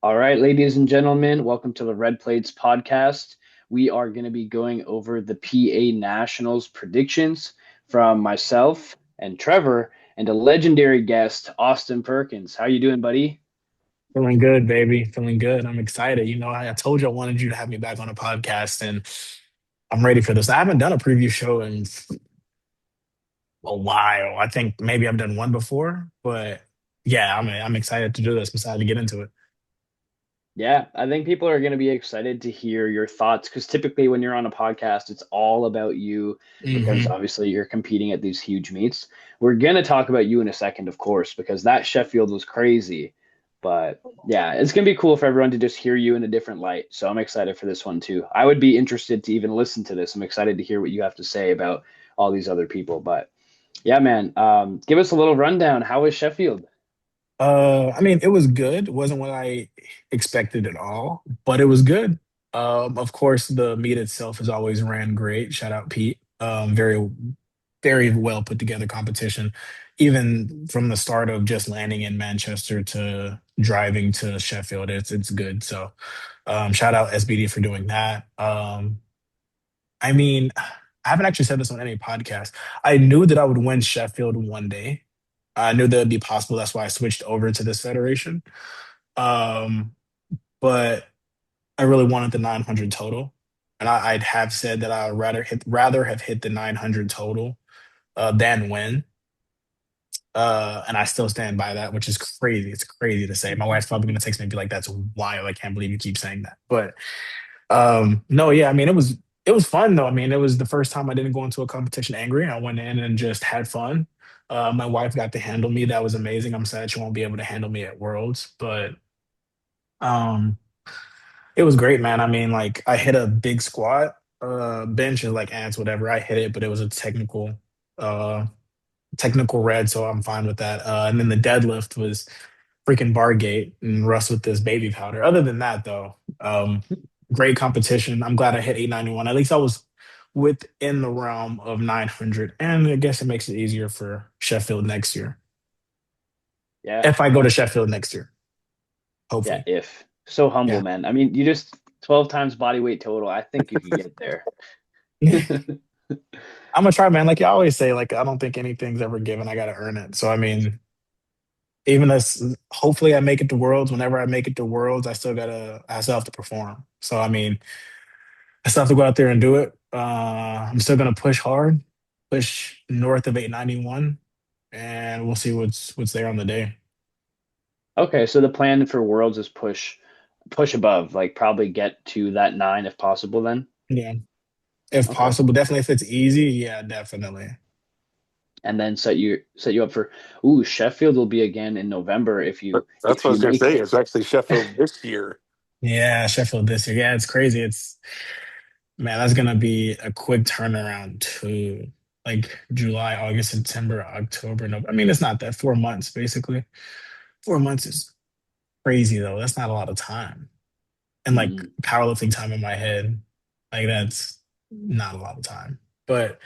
All right, ladies and gentlemen, welcome to the Red Plates podcast. We are going to be going over the PA Nationals predictions from myself and Trevor and a legendary guest, Austin Perkins. How you doing, buddy? Feeling good, baby. Feeling good. I'm excited. I told you I wanted you to have me back on a podcast, and I'm ready for this. I haven't done a preview show in a while. I think maybe I've done one before, but yeah, I'm excited to do this. I'm excited to get into it. Yeah, I think people are going to be excited to hear your thoughts because typically when you're on a podcast, it's all about you because hmm obviously you're competing at these huge meets. We're going to talk about you in a second, of course, because that Sheffield was crazy. But yeah, it's going to be cool for everyone to just hear you in a different light. So I'm excited for this one too. I would be interested to even listen to this. I'm excited to hear what you have to say about all these other people. But yeah, man, give us a little rundown. How is Sheffield? I mean, it was good. It wasn't what I expected at all, but it was good. Of course, the meet itself has always ran great. Shout out Pete. Very well put together competition, even from the start of just landing in Manchester to driving to Sheffield. It's good. So, shout out SBD for doing that. I mean, I haven't actually said this on any podcast. I knew that I would win Sheffield one day. I knew that would be possible. That's why I switched over to this federation. Um, but I really wanted the 900 total, and I'd have said that I'd rather have hit the 900 total than win. And I still stand by that, which is crazy. It's crazy to say. My wife's probably gonna text me and be like, "That's wild. I can't believe you keep saying that." But no, yeah. I mean, it was fun though. I mean, it was the first time I didn't go into a competition angry. I went in and just had fun. My wife got to handle me. That was amazing. I'm sad she won't be able to handle me at Worlds, but um, it was great, man. I mean, like I hit a big squat. Bench is like ants, whatever. I hit it, but it was a technical red, so I'm fine with that. And then the deadlift was freaking bar gate and Russ with this baby powder. Other than that, though, great competition. I'm glad I hit 891. At least I was within the realm of 900, and I guess it makes it easier for Sheffield next year. Yeah. If I go to Sheffield next year, Yeah, hopefully. if so humble, Yeah. man. I mean, you just 12 times body weight total. I think you could get there. I'm gonna try, man. Like you always say, like I don't think anything's ever given. I gotta earn it. So I mean, even as hopefully I make it to Worlds. Whenever I make it to Worlds, I still have to perform. So I mean, I still have to go out there and do it. I'm still gonna push hard, push north of 891, and we'll see what's there on the day. Okay, so the plan for Worlds is push above, like probably get to that nine if possible then. Yeah, if Okay. possible, definitely if it's easy, yeah, definitely. And then set you up for Sheffield will be again in November if you That's if what I you was going to make say. it. It's actually Sheffield this year. Yeah, Sheffield this year. Yeah, it's crazy. It's Man, that's gonna be a quick turnaround to like July, August, September, October, November. I mean, it's not that 4 months basically. 4 months is crazy though. That's not a lot of time. And like Mm, powerlifting time in my head, like that's not a lot of time. But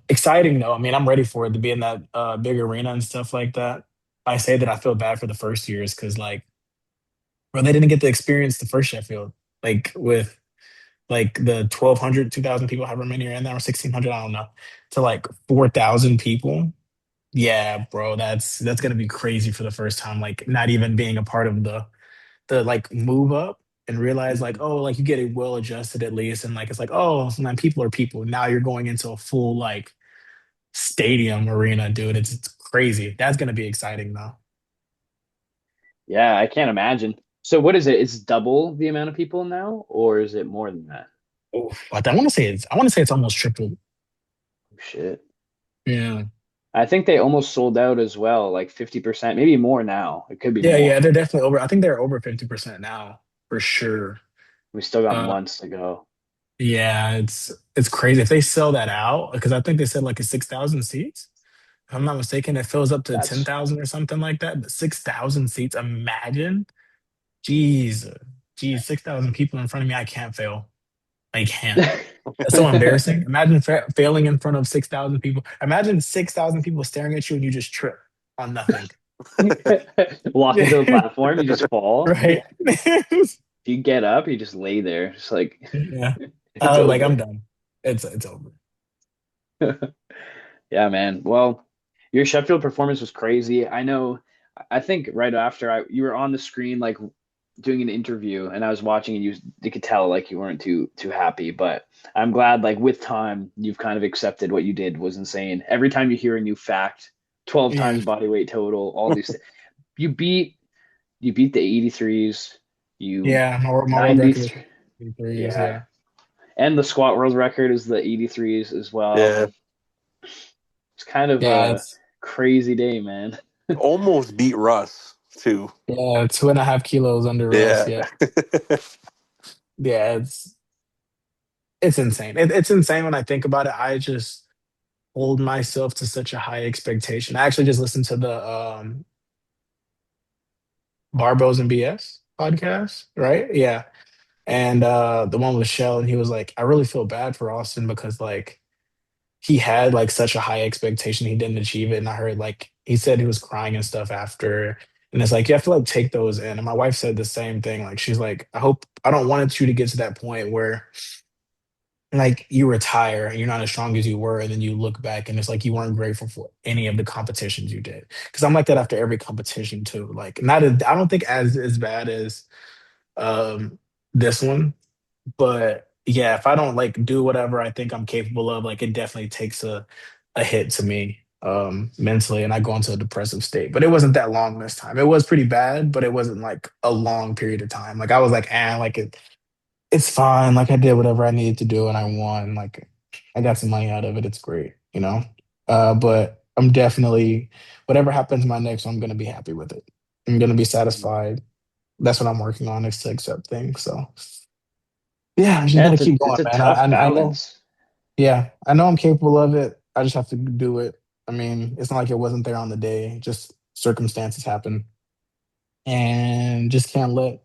exciting though. I mean, I'm ready for it to be in that big arena and stuff like that. I say that I feel bad for the first years because like, bro, they didn't get to experience the first Sheffield, like with like the 1,200, 2,000 people, however many are in there, or 1,600, I don't know, to like 4,000 people. Yeah, bro, that's gonna be crazy for the first time. Like not even being a part of the like move up and realize like, mhm. oh, like you get it well adjusted at least, and like it's like, oh, so now people are people. Now you're going into a full like stadium arena, dude. It's crazy. That's gonna be exciting though. Yeah, I can't imagine. So what is it? It's double the amount of people now, or is it more than that? Oh, but I want to say it's almost triple. Oh, shit. Yeah. I think they almost sold out as well, like 50%, maybe more now. It could be Yeah, more. they're definitely over. I think they're over 50% now for sure. We still got Uh, months to go. yeah, it's crazy if they sell that out because I think they said like it's 6,000 seats. If I'm not mistaken, it fills up to ten That's thousand or something like that. But 6,000 seats, imagine, jeez, geez, 6,000 people in front of me. I can't fail. I can't. That's so embarrassing. Imagine failing in front of 6,000 people. Imagine 6,000 people staring at you and you just trip on nothing. Walk into the platform, you just fall. Right. If you get up, you just lay there, just like Yeah. it's Like over. I'm done. It's over. Yeah, man. Well, your Sheffield performance was crazy. I know. I think right after you were on the screen like doing an interview, and I was watching, and you could tell like you weren't too happy. But I'm glad like with time you've kind of accepted what you did was insane. Every time you hear a new fact, 12 Yeah. times body weight total, all these you beat you beat the 83s, you Yeah. My world record 90s. was 3s. Yeah, Yeah. and the squat world record is the 83s as well. Yeah, It's kind of Yeah. a It's crazy day, man. almost beat Russ too. yeah, 2.5 kilos under us. Yeah. Yeah. Yeah. It's insane. It's insane when I think about it. I just hold myself to such a high expectation. I actually just listened to the Barbells and BS podcast, right? Yeah. And the one with Shell, and he was like, I really feel bad for Austin because like he had like such a high expectation, he didn't achieve it. And I heard like he said he was crying and stuff after. And it's like you have to like take those in. And my wife said the same thing. Like she's like, I don't want you to get to that point where like you retire and you're not as strong as you were, and then you look back and it's like you weren't grateful for any of the competitions you did. Because I'm like that after every competition too. Like not as, I don't think as bad as um this one, but yeah, if I don't like do whatever I think I'm capable of, like it definitely takes a hit to me mentally, and I go into a depressive state. But it wasn't that long this time. It was pretty bad, but it wasn't like a long period of time. Like I was like, like it's fine. Like I did whatever I needed to do and I won. Like I got some money out of it. It's great, you know? But I'm definitely whatever happens my next one, I'm gonna be happy with it. I'm gonna be satisfied. That's what I'm working on, is to accept things. So yeah, I just Yeah, gotta keep it's going, a man. tough I know, balance. yeah, I know I'm capable of it. I just have to do it. I mean, it's not like it wasn't there on the day, just circumstances happen. And just can't let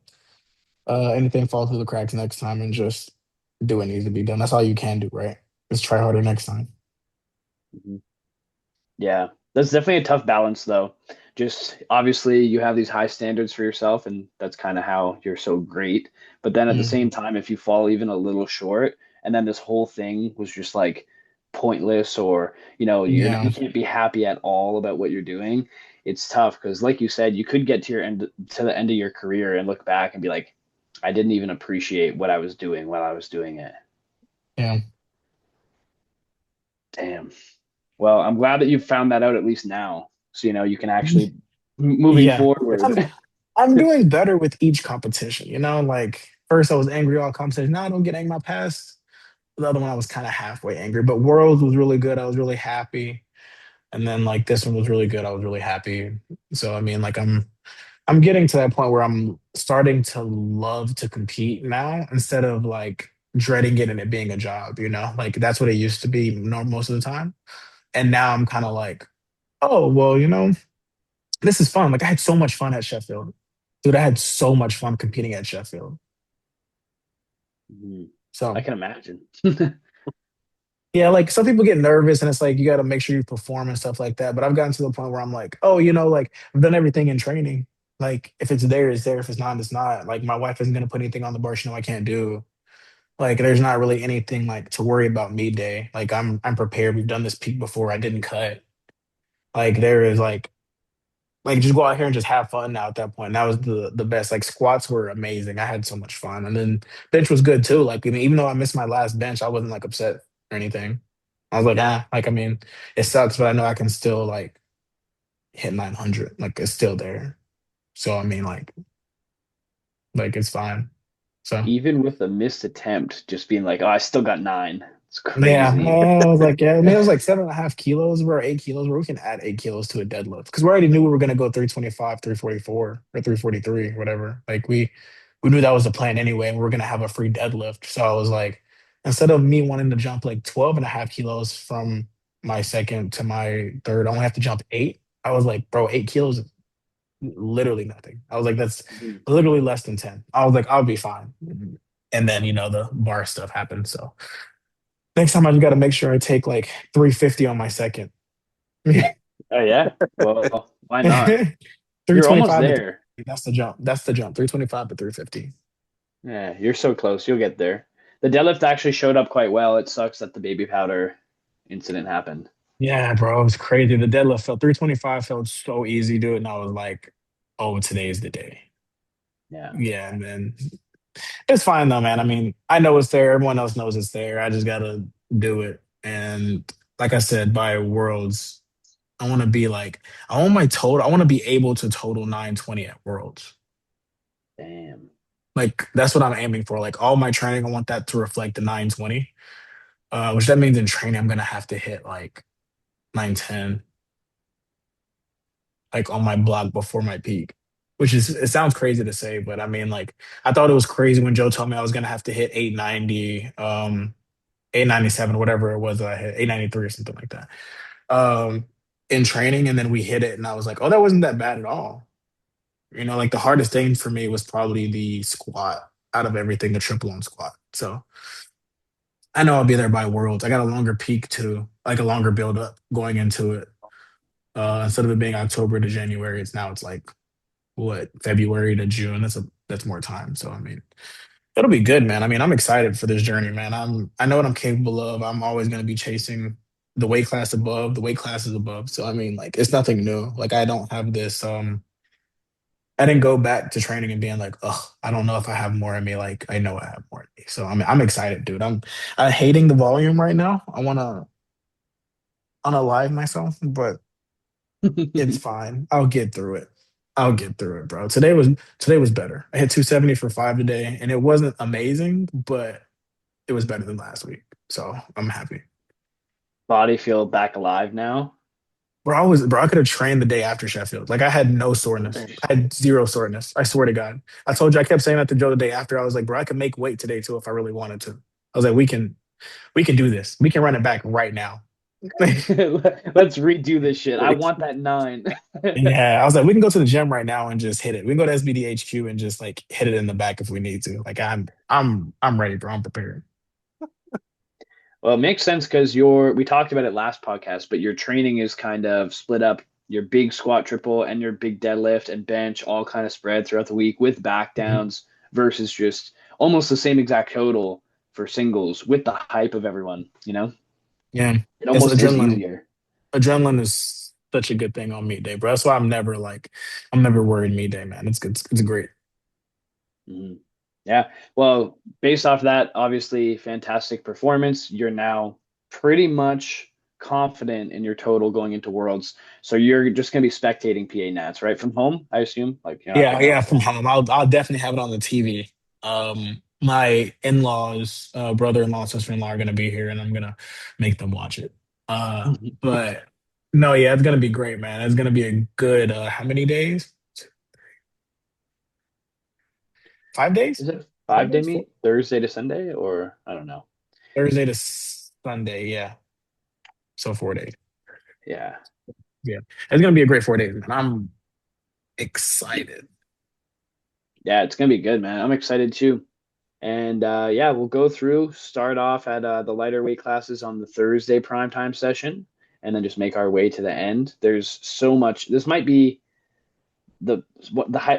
anything fall through the cracks next time, and just do what needs to be done. That's all you can do, right? Just try harder next time. Mhm. Yeah, that's definitely a tough balance, though. Just obviously, you have these high standards for yourself, and that's kind of how you're so great. But then at the same Mhm. time, if you fall even a little short, and then this whole thing was just like pointless, or you Yeah, can't be happy at all about what you're doing, it's tough because, like you said, you could get to the end of your career and look back and be like, I didn't even appreciate what I was doing while I was doing it. yeah. Damn. Well, I'm glad that you found that out at least now. So, you can actually moving Yeah. I'm forward. I'm doing better with each competition, you know? Like first I was angry all competition. Now I don't get angry. My past, the other one I was kind of halfway angry, but Worlds was really good. I was really happy. And then like this one was really good. I was really happy. So I mean, like I'm getting to that point where I'm starting to love to compete now instead of like dreading it and it being a job, you know? Like that's what it used to be most of the time. And now I'm kind of like, oh, well, this is fun. Like I had so much fun at Sheffield. Dude, I had so much fun competing at Sheffield. Mhm. I So can imagine. yeah, like some people get nervous and it's like you got to make sure you perform and stuff like that. But I've gotten to the point where I'm like, oh, like I've done everything in training. Like if it's there, it's there. If it's not, it's not. Like my wife isn't gonna put anything on the bar she know I can't do. Like there's not really anything like to worry about me day. Like I'm prepared. We've done this peak before. I didn't cut. Like there is like just go out here and just have fun now at that point. That was the best. Like squats were amazing. I had so much fun. And then bench was good too. Like I mean, even though I missed my last bench, I wasn't like upset or anything. I was like, like I mean, it sucks, but I know I can still like hit 900. Like it's still there. So I mean, like it's fine. So Even with a missed attempt, just being like, oh, I still got nine. It's yeah, crazy. I was like, yeah, I mean, it was like 7.5 kilos. We're 8 kilos, where we can add 8 kilos to a deadlift because we already knew we were gonna go 325, 344, or 343, whatever. Like we knew that was the plan anyway, and we are gonna have a free deadlift. So I was like, instead of me wanting to jump like 12.5 kilos from my second to my third, I only have to jump eight. I was like, bro, 8 kilos is literally nothing. I was like, that's Mhm. literally less than 10. I was like, I'll be fine. And then the bar stuff happened. So next time I just got to make sure I take like 350 on my second. Oh yeah. Well, Why not? You're almost 325 to there. 350. That's the jump. That's the jump. 325 to 350. Yeah, you're so close. You'll get there. The deadlift actually showed up quite well. It sucks that the baby powder incident happened. Yeah, bro, it was crazy. The deadlift felt 325 felt so easy, dude. And I was like, oh, today is the day. Yeah. Yeah, and then it's fine though, man. I mean, I know it's there. Everyone else knows it's there. I just gotta do it. And like I said, by Worlds, I want to be like, I want my total. I want to be able to total 920 at Worlds. Damn. Like that's what I'm aiming for. Like all my training, I want that to reflect the 920. Which that means in training, I'm gonna have to hit like 910, like on my block before my peak. Which is it sounds crazy to say, but I mean, like I thought it was crazy when Joe told me I was gonna have to hit 890, 897, whatever it was that I hit, 893 or something like that. Um, in training, and then we hit it, and I was like, oh, that wasn't that bad at all. You know, like the hardest thing for me was probably the squat out of everything, the triple on squat. So I know I'll be there by Worlds. I got a longer peak to like a longer build up going into it. Instead of it being October to January, it's like what February to June. That's more time. So I mean, it'll be good, man. I mean, I'm excited for this journey, man. I know what I'm capable of. I'm always going to be chasing the weight class above, the weight classes above. So I mean, like it's nothing new. Like I don't have this. I didn't go back to training and being like, oh, I don't know if I have more in me. Like I know I have more in me. So I'm excited, dude. I'm hating the volume right now. I want to unalive myself, but it's fine. I'll get through it. I'll get through it, bro. Today was better. I hit 270 for 5 today, and it wasn't amazing, but it was better than last week. So I'm happy. Body feel back alive now. Bro, I could have trained the day after Sheffield. Like I had no soreness. I had zero soreness. I swear to God. I told you I kept saying that to Joe the day after. I was like, bro, I can make weight today too if I really wanted to. I was like, we can do this. We can run it back right now. Let's redo this shit. I want that nine. Yeah, I was like, we can go to the gym right now and just hit it. We can go to SBD HQ and just like hit it in the back if we need to. Like I'm ready, bro. I'm prepared. Well, it makes sense because we talked about it last podcast, but your training is kind of split up. Your big squat triple and your big deadlift and bench all kind of spread throughout the week with back Mhm. downs versus just almost the same exact total for singles with the hype of everyone, you know? Yeah, It it's almost is adrenaline. easier. Adrenaline is such a good thing on meet day, bro. That's why I'm never worried meet day, man. It's good. It's great. Mhm. Yeah. Well, based off that, obviously fantastic performance. You're now pretty much confident in your total going into Worlds. So you're just going to be spectating PA Nats, right? From home, I assume. Like you're not Yeah, going yeah, out from there. home. I'll definitely have it on the TV. My in-laws, brother-in-law, sister-in-law are gonna be here and I'm gonna make them watch it. But no, yeah, it's gonna be great, man. It's gonna be a good how many days? 5 days? Is it Five 5 day days? Four? meet? Thursday to Sunday? Or I don't know. Thursday to Sunday, yeah. So 4 days. Yeah. Yeah. It's gonna be a great 4 days, man. I'm excited. Yeah, it's going to be good, man. I'm excited too. And yeah, we'll go through, start off at the lighter weight classes on the Thursday primetime session, and then just make our way to the end. There's so much. This might be the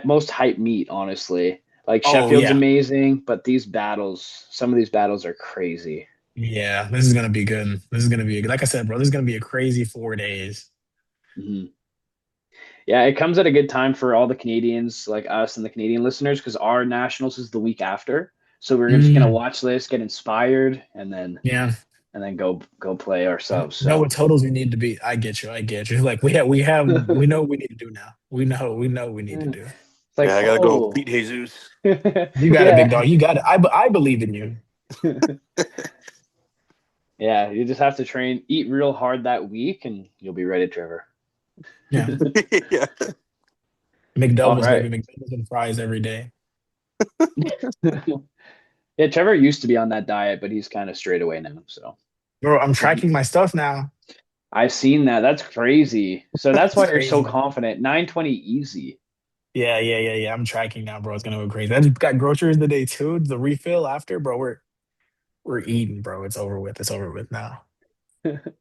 most hype meet, honestly. Like Oh Sheffield's yeah. amazing, but some of these battles are crazy. Yeah, this is gonna be good. This is gonna be like I said, bro. This is gonna be a crazy 4 days. Mhm. Yeah, it comes at a good time for all the Canadians like us and the Canadian listeners because our nationals is the week after. So we're just gonna Mm, watch this, get inspired, yeah. and then go play ourselves. Know So what totals we need to be. I get you. I get you. Like we know what we need to do now. We know what we need to it's do. like, Yeah, I gotta go oh, beat Jesus. You got it, big yeah. dog. You got it. I believe in you. Yeah, you just have to train, eat real hard that week, and you'll be ready, Trevor. Yeah. Yeah. All McDoubles, right. baby. McDoubles and fries every day. Yeah, Trevor used to be on that diet, but he's kind of straight away now. So Bro, I'm tracking my stuff now. I've seen that. That's crazy. So that's It's why you're so crazy. confident. 920 easy. Yeah. I'm tracking now, bro. It's gonna go crazy. I just got groceries today too. The refill after, bro. We're eating, bro. It's over with. It's over with now.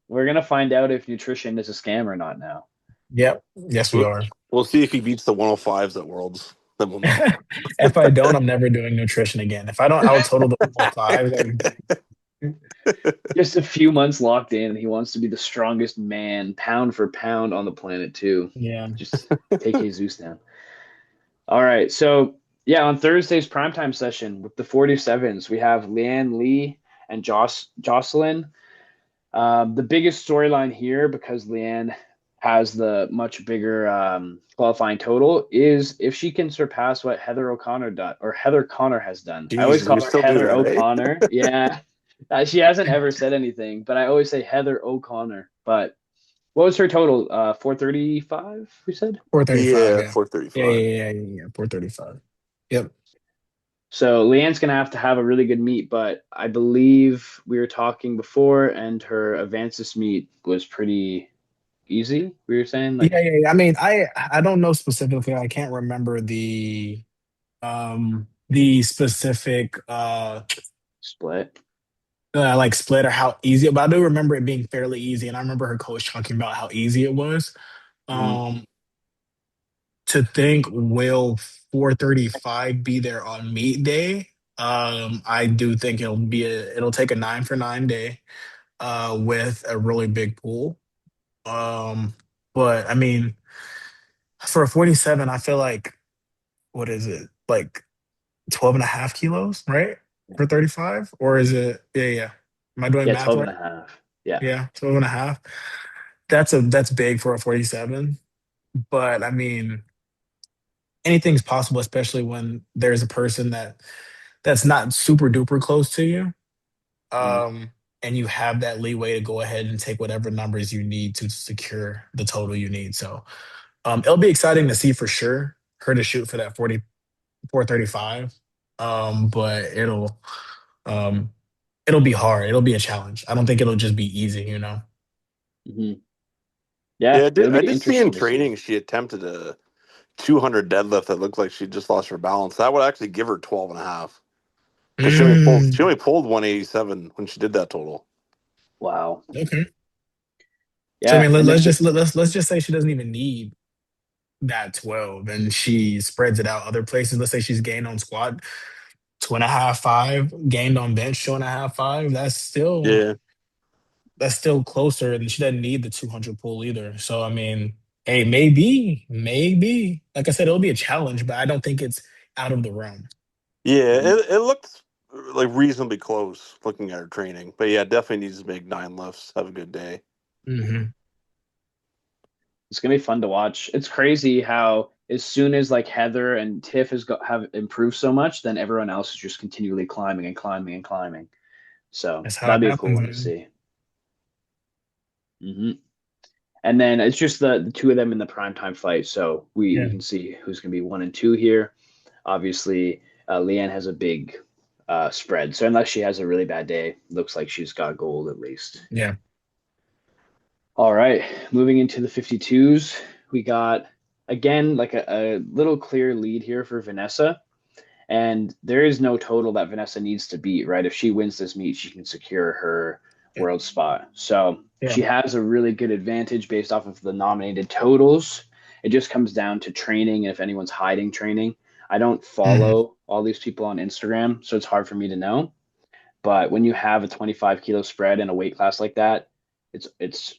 We're gonna find out if nutrition is a scam or not now. Yep. Yes, we We'll, are. we'll see if he beats the 105s at Worlds. Then we'll know. If I don't, I'm never doing nutrition again. If I don't out total the 105, Just a few months locked in, and he wants to be the strongest man, pound for pound, on the planet too. yeah. Just take Jesus down. All right, so yeah, on Thursday's primetime session with the 47s, we have Leanne Lee and Jocelyn. The biggest storyline here, because Leanne has the much bigger qualifying total, is if she can surpass what Heather O'Connor done or Heather Connor has done. I always Jeez, call we her still do Heather that, eh? O'Connor. Yeah, she hasn't ever said anything, but I always say Heather O'Connor. But what was her total? 435, we said? 435, Yeah, yeah. Yeah, 435. yeah, yeah, yeah, yeah. 435. Yep. So Leanne's gonna have to have a really good meet, but I believe we were talking before, and her Avances meet was pretty easy. We were saying Yeah, like yeah, yeah. I mean, I don't know specifically. I can't remember the specific split. like split or how easy, but I do remember it being fairly easy, and I remember her coach talking about how easy it was. Mhm. Um, to think will 435 be there on meet day? I do think it'll take a 9 for 9 day with a really big pool. But I mean, for a 47, I feel like what is it? Like 12 and a half kilos, right? For 35? Or is it yeah, yeah. Am I doing Yeah, math 12 and right? a half. Yeah. Yeah, 12 and a half. That's big for a 47. But I mean, anything's possible, especially when there's a person that's not super duper close to you. Mhm. Um, and you have that leeway to go ahead and take whatever numbers you need to secure the total you need. So it'll be exciting to see for sure her to shoot for that 4435. But um it'll be hard. It'll be a challenge. I don't think it'll just be easy, you know. Mhm. Yeah, Yeah, it'll I be did see in interesting to see. training she attempted a 200 deadlift that looked like she just lost her balance. That would actually give her 12 and a half because she Mm, only pulled 187 when she did that total. Wow. okay. So I Yeah, mean, and it's just let's just say she doesn't even need that 12 and she spreads it out other places. Let's say she's gained on squat 2.5, 5, gained on bench 2.5, 5. Yeah. That's still closer, and she doesn't need the 200 pull either. So I mean, hey, maybe. Like I said, it'll be a challenge, but I don't think it's out of the realm. Yeah, mhm. it looked like reasonably close looking at her training. But yeah, definitely needs to make 9 lifts. Have a good day. Hmm. It's gonna be fun to watch. It's crazy how as soon as like Heather and Tiff have improved so much, then everyone else is just continually climbing and climbing and climbing. So That's how it that'd be a cool happens, one to man. see. hmm And then it's just the two of them in the primetime fight. So we Yeah, can see who's going to be 1 and 2 here. Obviously, Leanne has a big spread. So unless she has a really bad day, looks like she's got gold at least. yeah, All right, moving into the 52s, we got again like a little clear lead here for Vanessa. And there is no total that Vanessa needs to beat, right? If she wins this meet, she can secure her world spot. So yeah. she has a really good advantage based off of the nominated totals. It just comes down to training and if anyone's hiding training. I don't Hmm. follow all these people on Instagram, so it's hard for me to know. But when you have a 25-kilo spread in a weight class like that, it's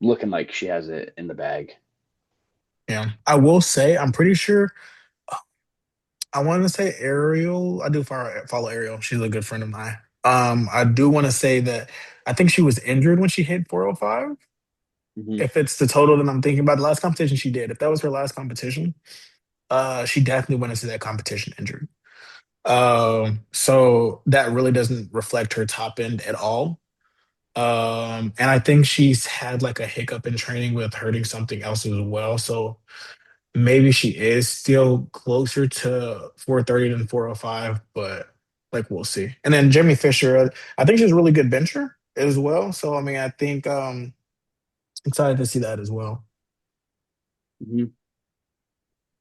looking like she has it in the bag. Yeah. I will say, I'm pretty sure. I want to say Ariel. I do follow Ariel. She's a good friend of mine. I do want to say that I think she was injured when she hit 405. hmm If it's the total that I'm thinking about, the last competition she did, if that was her last competition, she definitely went into that competition injured. So that really doesn't reflect her top end at all. And I think she's had like a hiccup in training with hurting something else as well. So maybe she is still closer to 430 than 405, but like we'll see. And then Jimmy Fisher, I think she's a really good bencher as well. So I mean, I think excited to see that as well. hmm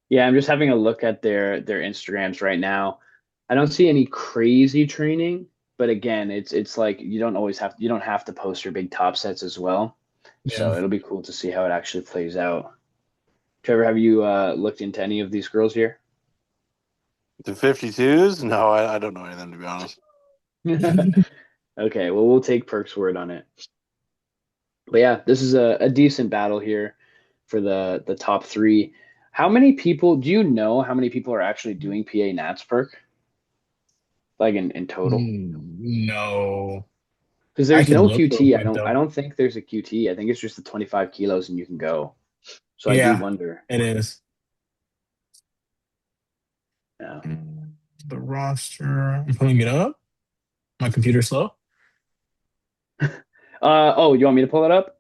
Yeah, I'm just having a look at their Instagrams right now. I don't see any crazy training, but again, it's like you don't have to post your big top sets as well. Yeah. So it'll be cool to see how it actually plays out. Trevor, have you looked into any of these girls here? The 52s? No, I don't know any of them, to be honest. Okay, well, we'll take Perk's word on it. But yeah, this is a decent battle here for the top three. How many people do you know how many people are actually doing PA Nats Perk? Like in total? No, Because I there's can no look real QT. I quick don't I though. don't think there's a QT. I think it's just the 25 kilos and you can go. So I do Yeah, wonder. it is. Yeah. The roster. I'm pulling it up. My computer's slow. Oh, you want me to pull it up?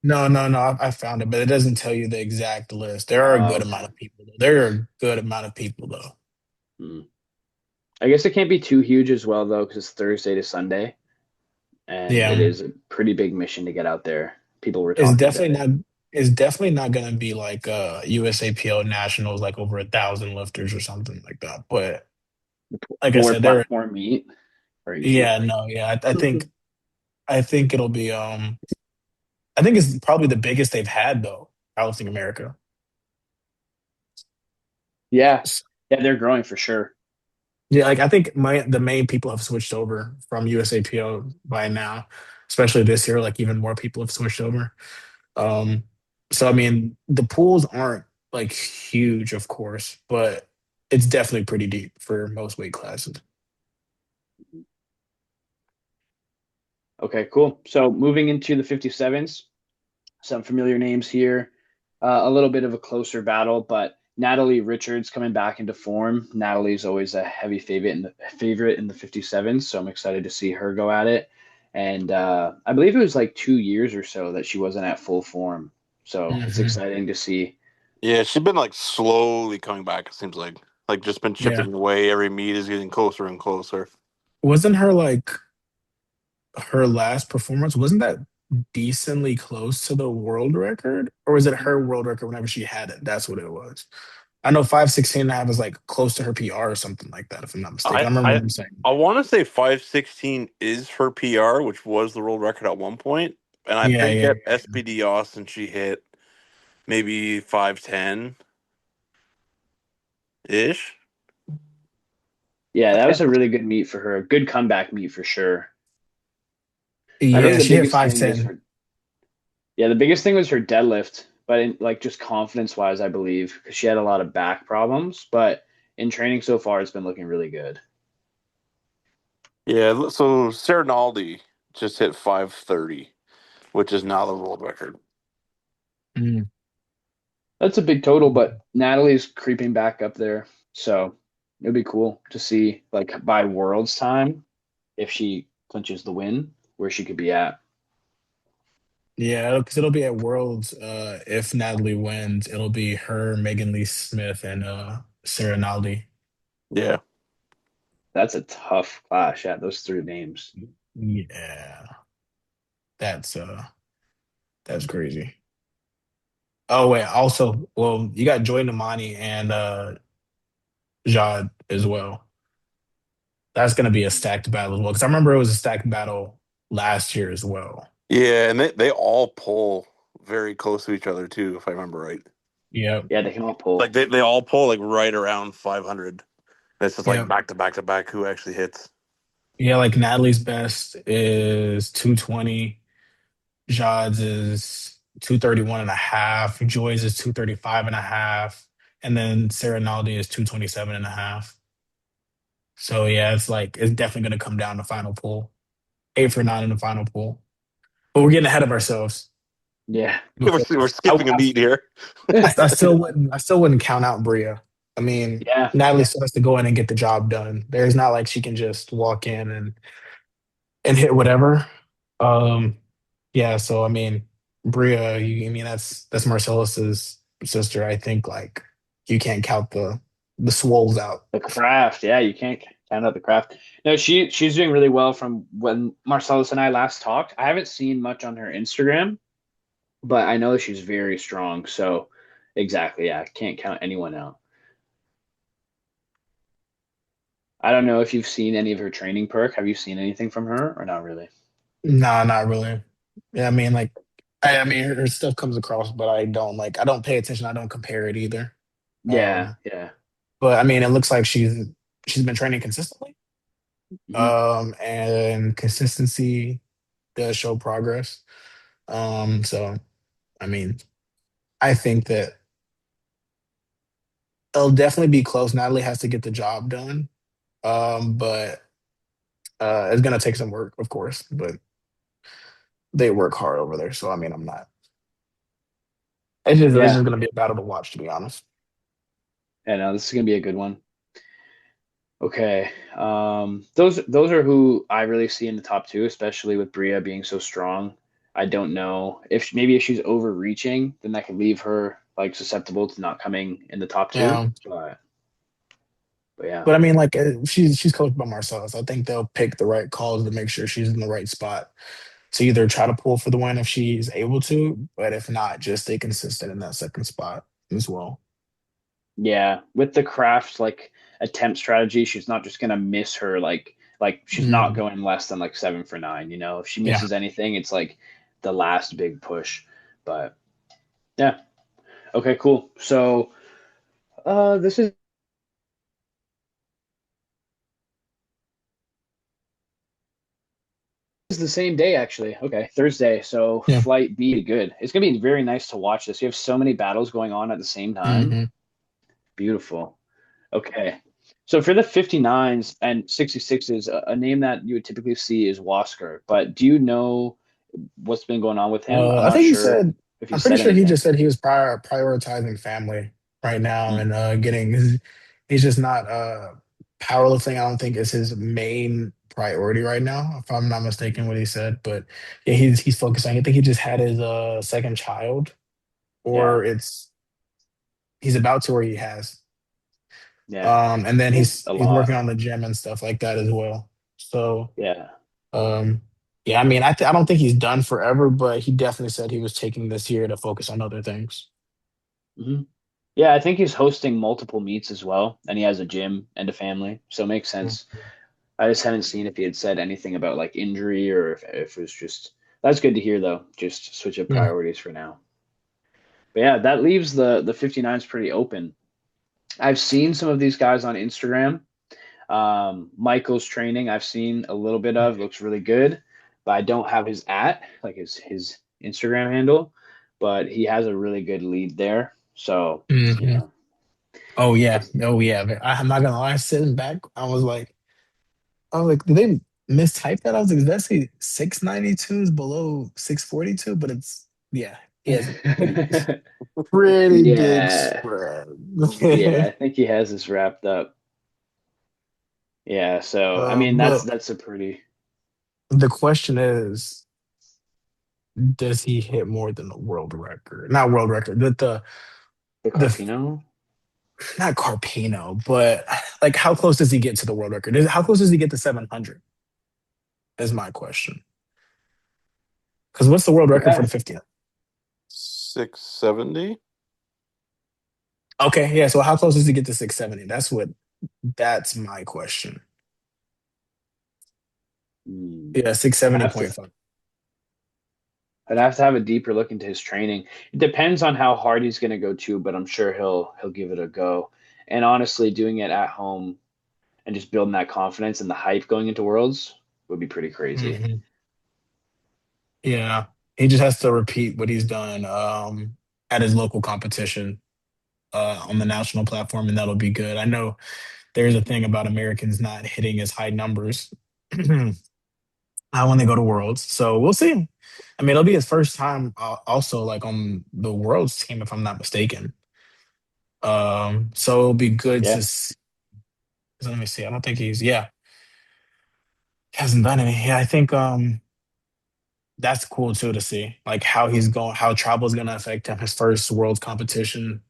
No, no, no. I found it, but it doesn't tell you the exact list. There are a Oh, good okay. amount of people. There are a good amount of people though. Hmm. I guess it can't be too huge as well though, because it's Thursday to Sunday, and it Yeah, is a pretty big mission to get out there. People were it's talking about definitely it. not. It's definitely not going to be like USAPL nationals, like over 1,000 lifters or something like that. But like I More said, there. platform meet. Or are you sure? Yeah, no, yeah. I think it'll be. I think it's probably the biggest they've had though. Powerlifting America. Yeah. Yeah, they're growing for sure. Yeah, like I think the main people have switched over from USAPO by now, especially this year. Like even more people have switched over. Um, so I mean, the pools aren't like huge, of course, but it's definitely pretty deep for most weight classes. Okay, cool. So moving into the 57s, some familiar names here. A little bit of a closer battle, but Natalie Richards coming back into form. Natalie's always a heavy favorite in the 57s, so I'm excited to see her go at it. And I believe it was like 2 years or so that she wasn't at full form, so it's Hmm. exciting to see. Yeah, she's been like slowly coming back, it seems like just been Yeah, chipping away. Every meet is getting closer and closer. wasn't her like her last performance? Wasn't that decently close to the world record, or was it her world record whenever she had it? That's what it was. I know 5:16.5 is like close to her PR or something like that, if I'm not mistaken. I I remember I them saying I that. want to say 5:16 is her PR, which was the world record at one point. And I Yeah, think yeah, at SPD Austin she hit maybe 5:10 ish. Yeah, that yeah. was a really good meet for her. A good comeback meet for sure. I think Yeah, the she hit biggest thing was 5:10. her. Yeah, the biggest thing was her deadlift, but in, like just confidence wise, I believe, because she had a lot of back problems. But in training so far, it's been looking really good. Yeah, so Serenaldi just hit 5:30, which is now the world record. Mm. That's a big total, but Natalie's creeping back up there. So it'd be cool to see, like, by Worlds time, if she clinches the win, where she could be at. Yeah, because it'll be at Worlds. If Natalie wins, it'll be her, Megan Lee Smith, and Sarah Naldi. Yeah. That's a tough clash. Yeah, those three names. Yeah, that's that's crazy. Oh wait, also, well, you got Joy Namani and Jad as well. That's gonna be a stacked battle as well. Because I remember it was a stacked battle last year as well. Yeah, and they all pull very close to each other too, if I remember right. Yep, Yeah, they can all Like pull. they all pull like right around 500. And it's just like yep. back to back to back who actually hits. Yeah, like Natalie's best is 220. Jod's is 231 and a half. Joy's is 235 and a half. And then Sarah Naldi is 227 and a half. So yeah, it's like it's definitely gonna come down to final pool. 8 for 9 in the final pool. But we're getting ahead of ourselves Yeah. We're because skipping a beat here. I still wouldn't count out Bria. I mean, Yeah. Natalie still has to go in and get the job done. There's not like she can just walk in and hit whatever. Um, yeah, so I mean, Bria, I mean that's Marcellus's sister. I think like you can't count the swoles out. The craft, yeah, you can't count out the craft. No, she's doing really well from when Marcellus and I last talked. I haven't seen much on her Instagram, but I know she's very strong. So exactly, yeah, can't count anyone out. I don't know if you've seen any of her training perk. Have you seen anything from her or not really? Nah, not really. Yeah, I mean like I mean, her stuff comes across, but I don't pay attention. I don't compare it either. Yeah, Um, yeah. but I mean, it looks like she's been training consistently. Hmm. And consistency does show progress. So I mean, I think that it'll definitely be close. Natalie has to get the job done. But it's gonna take some work, of course. But they work hard over there. So I mean, I'm not. It's Yeah, just gonna be a battle to watch, to be honest. and this is gonna be a good one. Okay. Those are who I really see in the top two, especially with Bria being so strong. I don't know if maybe if she's overreaching, then that could leave her like susceptible to not coming in the top two. Yeah. But yeah. But I mean, like she's coached by Marcellus. I think they'll pick the right calls to make sure she's in the right spot to either try to pull for the win if she's able to, but if not, just stay consistent in that second spot as well. Yeah, with the craft like attempt strategy, she's not just gonna miss her like she's not Mm, going less than like 7 for 9, you know. If she yeah. misses anything, it's like the last big push. But yeah. Okay, cool. So this is the same day actually. Okay, Thursday. So Yeah. flight B, good. It's gonna be very nice to watch this. You have so many battles going on at the same time. Hmm. Beautiful. Okay. So for the 59s and 66s, a name that you would typically see is Wasker. But do you know what's been going on with him? I'm I not think he sure said, if he I'm pretty said sure he anything. just said he was prioritizing family right now Mm, and he's just not powerlifting. I don't think is his main priority right now, if I'm not mistaken what he said. But yeah, he's focusing. I think he just had his second child, yeah. or he's about to, or he has. Yeah. And then That's a he's working lot. on the gym and stuff like that as well. So Yeah. um, yeah, I mean, I don't think he's done forever, but he definitely said he was taking this year to focus on other things. Hmm. Yeah, I think he's hosting multiple meets as well, and he has a gym and a family, so it makes Mm. sense. I just hadn't seen if he had said anything about like injury or if it was just that's good to hear though. Just switch up Yeah. priorities for now. But yeah, that leaves the 59s pretty open. I've seen some of these guys on Instagram. Michael's training, I've seen a little bit of, looks really good, but I don't have his like his Instagram handle, but he has a really good lead there. So, you Hmm. know, Oh yeah. it's Oh yeah. I'm not gonna lie. Sitting back, I was like, did they mistype that? I was like, that's 692 is below 642, but it's yeah. He has a pretty big yeah, spread. yeah, I think he has this wrapped up. Yeah, so I mean But that's a pretty the question is, does he hit more than the world record? Not world record, but the the Carpino. not Carpino, but like how close does he get to the world record? How close does he get to 700? Is my question. Because what's the world record for Okay. the 50? 670. Okay, yeah. So how close does he get to 670? That's my question. Hmm. Yeah, I have to 670.5. I'd have to have a deeper look into his training. It depends on how hard he's going to go too, but I'm sure he'll give it a go. And honestly, doing it at home and just building that confidence and the hype going into Worlds would be pretty crazy. Hmm. Yeah. He just has to repeat what he's done at his local competition on the national platform, and that'll be good. I know there's a thing about Americans not hitting as high numbers when they go to Worlds. So we'll see. I mean, it'll be his first time also like on the Worlds team, if I'm not mistaken. So it'll be good to Yeah, see. Let me see. I don't think yeah, hasn't done any. Yeah, I think that's cool too to see like how travel is going to affect him. His first Worlds competition,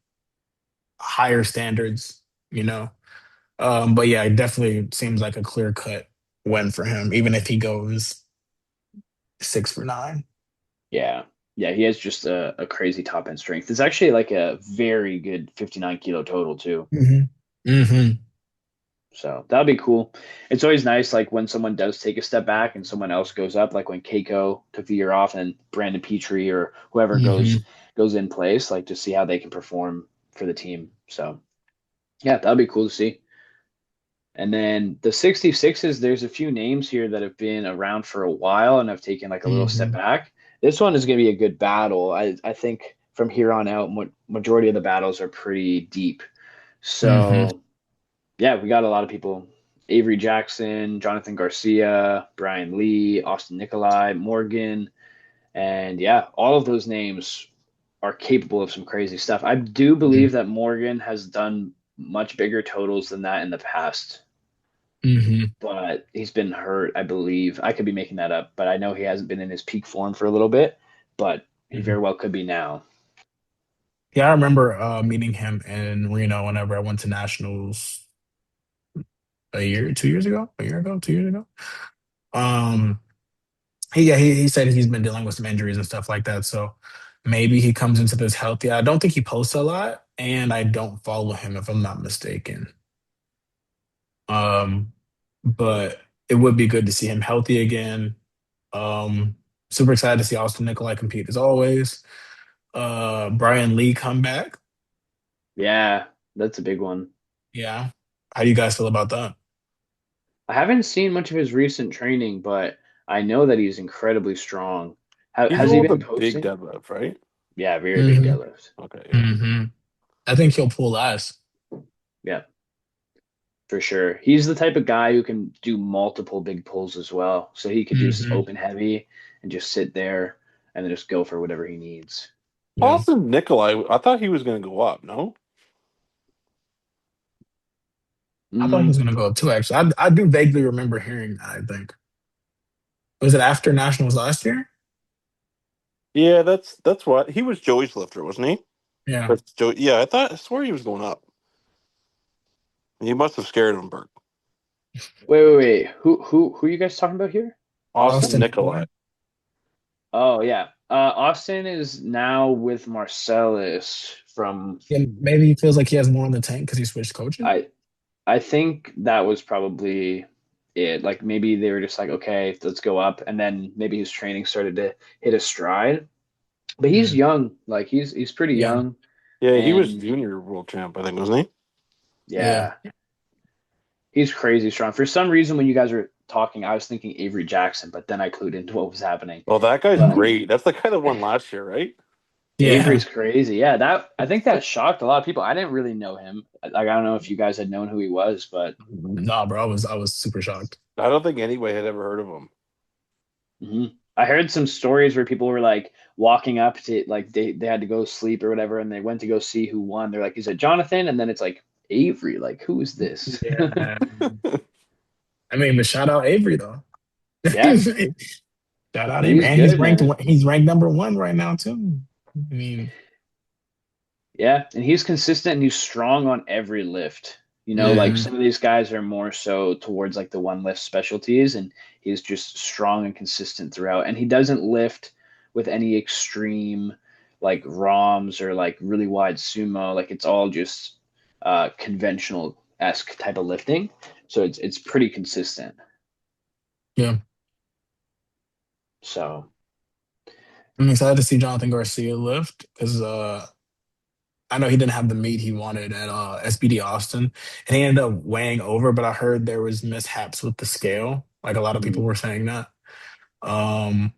higher standards, you know. But yeah, it definitely seems like a clear cut win for him, even if he goes 6 for 9. yeah, yeah. He has just a crazy top end strength. It's actually like a very good 59 kilo total too. Hmm. Hmm. So that'll be cool. It's always nice, like when someone does take a step back and someone else goes up, like when Keiko took the year off and Brandon Petrie or whoever Hmm. goes in place, like to see how they can perform for the team. So yeah, that'll be cool to see. And then the 66s, there's a few names here that have been around for a while and have taken like a little step Hmm. back. This one is going to be a good battle. I think from here on out, majority of the battles are pretty deep. Hmm. So yeah, we got a lot of people. Avery Jackson, Jonathan Garcia, Brian Lee, Austin Nikolai, Morgan, and yeah, all of those names are capable of some crazy stuff. I do believe that Morgan has done much bigger totals than that in the past, Hmm. but he's been hurt, I believe. I could be making that up, but I know he hasn't been in his peak form for a little bit, but he Hmm. very well could be now. Yeah, I remember meeting him in Reno whenever I went to nationals a year, 2 years ago, a year ago, 2 years ago. Um, he said he's been dealing with some injuries and stuff like that. So maybe he comes into this healthy. I don't think he posts a lot, and I don't follow him if I'm not mistaken. Um, but it would be good to see him healthy again. Um, Super excited to see Austin Nikolai compete as always. Brian Lee come back. Yeah, that's a big one. Yeah. How do you guys feel about that? I haven't seen much of his recent training, but I know that he's incredibly strong. He's the Has he one with the been big posting? deadlift, right? Yeah, very big Hmm. deadlift. Okay, yeah. Hmm. I think he'll pull ass. Yeah, for sure. He's the type of guy who can do multiple big pulls as well. So he could just Hmm. open heavy and just sit there and then just go for whatever he needs. Yeah. Austin Nikolai, I thought he was going to go up. No, I thought he was Mm, gonna go up too, actually. I do vaguely remember hearing that, I think. Was it after Nationals last year? yeah, that's what he was. Joey's lifter, wasn't he? Yeah. That's Joey. Yeah, I swear he was going up. He must have scared him, Bert. wait. Who are you guys talking about here? Austin Austin? Austin Nikolai. Nicolay. Oh yeah. Austin is now with Marcellus from Yeah, maybe he feels like he has more in the tank because he switched coaches. I I think that was probably it. Like maybe they were just like, okay, let's go up, and then maybe his training started to hit a stride. But he's Mm. young, like he's pretty Yeah. young, Yeah, he was and junior world champ, I think, wasn't he? Yeah. yeah, he's crazy strong. For some reason, when you guys were talking, I was thinking Avery Jackson, but then I clued into what was happening. Oh, that guy's But great. That's the guy that won last year, right? Yeah. Avery's crazy. Yeah, that I think that shocked a lot of people. I didn't really know him. Like I don't know if you guys had known who he was, but Nah, bro, I was super shocked. I don't think anybody had ever heard of him. mhm. I heard some stories where people were like walking up to like they had to go sleep or whatever, and they went to go see who won. They're like, "Is it Jonathan?" And then it's like Avery. Like, who is this? Yeah. I mean, but shout out Avery though. Yeah, Shout out Avery, he's and he's good, ranked man. he's ranked number one right now too. I mean, Yeah, and he's consistent and he's strong on every lift. You know, like hmm some of these guys are more so towards like the one lift specialties, and he's just strong and consistent throughout. And he doesn't lift with any extreme like ROMs or like really wide sumo. Like it's all just conventional esque type of lifting. So it's pretty consistent. yeah. So I'm excited to see Jonathan Garcia lift because I know he didn't have the meet he wanted at SBD Austin, and he ended up weighing over. But I heard there was mishaps with the scale. Like a lot of people mhm. were saying that. Um,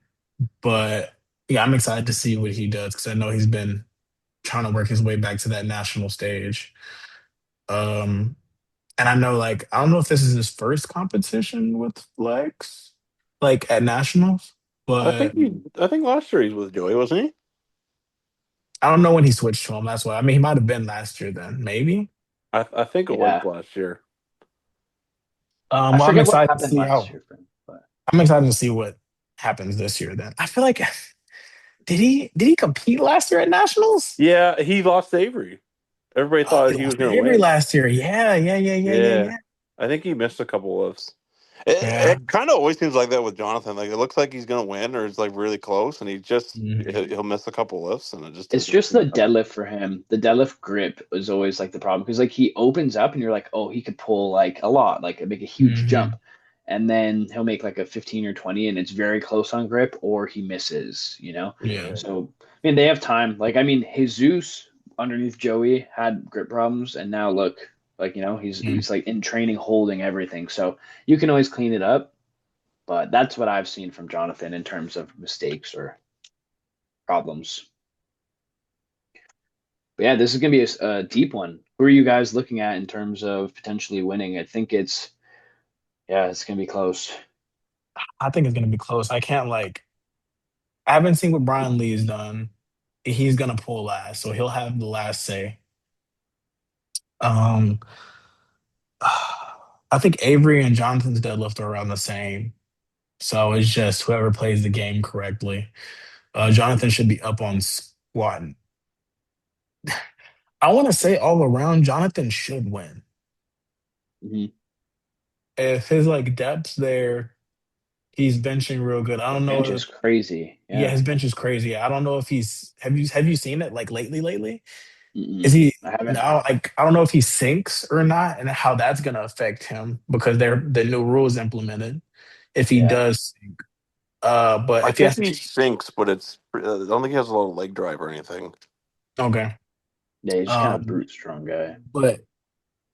but yeah, I'm excited to see what he does because I know he's been trying to work his way back to that national stage. Um, and I know, like, I don't know if this is his first competition with Flex, like at nationals, but I think last year he was with Joey, wasn't he? I don't know when he switched to him. That's why. I mean, he might have been last year then, maybe. I think it was Yeah, last year. I Well, I'm forget what excited to happened see last how. year for him, but I'm excited to see what happens this year. Then I feel like did he compete last year at nationals? Yeah, he lost to Avery. Everybody Oh, thought he he was lost to going to Avery win. last year. Yeah, yeah, yeah, yeah, yeah, Yeah, yeah. I think he missed a couple lifts. Yeah. It kind of always seems like that with Jonathan. Like it looks like he's gonna win, or it's like really close, and Mhm. he'll miss a couple lifts, and it just It's doesn't. just the deadlift for him. The deadlift grip is always like the problem because like he opens up and you're like, oh, he could pull like a lot, like make a huge jump. Mhm. And then he'll make like a 15 or 20 and it's very close on grip or he misses, you know? Yeah. So, I mean, they have time. Like, I mean, Jesus underneath Joey had grip problems and now look, like, you know, Mm. he's like in training holding everything. So you can always clean it up, but that's what I've seen from Jonathan in terms of mistakes or problems. But yeah, this is going to be a deep one. Who are you guys looking at in terms of potentially winning? I think yeah, it's going to be close. I think it's gonna be close. I can't like. I haven't seen what Brian Lee's done. He's gonna pull last, so he'll have the last say. Um, I think Avery and Jonathan's deadlift are around the same. So it's just whoever plays the game correctly. Jonathan should be up on squat. I want to say all around, Jonathan should win. Mhm. If his like depth's there, he's benching real good. I The don't know bench if is crazy. yeah, Yeah. his bench is crazy. I don't know if he's have you seen it like lately? Is Mm-mm. he I haven't. now like I don't know if he sinks or not and how that's gonna affect him because they're the new rules implemented if he Yeah. does sink. But I if he think has to he sinks, but I don't think he has a lot of leg drive or anything. okay. Yeah, he's just kind of Um brute strong guy. but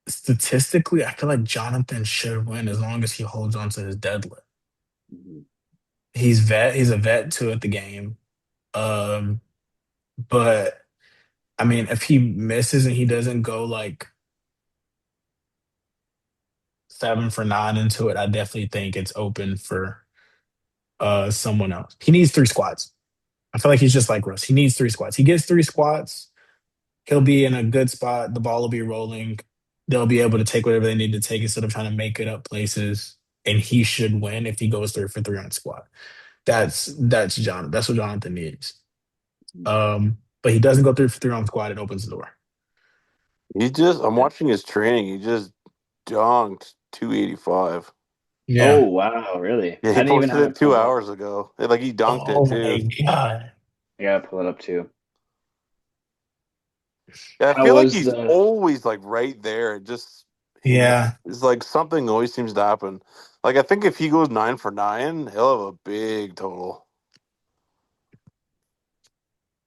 statistically I feel like Jonathan should win as long as he holds on to his deadlift. Mhm. He's a vet too at the game. Um but I mean if he misses and he doesn't go like 7 for 9 into it, I definitely think it's open for someone else. He needs 3 squats. I feel like he's just like Russ. He needs 3 squats. He gets 3 squats, he'll be in a good spot. The ball will be rolling. They'll be able to take whatever they need to take instead of trying to make it up places. And he should win if he goes 3 for 3 on squat. That's John. That's what Jonathan needs. But he doesn't go 3 for 3 on squat. It opens the door. I'm watching his training. He just dunked 285. Yeah. Oh wow, really? Yeah, I he didn't even posted have it it two pulled up. hours ago. Like he dunked it Oh my too. god. I gotta pull it up too. Yeah, I How feel like was he's the? always like right there. Yeah. It's like something always seems to happen. Like I think if he goes 9 for 9, he'll have a big total.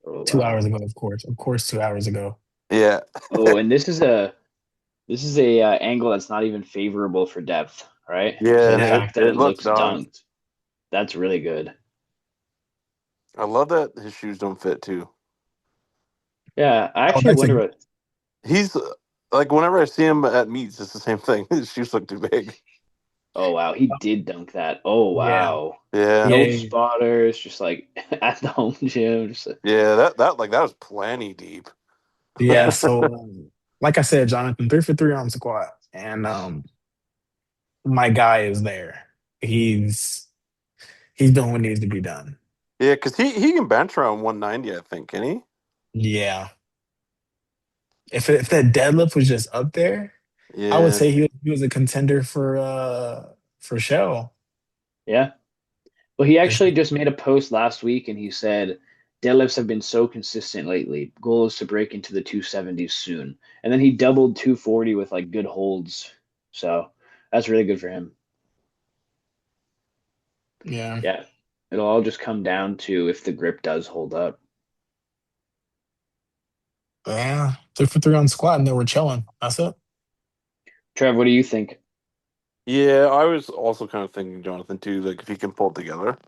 Oh 2 hours wow. ago, of course. Of course, 2 hours ago. Yeah, Oh, and this is a angle that's not even favorable for depth, right? So the yeah, Yeah. fact that it it looks looks dunked. dunked, that's really good. I love that his shoes don't fit too. Yeah, I Oh, actually that's a wonder what. He's like whenever I see him at meets, it's the same thing. His shoes look too big. Oh wow, he did dunk that. Oh yeah. wow. Yeah, No Yeah. spotters, just like at the home gym. Just yeah, that was plenty deep. Yeah. So, like I said, Jonathan, 3 for 3 on squat, and my guy is there. He's he's doing what needs to be done. Yeah, because he can bench around 190, I think, can he? Yeah. If that deadlift was just up there, I would Yeah, say he was a contender for Shell. yeah. Well, he It's- actually just made a post last week and he said deadlifts have been so consistent lately. Goal is to break into the 270s soon. And then he doubled 240 with like good holds. So that's really good for him. yeah. Yeah. It'll all just come down to if the grip does hold up. Yeah. 3 for 3 on squat, and then we're chilling. That's it. Trev, what do you think? yeah. I was also kind of thinking Jonathan too. Like if he can pull it together,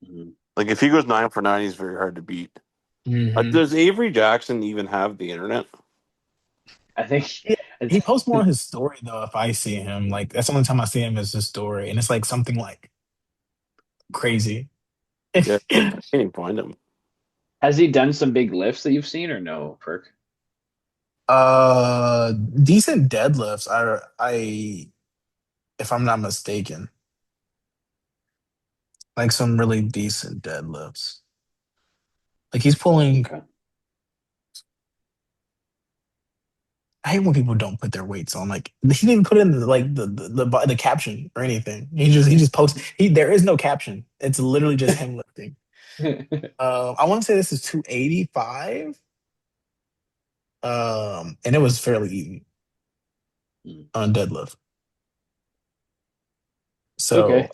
Mhm. like if he goes 9 for 9, he's very hard to beat. Hmm. Does Avery Jackson even have the internet? I think Yeah. He posts more on his story though. If I see him, like that's the only time I see him is his story, and it's like something like crazy. Yeah, I can't even find him. has he done some big lifts that you've seen or no, Perk? Decent deadlifts. I if I'm not mistaken, like some really decent deadlifts. Like he's pulling. Okay. I hate when people don't put their weights on. Like he didn't even put in the caption or anything. He just posts. There is no caption. It's literally just him lifting. I want to say this is 285. And it was fairly easy on deadlift. Okay. So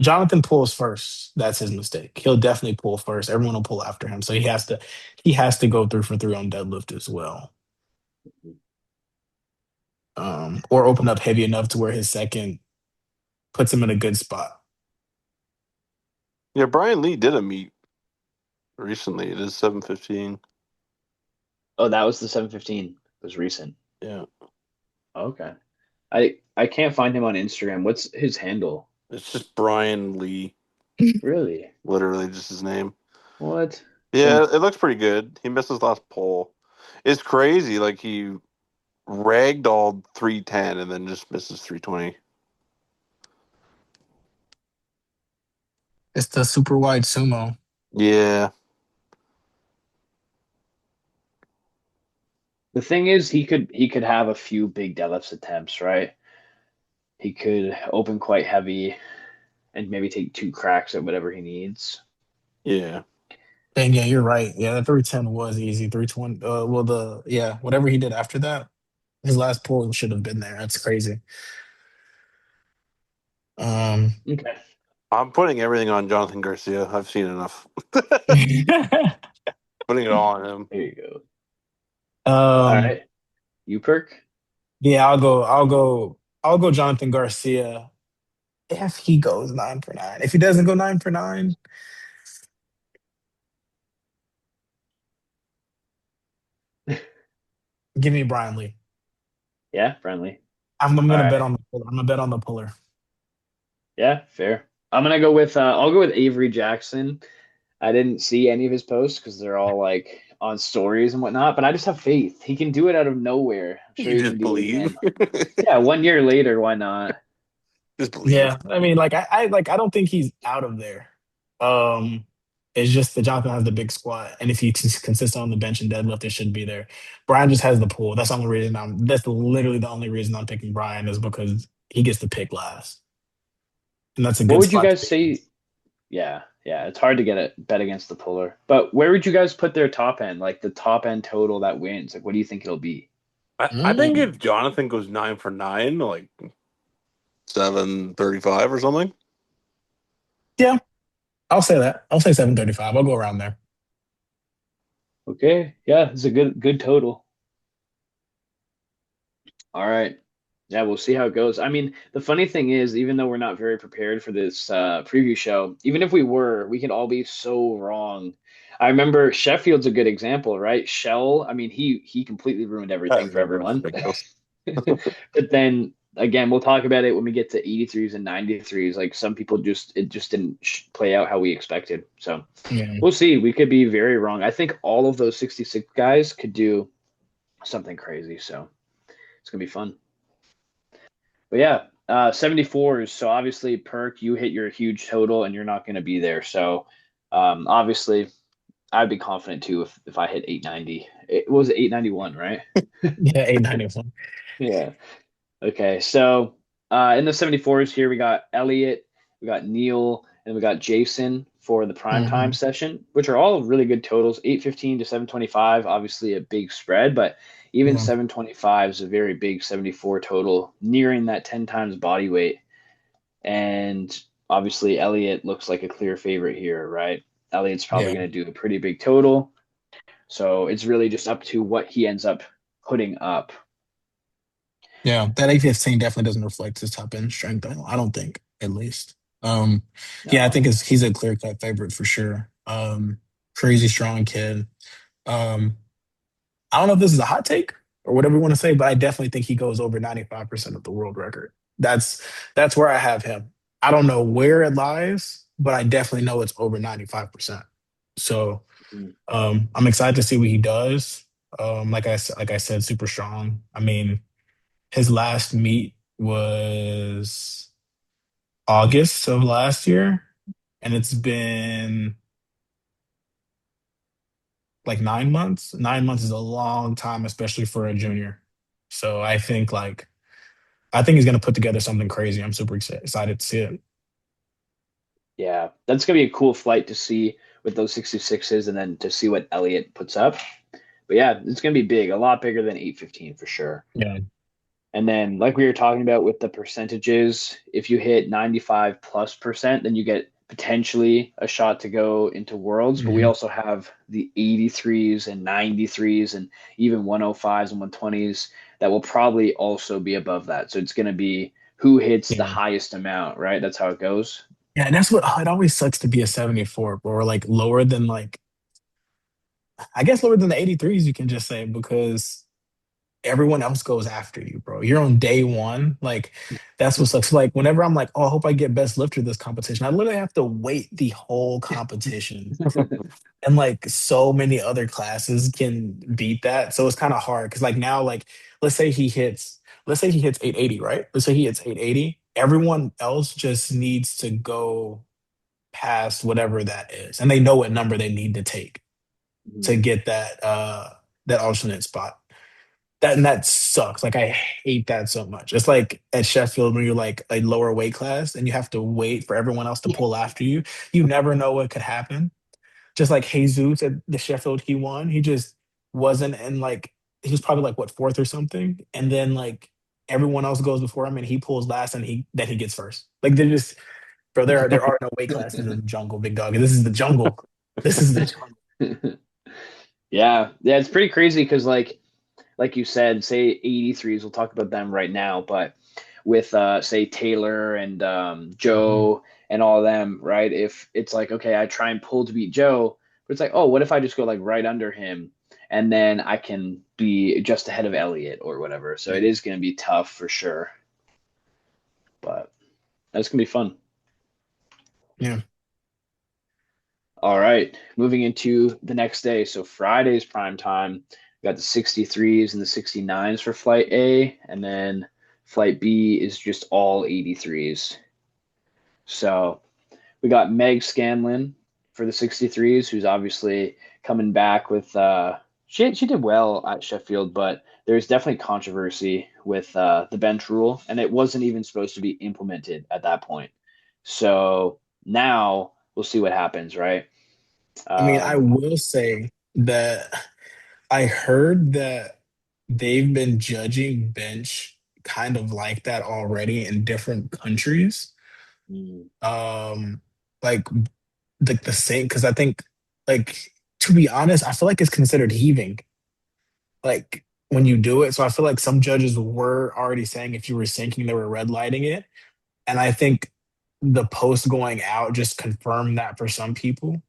Jonathan pulls first. That's his mistake. He'll definitely pull first. Everyone will pull after him. So he has to go 3 for 3 on deadlift as well. Or open up heavy enough to where his second puts him in a good spot. Yeah, Brian Lee did a meet recently. It is 7:15. Oh, that was the 715. It was recent. Yeah, Okay. I can't find him on Instagram. What's his handle? it's just Brian Lee, Really? literally just his name. What? Yeah, Hmm. it looks pretty good. He missed his last pull. It's crazy. Like he ragdolled 310 and then just misses 320. It's the super wide sumo. Yeah, The thing is, he could have a few big deadlifts attempts, right? He could open quite heavy and maybe take two cracks at whatever he needs. yeah. And yeah, you're right. Yeah, that 310 was easy. 320. Well, whatever he did after that, his last pull should have been there. That's crazy. Um, Okay. I'm putting everything on Jonathan Garcia. I've seen enough. um, Putting it all on him. There you go. All right. You perk? yeah, I'll go Jonathan Garcia if he goes 9 for 9. If he doesn't go 9 for 9, give me Brian Lee. Yeah, friendly. I'm All gonna bet right. on the puller. I'm gonna bet on the puller. Yeah, fair. I'm gonna go with I'll go with Avery Jackson. I didn't see any of his posts because they're all like on stories and whatnot, but I just have faith. He can do it out of nowhere. I'm sure You he's gonna just do it believe. again. Yeah, 1 year later, why not? Just believe. Yeah, I mean, like I don't think he's out of there. Um, it's just that Jonathan has the big squat, and if he's consistent on the bench and deadlift, it should be there. Brian just has the pull. That's the only reason I'm. That's literally the only reason I'm picking Brian is because he gets to pick last, and that's a What good would you spot to guys pick say? against. Yeah, yeah, it's hard to get a bet against the puller. But where would you guys put their top end? Like the top end total that wins? Like what do you think it'll be? I think Mm. if Jonathan goes 9 for 9, like 735 or something. Yeah, I'll say that. I'll say 735. I'll go around there. Okay, yeah, it's a good total. All right. Yeah, we'll see how it goes. I mean, the funny thing is, even though we're not very prepared for this preview show, even if we were, we could all be so wrong. I remember Sheffield's a good example, right? Shell, I mean, he completely ruined everything That's for everyone. ridiculous. But then again, we'll talk about it when we get to 83s and 93s. Like some people just it just didn't play out how we expected. So Yeah, we'll see. We could be very wrong. I think all of those 66 guys could do something crazy. So it's gonna be fun. But yeah, 74s. So obviously, Perk, you hit your huge total and you're not going to be there. So obviously, I'd be confident too if I hit 890. It was 891, right? yeah, 891. Yeah. Okay. So in the 74s here, we got Elliot, we got Neil, and we got Jason for the prime time Hmm. session, which are all really good totals. 815 to 725, obviously a big spread, but even Yeah, 725 is a very big 74 total, nearing that 10 times body weight. And obviously, Elliot looks like a clear favorite here, right? Elliot's probably yeah. going to do a pretty big total. So it's really just up to what he ends up putting up. Yeah, that A15 definitely doesn't reflect his top end strength. I don't think, at least. Um, yeah, I No. think he's a clear cut favorite for sure. Crazy strong kid. Um, I don't know if this is a hot take or whatever you want to say, but I definitely think he goes over 95% of the world record. That's where I have him. I don't know where it lies, but I definitely know it's over 95%. So Mm. I'm excited to see what he does. Like I said, super strong. I mean, his last meet was August of last year, and it's been like 9 months. 9 months is a long time, especially for a junior. So I think he's gonna put together something crazy. I'm super excited to see it. Yeah, that's gonna be a cool flight to see with those 66s, and then to see what Elliott puts up. But yeah, it's gonna be big, a lot bigger than 815 for sure. Yeah. And then, like we were talking about with the percentages, if you hit 95 plus percent, then you get potentially a shot to go into Worlds. But we Hmm. also have the 83s and 93s and even 105s and 120s that will probably also be above that. So it's going to be who hits the Yeah. highest amount, right? That's how it goes. Yeah, and that's what it always sucks to be a 74, or like lower than like I guess lower than the 83s you can just say because everyone else goes after you, bro. You're on day one. Like that's what sucks. Like whenever I'm like, oh, I hope I get best lifter this competition, I literally have to wait the whole competition. And like so many other classes can beat that. So it's kind of hard because like now, like let's say he hits 880, right? Let's say he hits 880. Everyone else just needs to go past whatever that is. And they know what number they need to take to get that alternate spot. That sucks. Like I hate that so much. It's like at Sheffield when you're like a lower weight class and you have to wait for everyone else to pull after you. You never know what could happen. Just like Jesus at the Sheffield he won, he just wasn't in like he was probably like what fourth or something, and then like everyone else goes before him and he pulls last and he gets first. Like they're just bro, there are no weight classes in the jungle, big dog. This is the jungle. This is the jungle. Yeah, yeah, it's pretty crazy because like you said, say 83s, we'll talk about them right now, but with say Taylor and Mhm. Joe and all of them, right? If it's like, okay, I try and pull to beat Joe, but it's like, oh, what if I just go like right under him and then I can be just ahead of Elliott or whatever. So Yeah. it is going to be tough for sure, but that's going to be fun. Yeah. All right, moving into the next day. So Friday's prime time. We got the 63s and the 69s for flight A, and then flight B is just all 83s. So we got Meg Scanlon for the 63s, who's obviously coming back with she did well at Sheffield, but there's definitely controversy with the bench rule, and it wasn't even supposed to be implemented at that point. So now we'll see what happens, right? I mean, I Um, will say that I heard that they've been judging bench kind of like that already in different countries. mm, Um, like the same because I think like to be honest, I feel like it's considered heaving like when you do it. So I feel like some judges were already saying if you were sinking, they were red lighting it, and I think the post going out just confirmed that for some people.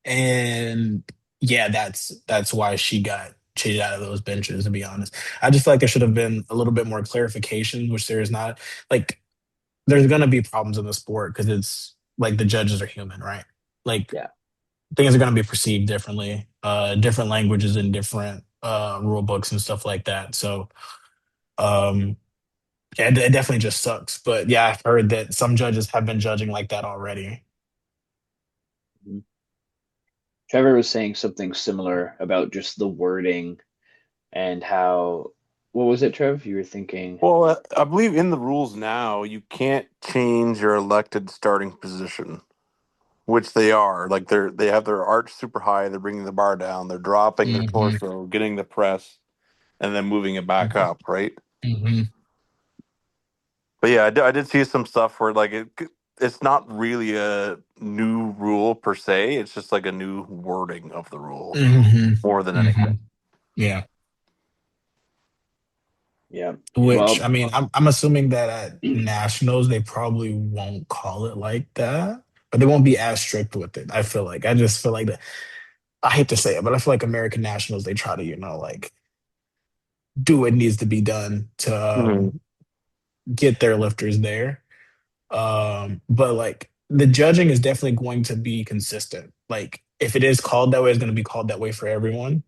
And yeah, that's why she got cheated out of those benches, to be honest. I just feel like there should have been a little bit more clarification, which there is not. Like, there's gonna be problems in the sport because it's like the judges are human, right? Like yeah. things are gonna be perceived differently, different languages and different rule books and stuff like that. So um yeah, it definitely just sucks. But yeah, I've heard that some judges have been judging like that already. Mhm. Trevor was saying something similar about just the wording and how, what was it, Trev? You were thinking, Well, I believe in the rules now you can't change your elected starting position, which they are. Like they have their arch super high, they're bringing the bar down, they're dropping their Hmm. torso, getting the press, and then moving it back up, right? Hmm. But yeah, I did see some stuff where like it's not really a new rule per se. It's just like a new wording of the rule Hmm. more than Hmm. anything. Yeah. yeah, Which well, I mean, I'm assuming that at nationals they probably won't call it like that, but they won't be as strict with it. I feel like I just feel like that. I hate to say it, but I feel like American nationals they try to like do what needs to be done to Mhm. get their lifters there. But like the judging is definitely going to be consistent. Like if it is called that way, it's going to be called that way for everyone,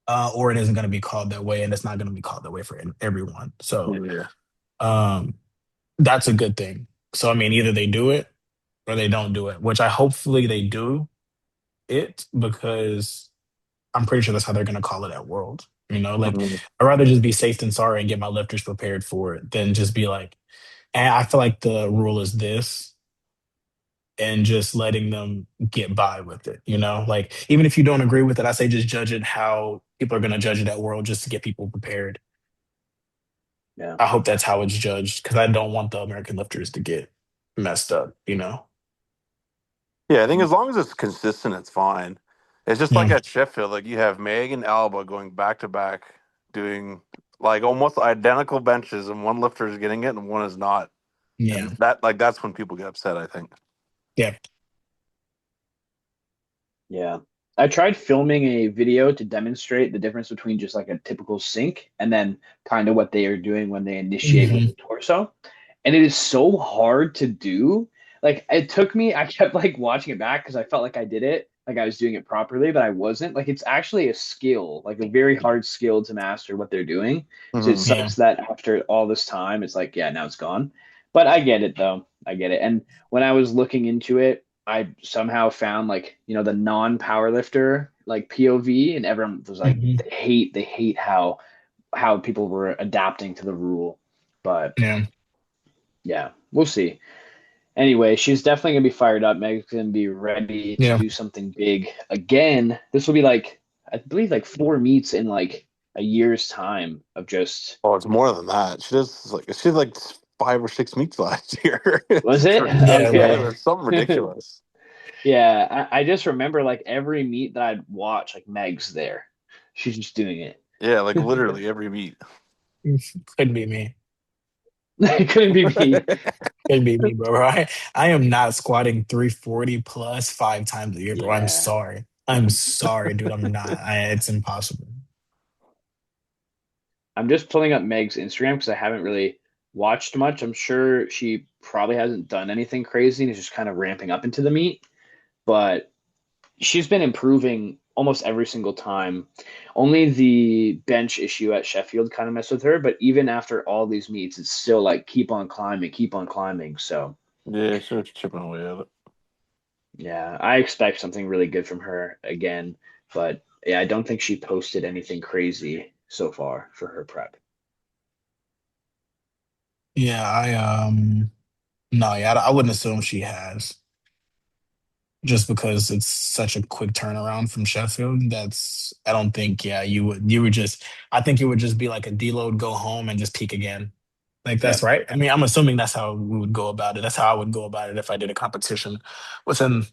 or it isn't going to be called that way, and it's not going to be called that way for everyone. So Yeah. um, that's a good thing. So I mean, either they do it or they don't do it, which I hopefully they do. it because I'm pretty sure that's how they're gonna call it at World. Like Mhm. I'd rather just be safe than sorry and get my lifters prepared for it than just be like, and I feel like the rule is this and just letting them get by with it. Like even if you don't agree with it, I say just judge it how people are gonna judge it at World just to get people prepared. Yeah. I hope that's how it's judged because I don't want the American lifters to get messed up. Yeah, I think as long as it's consistent, it's fine. It's just like Yeah. at Sheffield, like you have Meg and Alba going back to back, doing like almost identical benches, and one lifter is getting it and one is not, and Yeah. that's when people get upset. I think. Yeah. Yeah. I tried filming a video to demonstrate the difference between just like a typical sync and then kind of what they are doing when they initiate with Hmm. the torso. And it is so hard to do. Like it took me, I kept like watching it back because I felt like I did it, like I was doing it properly, but I wasn't. Like it's actually a skill, like a very hard skill to master what they're doing. So it Hmm. Yeah. sucks that after all this time, it's like, yeah, now it's gone. But I get it though. I get it. And when I was looking into it, I somehow found like, the non-power lifter like POV, and everyone was like, Hmm. they hate how people were adapting to the rule. But Yeah. yeah, we'll see. Anyway, she's definitely gonna be fired up. Meg's gonna be ready to Yeah. do something big again. This will be like, I believe, like four meets in like a year's time of just. Oh, it's more than that. She did like 5 or 6 meets last year. Was It's it? Yeah. crazy. Yeah, it Okay. was something ridiculous. Yeah, I just remember like every meet that I'd watch, like Meg's there. She's just doing it. Yeah, like literally every meet. Couldn't be me. It couldn't be me. Couldn't be me, bro. I am not squatting 340 plus 5 times a year, bro. I'm Yeah. sorry. I'm sorry, dude. I'm not. It's impossible. I'm just pulling up Meg's Instagram because I haven't really watched much. I'm sure she probably hasn't done anything crazy and is just kind of ramping up into the meet, but she's been improving almost every single time. Only the bench issue at Sheffield kind of messed with her, but even after all these meets, it's still like keep on climbing, keep on climbing. So, Yeah, she was chipping away at it. yeah, I expect something really good from her again, but yeah, I don't think she posted anything crazy so far for her prep. Yeah, no, yeah, I wouldn't assume she has. Just because it's such a quick turnaround from Sheffield. I don't think, yeah, you would just, I think it would just be like a deload, go home and just peak again. Like Yeah. that's right. I mean, I'm assuming that's how we would go about it. That's how I would go about it if I did a competition within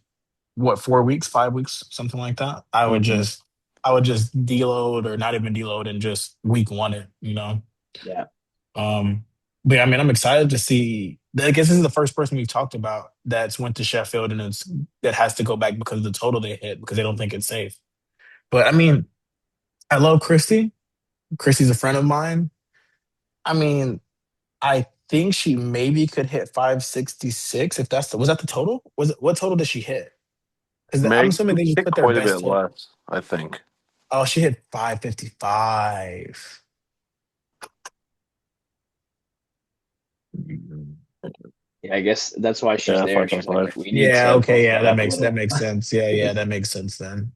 what, 4 weeks, 5 weeks, something like that. Hmm. I would just deload or not even deload and just week one it. Yeah. Um, but yeah, I mean, I'm excited to see. I guess this is the first person we've talked about that's went to Sheffield and that has to go back because of the total they hit because they don't think it's safe. But I mean, I love Christy. Christy's a friend of mine. I mean, I think she maybe could hit 566 if was that the total? What total did she hit? Because I'm Meg assuming they just hit put their quite a best bit total. less, I think. Oh, she hit 555. Yeah, I guess that's why she's Yeah, there. five five She's like, five. we need Yeah, to okay, bump yeah, that that up a makes little. sense. Yeah, that makes sense then.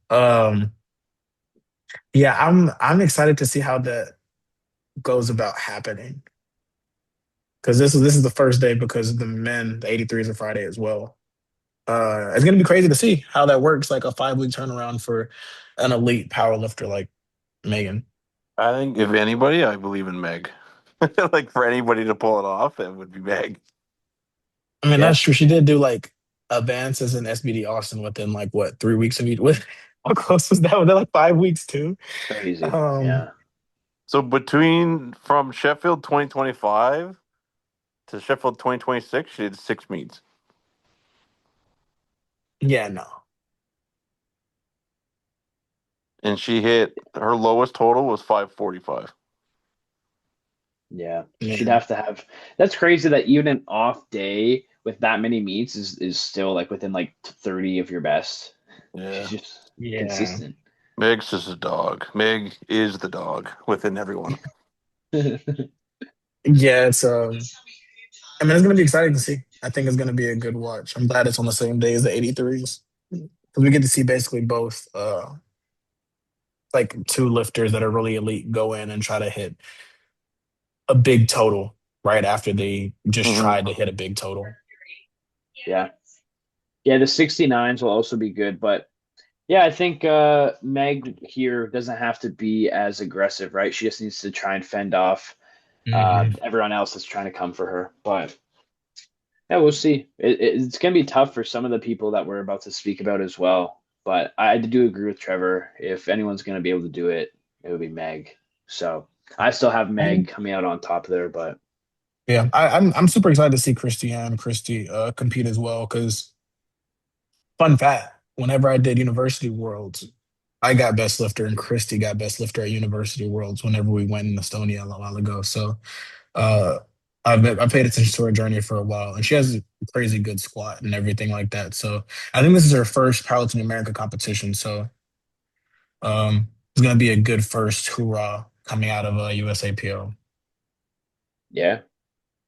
Yeah, I'm excited to see how that goes about happening. Because this is the first day because the men, the 83 is a Friday as well. It's gonna be crazy to see how that works, like a 5 week turnaround for an elite power lifter like Megan. I think if anybody, I believe in Meg. Like for anybody to pull it off, it would be Meg. I mean, Yeah, that's true. She did do like advances in SBD Austin within like what, 3 weeks of each. How close was that? Was that like 5 weeks too? crazy. Um, Yeah, So between from Sheffield 2025 to Sheffield 2026, she did 6 meets. yeah, no. And she hit her lowest total was 545. yeah. She'd Yeah. have to have. That's crazy that even an off day with that many meets is still like within like 30 of your best. She's Yeah. just Yeah. consistent. Meg's just a dog. Meg is the dog within everyone. Yeah, I mean, it's gonna be exciting to see. I think it's gonna be a good watch. I'm glad it's on the same day as the 83s. because we get to see basically both like two lifters that are really elite go in and try to hit a big total right after they just Hmm. tried to hit a big total. Yeah. Yeah, the 69s will also be good, but yeah, I think Meg here doesn't have to be as aggressive, right? She just needs to try and fend off Hmm. everyone else that's trying to come for her. But yeah, we'll see. It's going to be tough for some of the people that we're about to speak about as well. But I do agree with Trevor. If anyone's going to be able to do it, it would be Meg. So I still have Meg coming out on top there, but Yeah, I'm super excited to see Christy compete as well. Because fun fact, whenever I did University Worlds, I got best lifter and Christy got best lifter at University Worlds whenever we went in Estonia a while ago. So uh, I've paid attention to her journey for a while, and she has a crazy good squat and everything like that. So I think this is her first Powerlifting America competition. So it's gonna be a good first hoorah coming out of USAPO. yeah.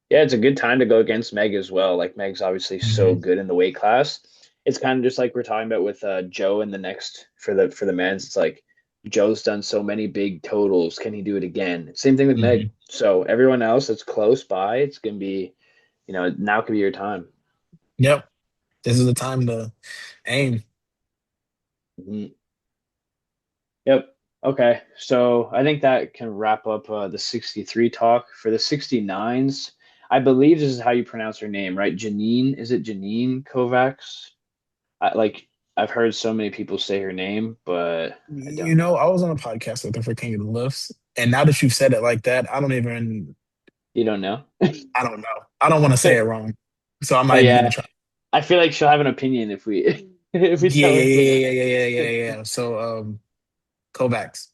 Yeah, it's a good time to go against Meg as well. Like Meg's obviously so Mhm. good in the weight class. It's kind of just like we're talking about with Joe in the next for the men's. It's like Joe's done so many big totals. Can he do it again? Same thing with Meg. Mhm. So everyone else that's close by, it's gonna be, now could be your time. Yep, this is the time to aim. Mhm. Yep. Okay. So I think that can wrap up the 63 talk. For the 69s, I believe this is how you pronounce her name, right? Janine, is it Janine Kovacs? Like I've heard so many people say her name, but I You don't know, know. I was on a podcast with her for King of the Lifts, and now that you've said it like that, You don't know? I don't know. I don't want to say it wrong, so I'm Oh not even gonna yeah, try. I feel like she'll have an opinion if we if we Yeah, tell yeah, her to yeah, yeah, pronounce yeah, yeah, yeah, it. yeah, yeah. So, Kovacs.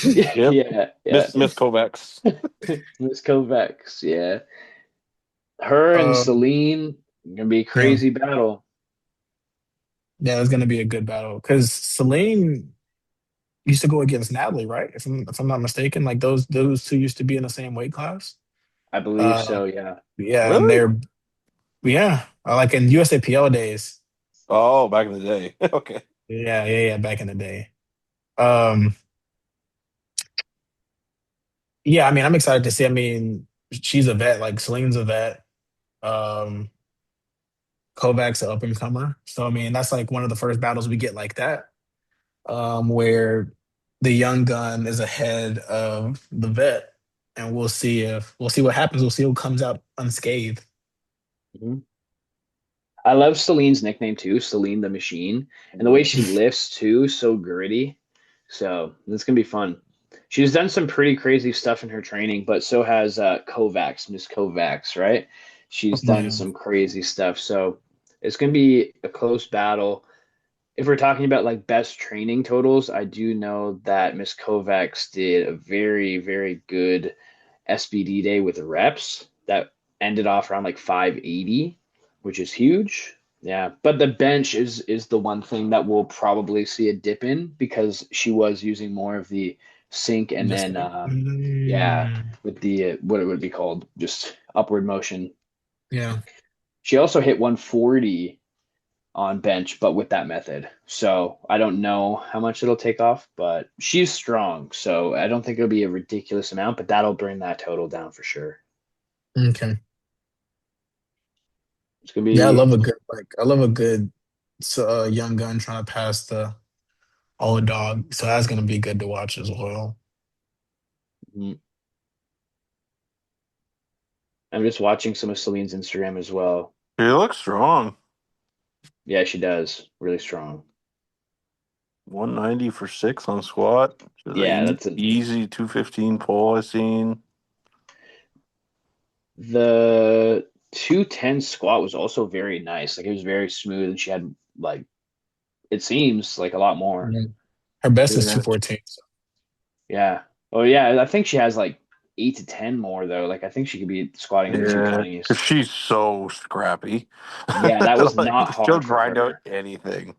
Yep. Yeah, yeah. Miss Kovacs. Miss Kovacs, yeah. Her and um, Celine gonna be a yeah, crazy battle. yeah, it's gonna be a good battle because Celine used to go against Natalie, right? If I'm not mistaken, like those two used to be in the same weight class. I believe Uh, so, yeah. yeah, and Really? like in USAPL days. Oh, back in the day. Okay. Yeah, yeah, yeah, back in the day. Um, yeah, I mean, I'm excited to see. I mean, she's a vet, like Celine's a vet. Um, Kovacs an up and comer. So I mean, that's like one of the first battles we get like that, where the young gun is ahead of the vet, and we'll see what happens. We'll see who comes out unscathed. Mhm. I love Celine's nickname too, Celine the Machine, and the way she lifts too, so gritty. So it's gonna be fun. She's done some pretty crazy stuff in her training, but so has Kovacs, Miss Kovacs, right? She's Oh, done yeah. some crazy stuff. So it's gonna be a close battle. If we're talking about like best training totals, I do know that Miss Kovacs did a very, very good SBD day with reps that ended off around like 580, which is huge. Yeah, but the bench is the one thing that we'll probably see a dip in because she was using more of the sink and Just then like, yeah, with the what it would be called, just upward motion. yeah. She also hit 140 on bench, but with that method. So I don't know how much it'll take off, but she's strong. So I don't think it'll be a ridiculous amount, but that'll bring that total down for sure. Okay. It's gonna Yeah, be, I love a good young gun trying to pass the old dog. So that's gonna be good to watch as well. mm, I'm just watching some of Celine's Instagram as well. He looks strong. Yeah, she does. Really strong. 190 for six on squat. Just Yeah, a that's a easy 215 pull I seen. the 210 squat was also very nice. Like it was very smooth and she had like it seems like a lot more. Mhm. Her best is Yeah. 214. So. Yeah. Oh yeah, I think she has like 8 to 10 more though. Like I think she could be squatting in the Yeah. 'Cause 220s. she's so scrappy. Yeah, that was Like not she'll hard for grind out her. anything.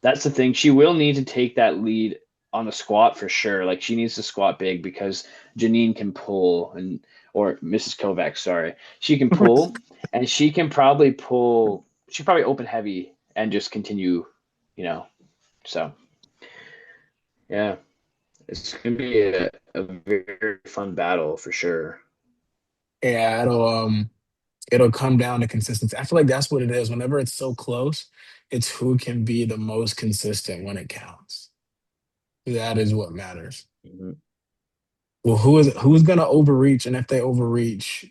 That's the thing. She will need to take that lead on the squat for sure. Like she needs to squat big because Janine can pull and or Mrs. Kovacs, sorry. She can pull and she can probably pull she probably open heavy and just continue. you know. So yeah, it's gonna be a very fun battle for sure. Yeah, it'll come down to consistency. I feel like that's what it is. Whenever it's so close, it's who can be the most consistent when it counts. That is what matters. Mhm. Well, who's gonna overreach, and if they overreach,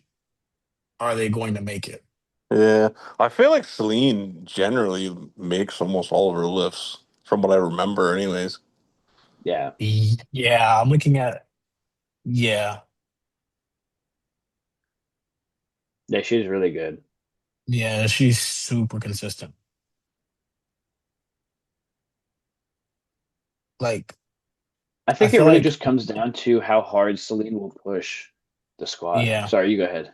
are they going to make it? Yeah, I feel like Celine generally makes almost all of her lifts, from what I remember, anyways. Yeah, Yeah, I'm looking at yeah, yeah, she's really good. yeah, she's super consistent. Like I I think it feel really like just comes down to how hard Celine will push the squat. yeah. Sorry, you go ahead.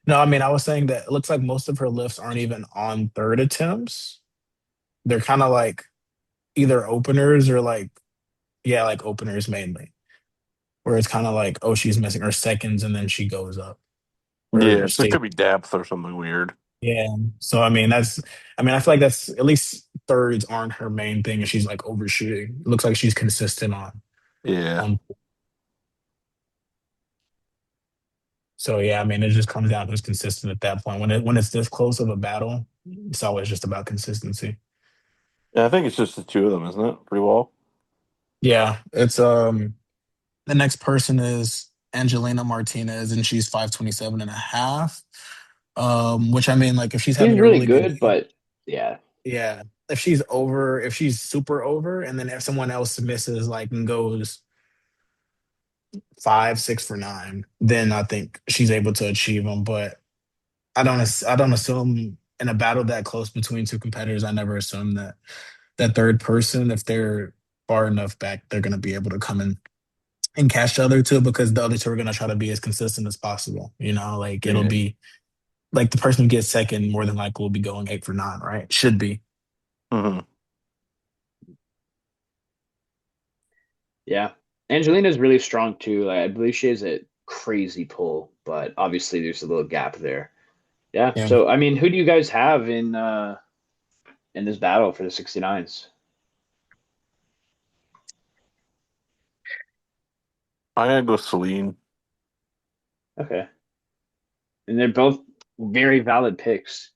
No, I mean I was saying that it looks like most of her lifts aren't even on third attempts. They're kind of like either openers or like yeah, like openers mainly. Where it's kind of like oh she's missing her seconds and then she goes up or Yeah, so it stays. could be depth or something weird. Yeah. So I mean I mean I feel like that's at least thirds aren't her main thing and she's like overshooting. It looks like she's consistent Yeah. on so yeah, I mean it just comes down to who's consistent at that point. When it's this close of a battle, it's always just about consistency. Yeah, I think it's just the two of them, isn't it? Pretty well. Yeah. It's the next person is Angelina Martinez and she's 527 and a half. Which I mean like if she's She's having a really really good good, game, but yeah, yeah. If she's over, if she's super over, and then if someone else misses like and goes 5, 6 for 9, then I think she's able to achieve them. But I don't assume in a battle that close between two competitors, I never assume that that third person, if they're far enough back, they're gonna be able to come in and catch the other two because the other two are gonna try to be as consistent as possible. You know, like it'll Yeah. be like the person who gets second more than likely will be going 8 for 9, right? Should be. Hmm. yeah. Angelina's really strong too. Like, I believe she has a crazy pull, but obviously there's a little gap there. Yeah. Yeah. So I mean, who do you guys have in this battle for the 69s? I'm gonna go Celine. Okay. And they're both very valid picks.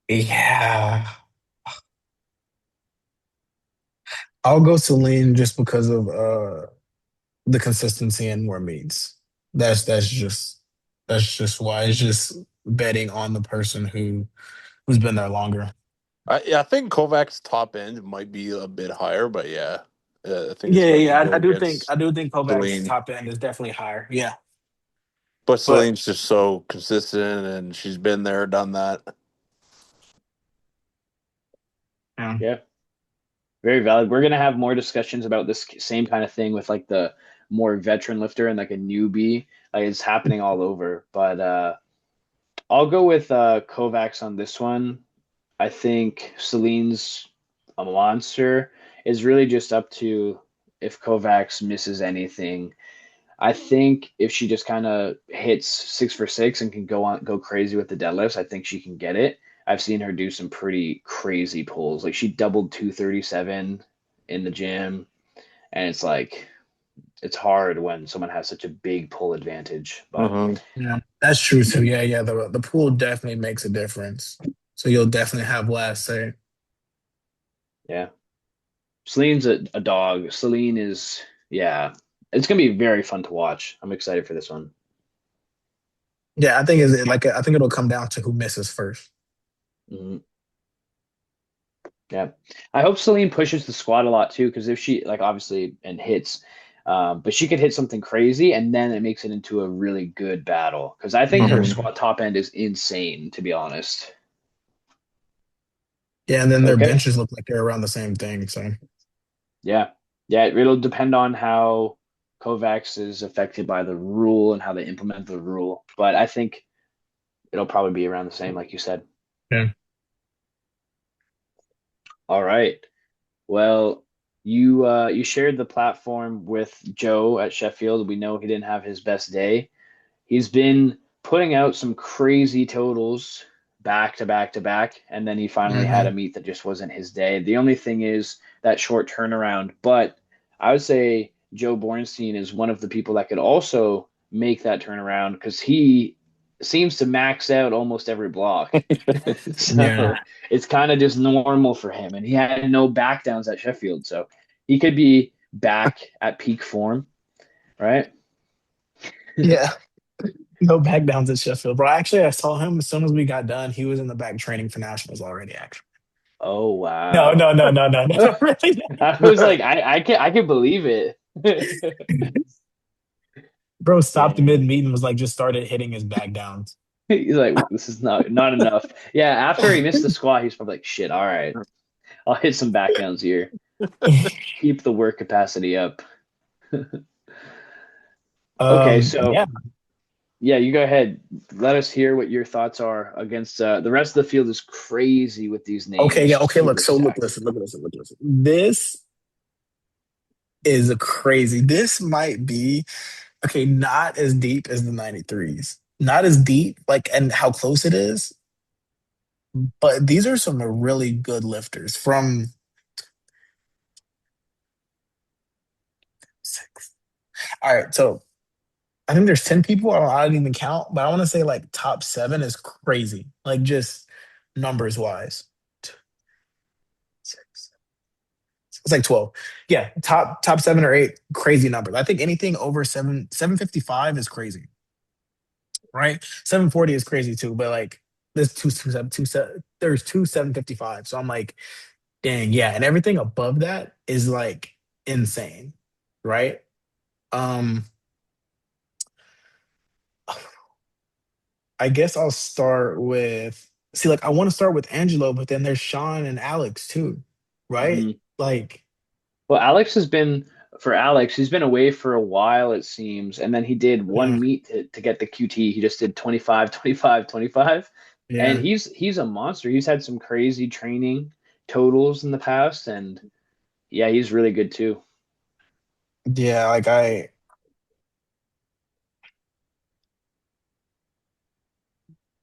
Yeah. I'll go Celine just because of the consistency and more meets. That's just why it's just betting on the person who's been there longer. Yeah, I think Kovac's top end might be a bit higher, but yeah, I think it's Yeah, got to yeah, go I against do think Kovac's Celine. top end is definitely higher. Yeah, But but Celine's just so consistent, and she's been there, done that. yeah, Yeah. Very valid. We're gonna have more discussions about this same kind of thing with like the more veteran lifter and like a newbie. Like it's happening all over. But I'll go with Kovacs on this one. I think Celine's a monster. Is really just up to if Kovacs misses anything. I think if she just kind of hits 6 for 6 and can go crazy with the deadlifts, I think she can get it. I've seen her do some pretty crazy pulls. Like she doubled 237 in the gym, and it's like it's hard when someone has such a big pull advantage. But Hmm. yeah. That's true too. Yeah, yeah. The pool definitely makes a difference. So you'll definitely have last say. yeah, Celine's a dog. Celine is yeah. It's gonna be very fun to watch. I'm excited for this one. Yeah, I think is like I think it'll come down to who misses first. Mhm. Yeah, I hope Celine pushes the squat a lot too, because if she like obviously and hits, but she could hit something crazy and then it makes it into a really good battle. Because I think her Hmm. Mhm. squat top end is insane, to be honest. Yeah, and then their Okay, benches look like they're around the same thing. So yeah, yeah, it'll depend on how Kovacs is affected by the rule and how they implement the rule, but I think it'll probably be around the same, like you said. yeah. All right. Well, you shared the platform with Joe at Sheffield. We know he didn't have his best day. He's been putting out some crazy totals back to back to back, and then he finally had a Hmm. meet that just wasn't his day. The only thing is that short turnaround, but I would say Joe Bornstein is one of the people that could also make that turnaround because he seems to max out almost every block. Yeah. So it's kind of just normal for him. And he had no back downs at Sheffield. So he could be back at peak form, right? Yeah. No back downs at Sheffield, bro. Actually, I saw him as soon as we got done. He was in the back training for nationals already. Actually, Oh no, no, wow. no, no, no, no. Really? I was like, I can believe it. Bro stopped mid Dang. meet and was like, just started hitting his back downs. He's like, this is not enough. Yeah, after he missed the squat, he's probably like, shit, all right. I'll hit some back downs here. Keep the work capacity up. Okay, so Yeah. yeah, you go ahead. Let us hear what your thoughts are against the rest of the field is crazy with these Okay, names, yeah, okay. Look, super so look, stacked. listen, look, listen, look, listen. This is a crazy. This might be okay, not as deep as the 93s. Not as deep, like, and how close it is, but these are some really good lifters from six. All right, so I think there's 10 people. I don't even count, but I want to say like top seven is crazy. Like just numbers wise. Six. It's like 12. Yeah, top seven or eight, crazy numbers. I think anything over 755 is crazy, right? 740 is crazy too, but like there's there's two 755. So I'm like, dang, yeah. And everything above that is like insane, right? Um, I guess I'll start with see, like I want to start with Angelo, but then there's Sean and Alex too, right? Hmm. Like, Well, Alex has been for Alex, he's been away for a while, it seems. And then he did one yeah, meet to get the QT. He just did 25, 25, 25. And yeah, he's a monster. He's had some crazy training totals in the past. And yeah, he's really good too. yeah. Like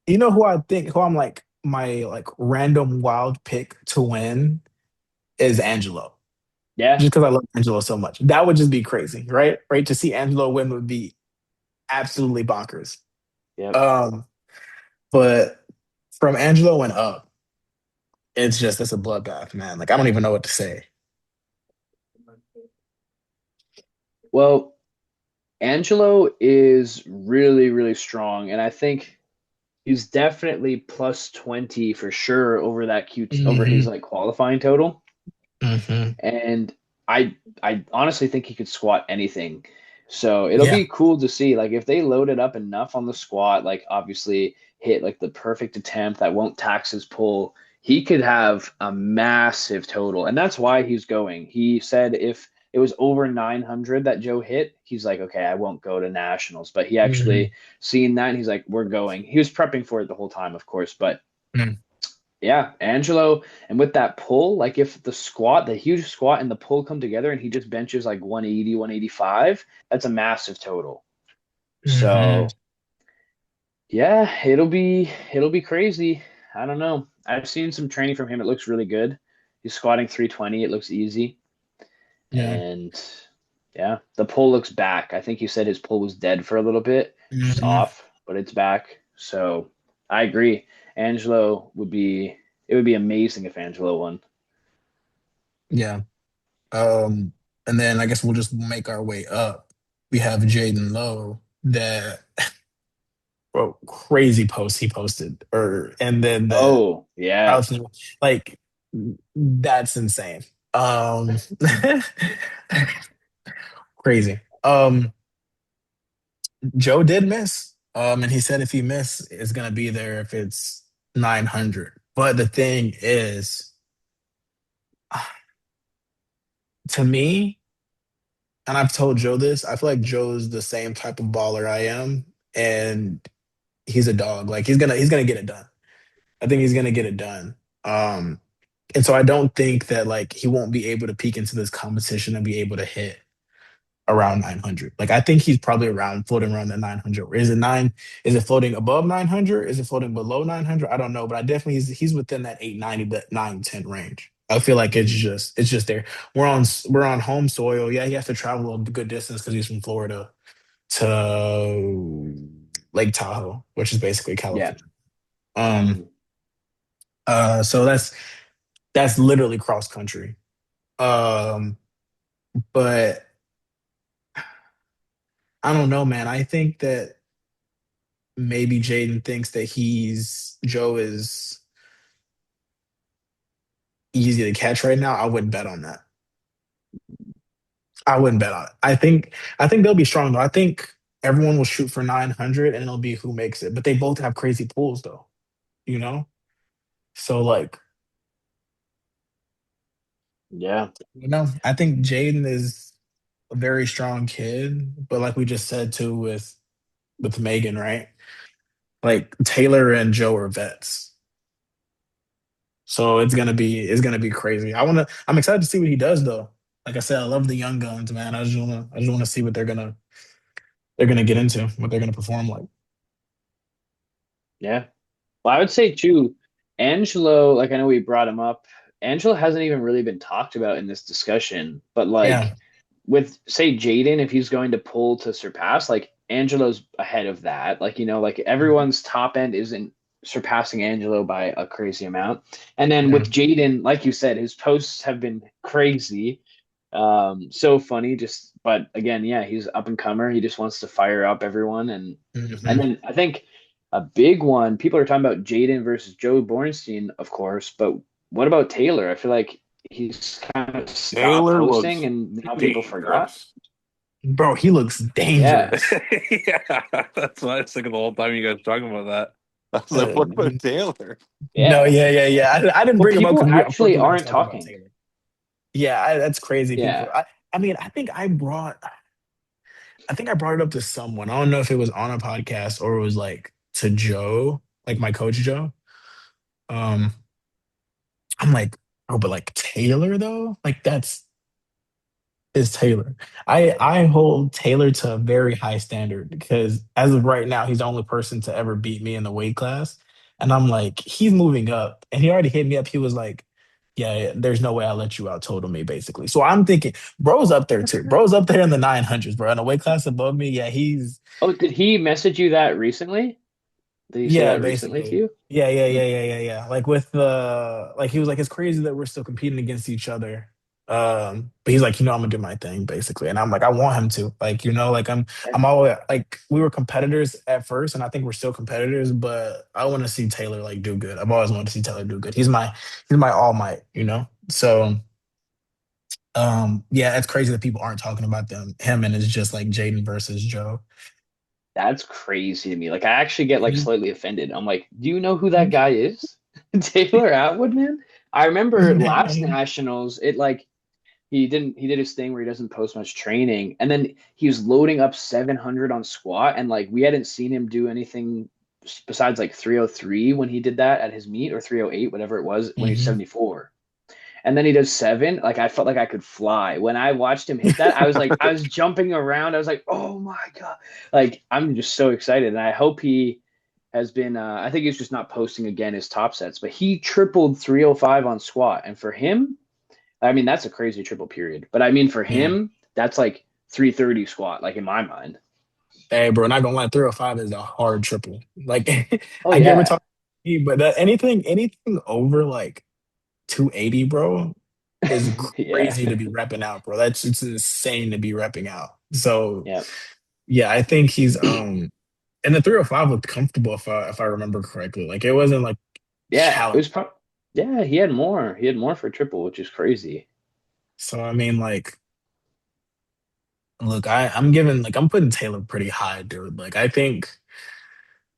you know who I think who I'm like my like random wild pick to win is Angelo. Yeah. Just because I love Angelo so much. That would just be crazy, right? Right? To see Angelo win would be absolutely bonkers. Yep. Um, but from Angelo and up, it's a bloodbath, man. Like I don't even know what to say. Well, Angelo is really, really strong. And I think he's definitely plus 20 for sure over that QT over his Hmm. like qualifying total. Hmm. And I honestly think he could squat anything. So it'll Yeah. be cool to see like if they load it up enough on the squat, like obviously hit like the perfect attempt that won't tax his pull, he could have a massive total. And that's why he's going. He said if it was over 900 that Joe hit, he's like, okay, I won't go to nationals. But he Hmm. actually seen that and he's like, we're going. He was prepping for it the whole time, of course, but yeah, Angelo, and with that pull, like if the huge squat and the pull come together and he just benches like 180, 185, that's a massive total. Hmm. So yeah, it'll be crazy. I don't know. I've seen some training from him. It looks really good. He's squatting 320. It looks easy. Yeah. And yeah, the pull looks back. I think he said his pull was dead for a little bit, just Hmm. off, but it's back. So I agree. Angelo it would be amazing if Angelo won. Yeah. Um, and then I guess we'll just make our way up. We have Jaden Lowe that bro, crazy post he posted. Or and then the Oh, yeah. house like that's insane. Um crazy. Joe did miss. And he said if he miss, it's gonna be there if it's 900. But the thing is, to me, and I've told Joe this, I feel like Joe's the same type of baller I am, and he's a dog. Like he's gonna get it done. I think he's gonna get it done. Um, and so I don't think that like he won't be able to peek into this competition and be able to hit. around 900. Like I think he's probably around floating around the 900. Is it nine? Is it floating above 900? Is it floating below 900? I don't know, but I definitely he's within that 890 but 910 range. I feel like Mhm. it's just there. We're on home soil. Yeah, he has to travel a good distance because he's from Florida to Lake Tahoe, which is basically Yeah. California. Um, Mhm. so that's literally cross country. Um, but I don't know, man. I think that maybe Jaden thinks that Joe is easy to catch right now. I wouldn't bet on that. I wouldn't bet on it. I think they'll be strong though. I think everyone will shoot for 900 and it'll be who makes it. But they both have crazy pools though, you know? So like, Yeah. I think Jaden is a very strong kid, but like we just said too with Megan, right? Like Taylor and Joe are vets. So it's gonna be crazy. I'm excited to see what he does though. Like I said, I love the young guns, man. I just wanna see what they're gonna get into, what they're gonna perform like. Yeah. Well, I would say too, Angelo, like I know we brought him up. Angelo hasn't even really been talked about in this discussion, but like Yeah. with say Jaden, if he's going to pull to surpass, like Angelo's ahead of that. Like, like everyone's top end isn't surpassing Angelo by a crazy amount. And then Yeah. with Jaden, like you said, his posts have been crazy. So funny, just but again, yeah, he's up and comer. He just wants to fire up everyone. And Mhm. then I think a big one, people are talking about Jaden versus Joe Bornstein, of course, but what about Taylor? I feel like he's kind of stopped Taylor posting looks and now people forgot. dangerous. Bro, he looks Yeah. dangerous. Yeah, that's what I was thinking the whole time you guys were talking about that. I was like, what Uh, about Taylor? no, Yeah. yeah. I didn't But bring him up people because of course actually we're gonna aren't talk about talking. Taylor. Yeah, that's crazy. Yeah. I mean, I think I brought it up to someone. I don't know if it was on a podcast or it was like to Joe, like my coach Joe. Um, I'm like, oh, but like Taylor though, like that's is Taylor. I hold Taylor to a very high standard because as of right now, he's the only person to ever beat me in the weight class. And I'm like, he's moving up, and he already hit me up. He was like, "Yeah, there's no way I'll let you out." Told me basically. So I'm thinking, bro's up there too. Bro's up there in the 900s, bro. In a weight class above me, yeah, he's Oh, did he message you that recently? Did he say yeah, that recently to basically. you? Yeah. Yeah. Like with the like he was like, it's crazy that we're still competing against each other. But he's like, I'm gonna do my thing, basically. And I'm like, I want him to. Like, like Yeah. I'm always like we were competitors at first, and I think we're still competitors, but I want to see Taylor like do good. I've always wanted to see Taylor do good. He's my all might. So yeah, it's crazy that people aren't talking about him and it's just like Jaden versus Joe. That's crazy to me. Like I actually get like Mhm. slightly offended. I'm like, do you know who that guy is? Taylor Atwood, man. I remember last nationals, it like he did his thing where he doesn't post much training, and then he was loading up 700 on squat, and like we hadn't seen him do anything besides like 303 when he did that at his meet, or 308, whatever it was, when he was Mhm. 74. And then he does seven. Like I felt like I could fly when I watched him hit that. I was like, I was jumping around. I was like, oh my god! Like I'm just so excited, and I hope he has been. I think he's just not posting again his top sets, but he tripled 305 on squat, and for him, I mean that's a crazy triple period. But I mean for Yeah. him, that's like 330 squat, like in my mind. Hey, bro, not gonna lie, 305 is a hard triple. Like, Oh I get we're yeah, talking, but anything over like 280, bro, is yeah, crazy to be repping out, bro. It's insane to be repping out. So, yeah, yeah, I think he's and the 305 looked comfortable if I remember correctly. Like, it wasn't like yeah. It challenge. was probably yeah. He had more. He had more for triple, which is crazy. So, I mean, like, look, I'm giving like I'm putting Taylor pretty high, dude. Like, I think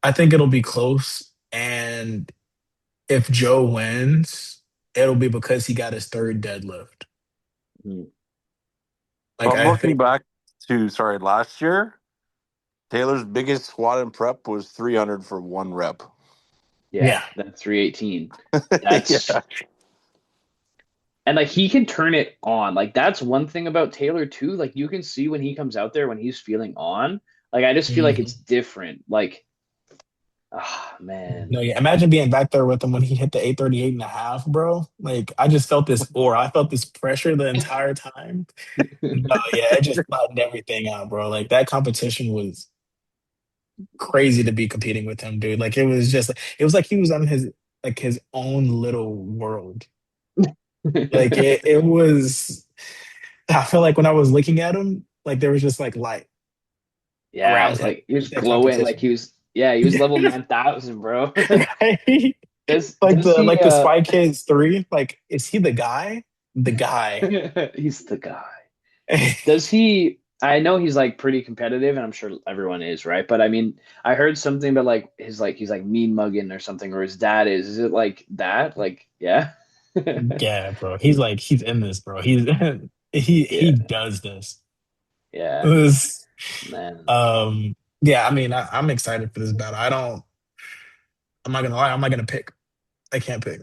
it'll be close, and if Joe wins, it'll be because he got his third deadlift. Mhm. Like I'm I looking think, back to, sorry, last year, Taylor's biggest squat and prep was 300 for one rep. Yeah, yeah, that 318. Yeah. That's And like he can turn it on. Like that's one thing about Taylor too. Like you can see when he comes out there when he's feeling on. Like I just feel like it's Mhm. different. Like, ah, man. No, yeah. Imagine being back there with him when he hit the 838.5, bro. Like I just felt this aura. I felt this pressure the entire time. No, yeah, it just flattened everything out, bro. Like that competition was crazy to be competing with him, dude. Like it was like he was on his own little world. Like it was I felt like when I was looking at him, like there was just like light Yeah, around him like he was with that glowing, like competition. he was, yeah, he was level 9,000, bro. Right? Like Does the he like the Spy Kids 3, like is he the guy? The guy. he's the guy. Does he I know he's like pretty competitive and I'm sure everyone is, right? But I mean, I heard something about like his like he's like mean mugging or something or his dad is. Is it like that? Like, yeah. Yeah, bro. He's in this, bro. He's he Yeah. does this. It Yeah. was, Man. um yeah, I mean I'm excited for this battle. I'm not gonna lie, I'm not gonna pick. I can't pick.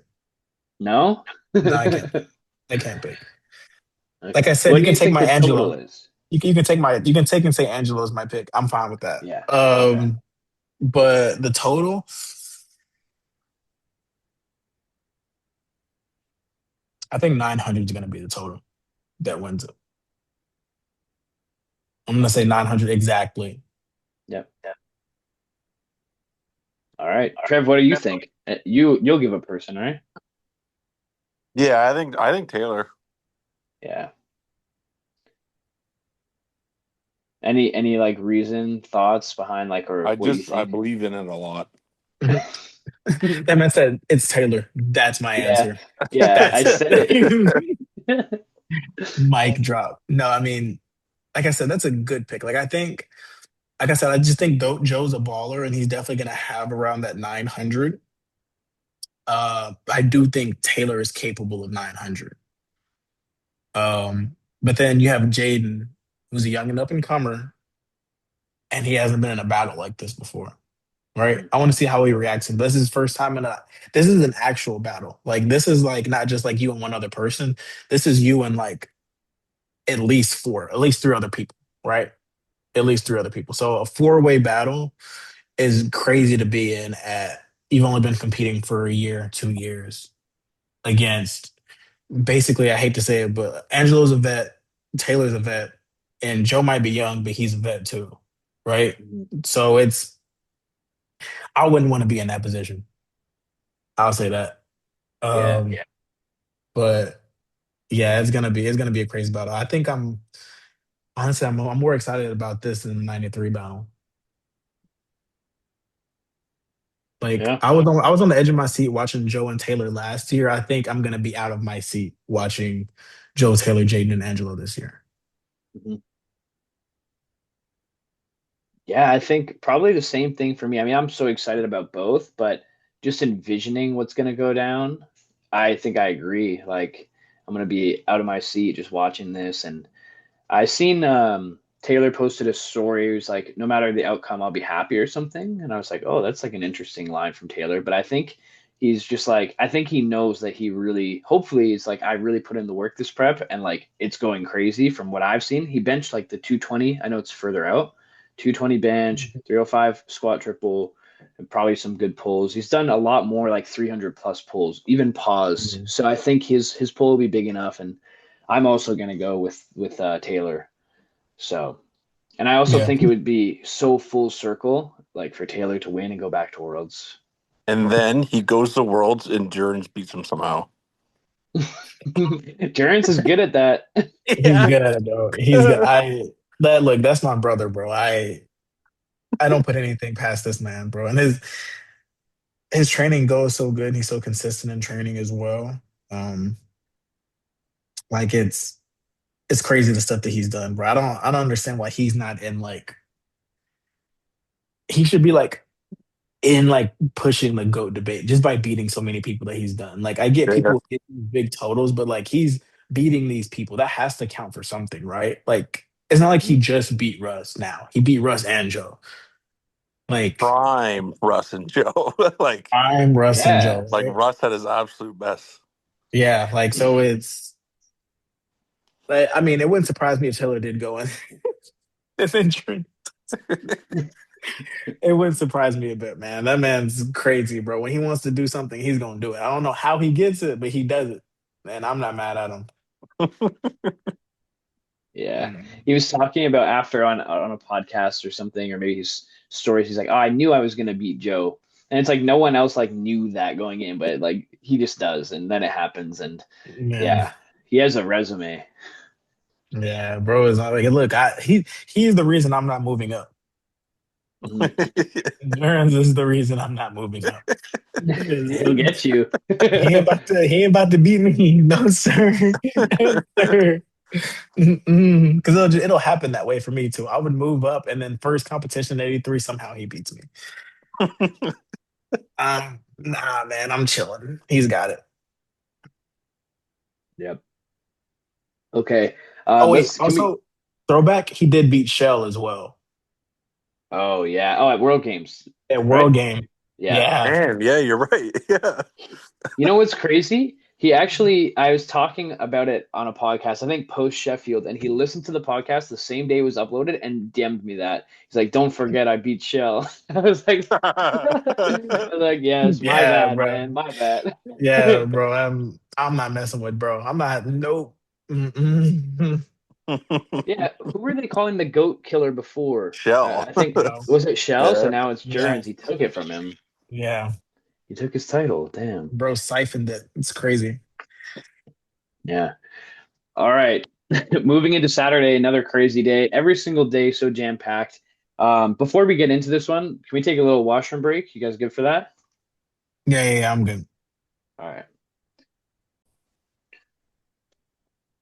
No? No, I can't. I can't pick. Like I Okay. said, What you do can you take think my the total Angelo. is? You can take and say Angelo is my pick. I'm fine with that. Yeah. Okay. Um, but the total, I think 900 is gonna be the total that wins it. I'm gonna say 900 exactly. Yep. All right. Trev, what do you think? You'll give a person, right? Yeah, I think Taylor. Yeah. Any like reason, thoughts behind like or what you I think? believe in it a lot. That man said it's Taylor. That's my Yeah. answer. Yeah, I That's said it. mic drop. No, I mean, like I said, that's a good pick. Like I said, I just think Joe's a baller, and he's definitely gonna have around that 900. I do think Taylor is capable of 900. But then you have Jaden, who's a young and up and comer, and he hasn't been in a battle like this before, right? I want to see how he reacts. And this is his first time in a. This is an actual battle. Like this is like not just like you and one other person. This is you and like at least three other people, right? At least three other people. So a four-way battle is crazy to be in. At you've only been competing for a year, 2 years against basically, I hate to say it, but Angelo's a vet, Taylor's a vet, and Joe might be young, but he's a vet too, right? Mhm. So I wouldn't want to be in that position. I'll say that. Yeah. Yeah. But yeah, it's gonna be a crazy battle. I think I'm more excited about this than the '93 battle. Like Yeah. I was on the edge of my seat watching Joe and Taylor last year. I think I'm gonna be out of my seat watching Joe, Taylor, Jaden, and Angelo this year. Mhm. Yeah, I think probably the same thing for me. I mean, I'm so excited about both, but just envisioning what's going to go down, I think I agree. Like, I'm going to be out of my seat just watching this. And I seen Taylor posted a story. It was like, no matter the outcome, I'll be happy or something. And I was like, oh, that's like an interesting line from Taylor. But I think he's just like, I think he knows that he really, hopefully, it's like, I really put in the work this prep and like it's going crazy from what I've seen. He benched like the 220. I know it's further out, 220 bench, 305 squat triple. And probably some good pulls. He's done a lot more like 300 plus pulls, even paused. Mhm. So I think his pull will be big enough, and I'm also going to go with Taylor. So, and I also Yeah. think it would be so full circle, like for Taylor to win and go back to Worlds. And then he goes to Worlds and Durance beats him somehow. Terrence is good at that. He's Yeah. good, bro. He's good. That's my brother, bro. I don't put anything past this man, bro. And his training goes so good. He's so consistent in training as well. Um, like it's crazy the stuff that he's done, bro. I don't understand why he's not in like he should be like in like pushing the GOAT debate just by beating so many people that he's done. Like I get Yeah. people hitting big totals, but like he's beating these people. That has to count for something, right? Like it's not like he Mhm. just beat Russ now. He beat Russ and Joe. Like Prime Russ and Joe. I'm Russ and Yeah. Joe, like right? Russ at his absolute best. Yeah, like so it's Like, I mean, it wouldn't surprise me if Taylor did go in this injury. It wouldn't surprise me a bit, man. That man's crazy, bro. When he wants to do something, he's gonna do it. I don't know how he gets it, but he does it. And I'm not mad at him. Yeah. Mm. He was talking about after on a podcast or something, or maybe his stories. He's like, "Oh, I knew I was gonna beat Joe," and it's like no one else like knew that going in, but like he just does, and then it happens, and Man, yeah, he has a resume. yeah, bro is like, look, he's the reason I'm not moving up. Mhm. Endurance is the reason I'm not moving up. He'll get you. He ain't about to beat me. No, sir. No, sir. Because it'll happen that way for me too. I would move up, and then first competition 83, somehow he beats me. Nah, man, I'm chilling. He's got it. Yep. Okay. Oh wait, Let's can we? also throwback. He did beat Shell as well Oh yeah. Oh, at World Games, at right? World Game. Yeah. Yeah. Damn, yeah, you're right. Yeah. You know what's crazy? He actually, I was talking about it on a podcast, I think post Sheffield, and he listened to the podcast the same day it was uploaded and DM'd me that. He's like, "Don't forget I beat Shell." I was like, I was like, "Yes, my Yeah, bad, bro. man, my bad." Yeah, bro. I'm not messing with bro. I'm not. Nope. Mm-mm. Yeah, who were they calling the goat killer before? Shell. I think No. was it Shell? So Yeah. now it's Yeah. Jurgens. He took it from him. Yeah. He took his title. Damn. Bro siphoned it. It's crazy. Yeah. All right. Moving into Saturday, another crazy day. Every single day so jam-packed. Before we get into this one, can we take a little washroom break? You guys good for that? Yeah, I'm good. All right.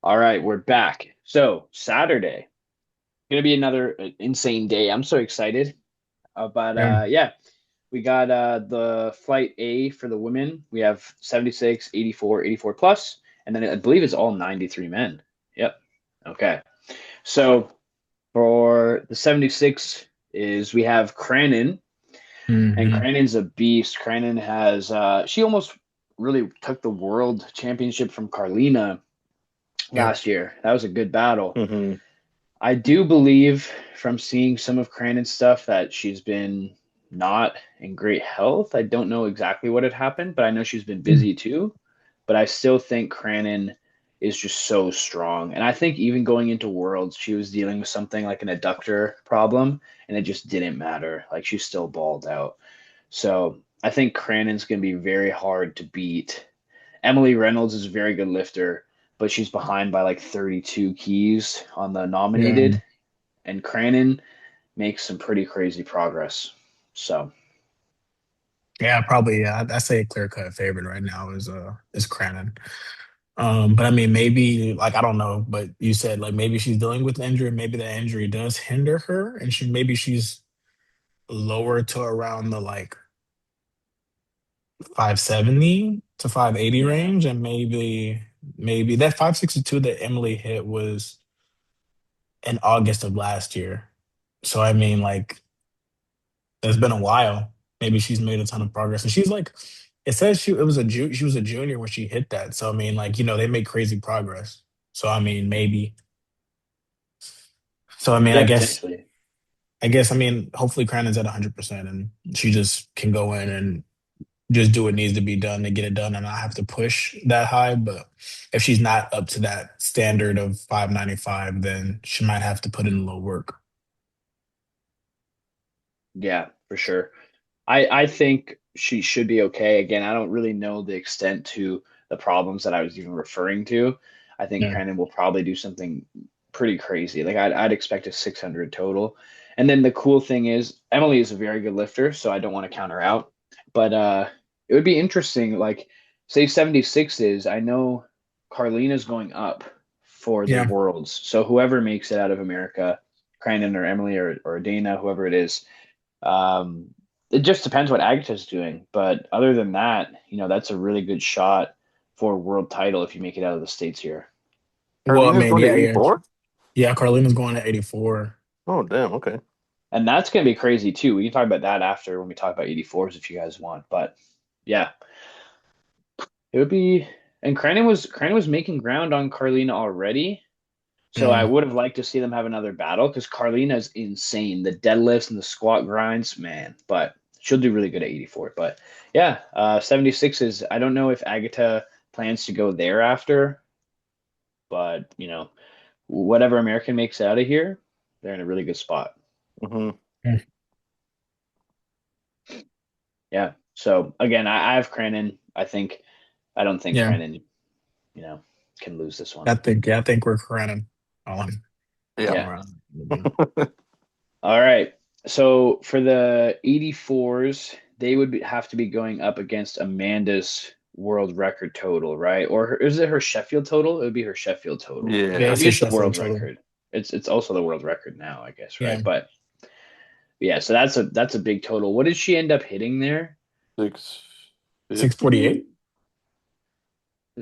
All right, we're back. So, Saturday, gonna be another insane day. I'm so excited. But Yeah. yeah, we got the flight A for the women. We have 76, 84, 84 plus, and then I believe it's all 93 men. Yep. Okay. So for the 76 is we have Cranon, and Hmm. Crannon's a beast. Cranon has she almost really took the world championship from Carlina Yep. last year. That was a good battle. Hmm. I do believe from seeing some of Crannon's stuff that she's been not in great health. I don't know exactly what had happened, but I know she's been busy too. But I still think Cranon is just so strong. And I think even going into Worlds, she was dealing with something like an adductor problem, and it just didn't matter. Like she's still balled out. So I think Crannon's going to be very hard to beat. Emily Reynolds is a very good lifter, but she's behind by like 32 keys on the Yeah. nominated, and Cranon makes some pretty crazy progress. So Yeah, probably. Yeah, I say a clear cut favorite right now is Cranon. But I mean, maybe like I don't know, but you said like maybe she's dealing with an injury. Maybe the injury does hinder her, and she's lower to around the like 570 to 580 yeah, range, and maybe that 562 that Emily hit was in August of last year. So I mean, like it's been a while. Maybe she's made a ton of progress, and she's like, it says she was a junior when she hit that. So I mean, like they make crazy progress. So I mean, maybe. So I mean, yeah, potentially. I mean, hopefully Crandon's at 100%, and she just can go in and just do what needs to be done to get it done, and not have to push that high. But if she's not up to that standard of 595, then she might have to put in a little work. Yeah, for sure. I think she should be okay. Again, I don't really know the extent to the problems that I was even referring to. I think Yeah. Cranon will probably do something pretty crazy. Like I'd expect a 600 total. And then the cool thing is Emily is a very good lifter, so I don't want to count her out. But it would be interesting, like say 76 is, I know Carlina's going up for the Yeah. worlds. So whoever makes it out of America, Cranon or Emily or Dana, whoever it is, um, it just depends what Agata's doing. But other than that, that's a really good shot for a world title if you make it out of the States here. Well, I Carlina's mean, going to yeah. 84? Yeah, Carlina's going at 84. Oh, damn. Okay. And that's going to be crazy too. We can talk about that after when we talk about 84s if you guys want. But yeah, it would be. And Cranon was making ground on Carlina already. So I Yeah. would have liked to see them have another battle because Carlina's insane. The deadlifts and the squat grinds, man. But she'll do really good at 84. But yeah, 76 is, I don't know if Agata plans to go thereafter, but whatever American makes out of here, they're in a really good spot. Hmm. Mm. Yeah. So again, I have Cranon. I don't think Yeah. Cranon, you know, can lose this one. I think we're running on Yeah. Yeah. around. All right. So for the 84s, they would have to be going up against Amanda's world record total, right? Or is it her Sheffield total? It would be her Sheffield total. Yeah, Yeah. it's Maybe a it's the Sheffield world total. record. It's also the world record now, I guess, Yeah. right? But yeah, so that's a big total. What did she end up hitting there? 650. 648.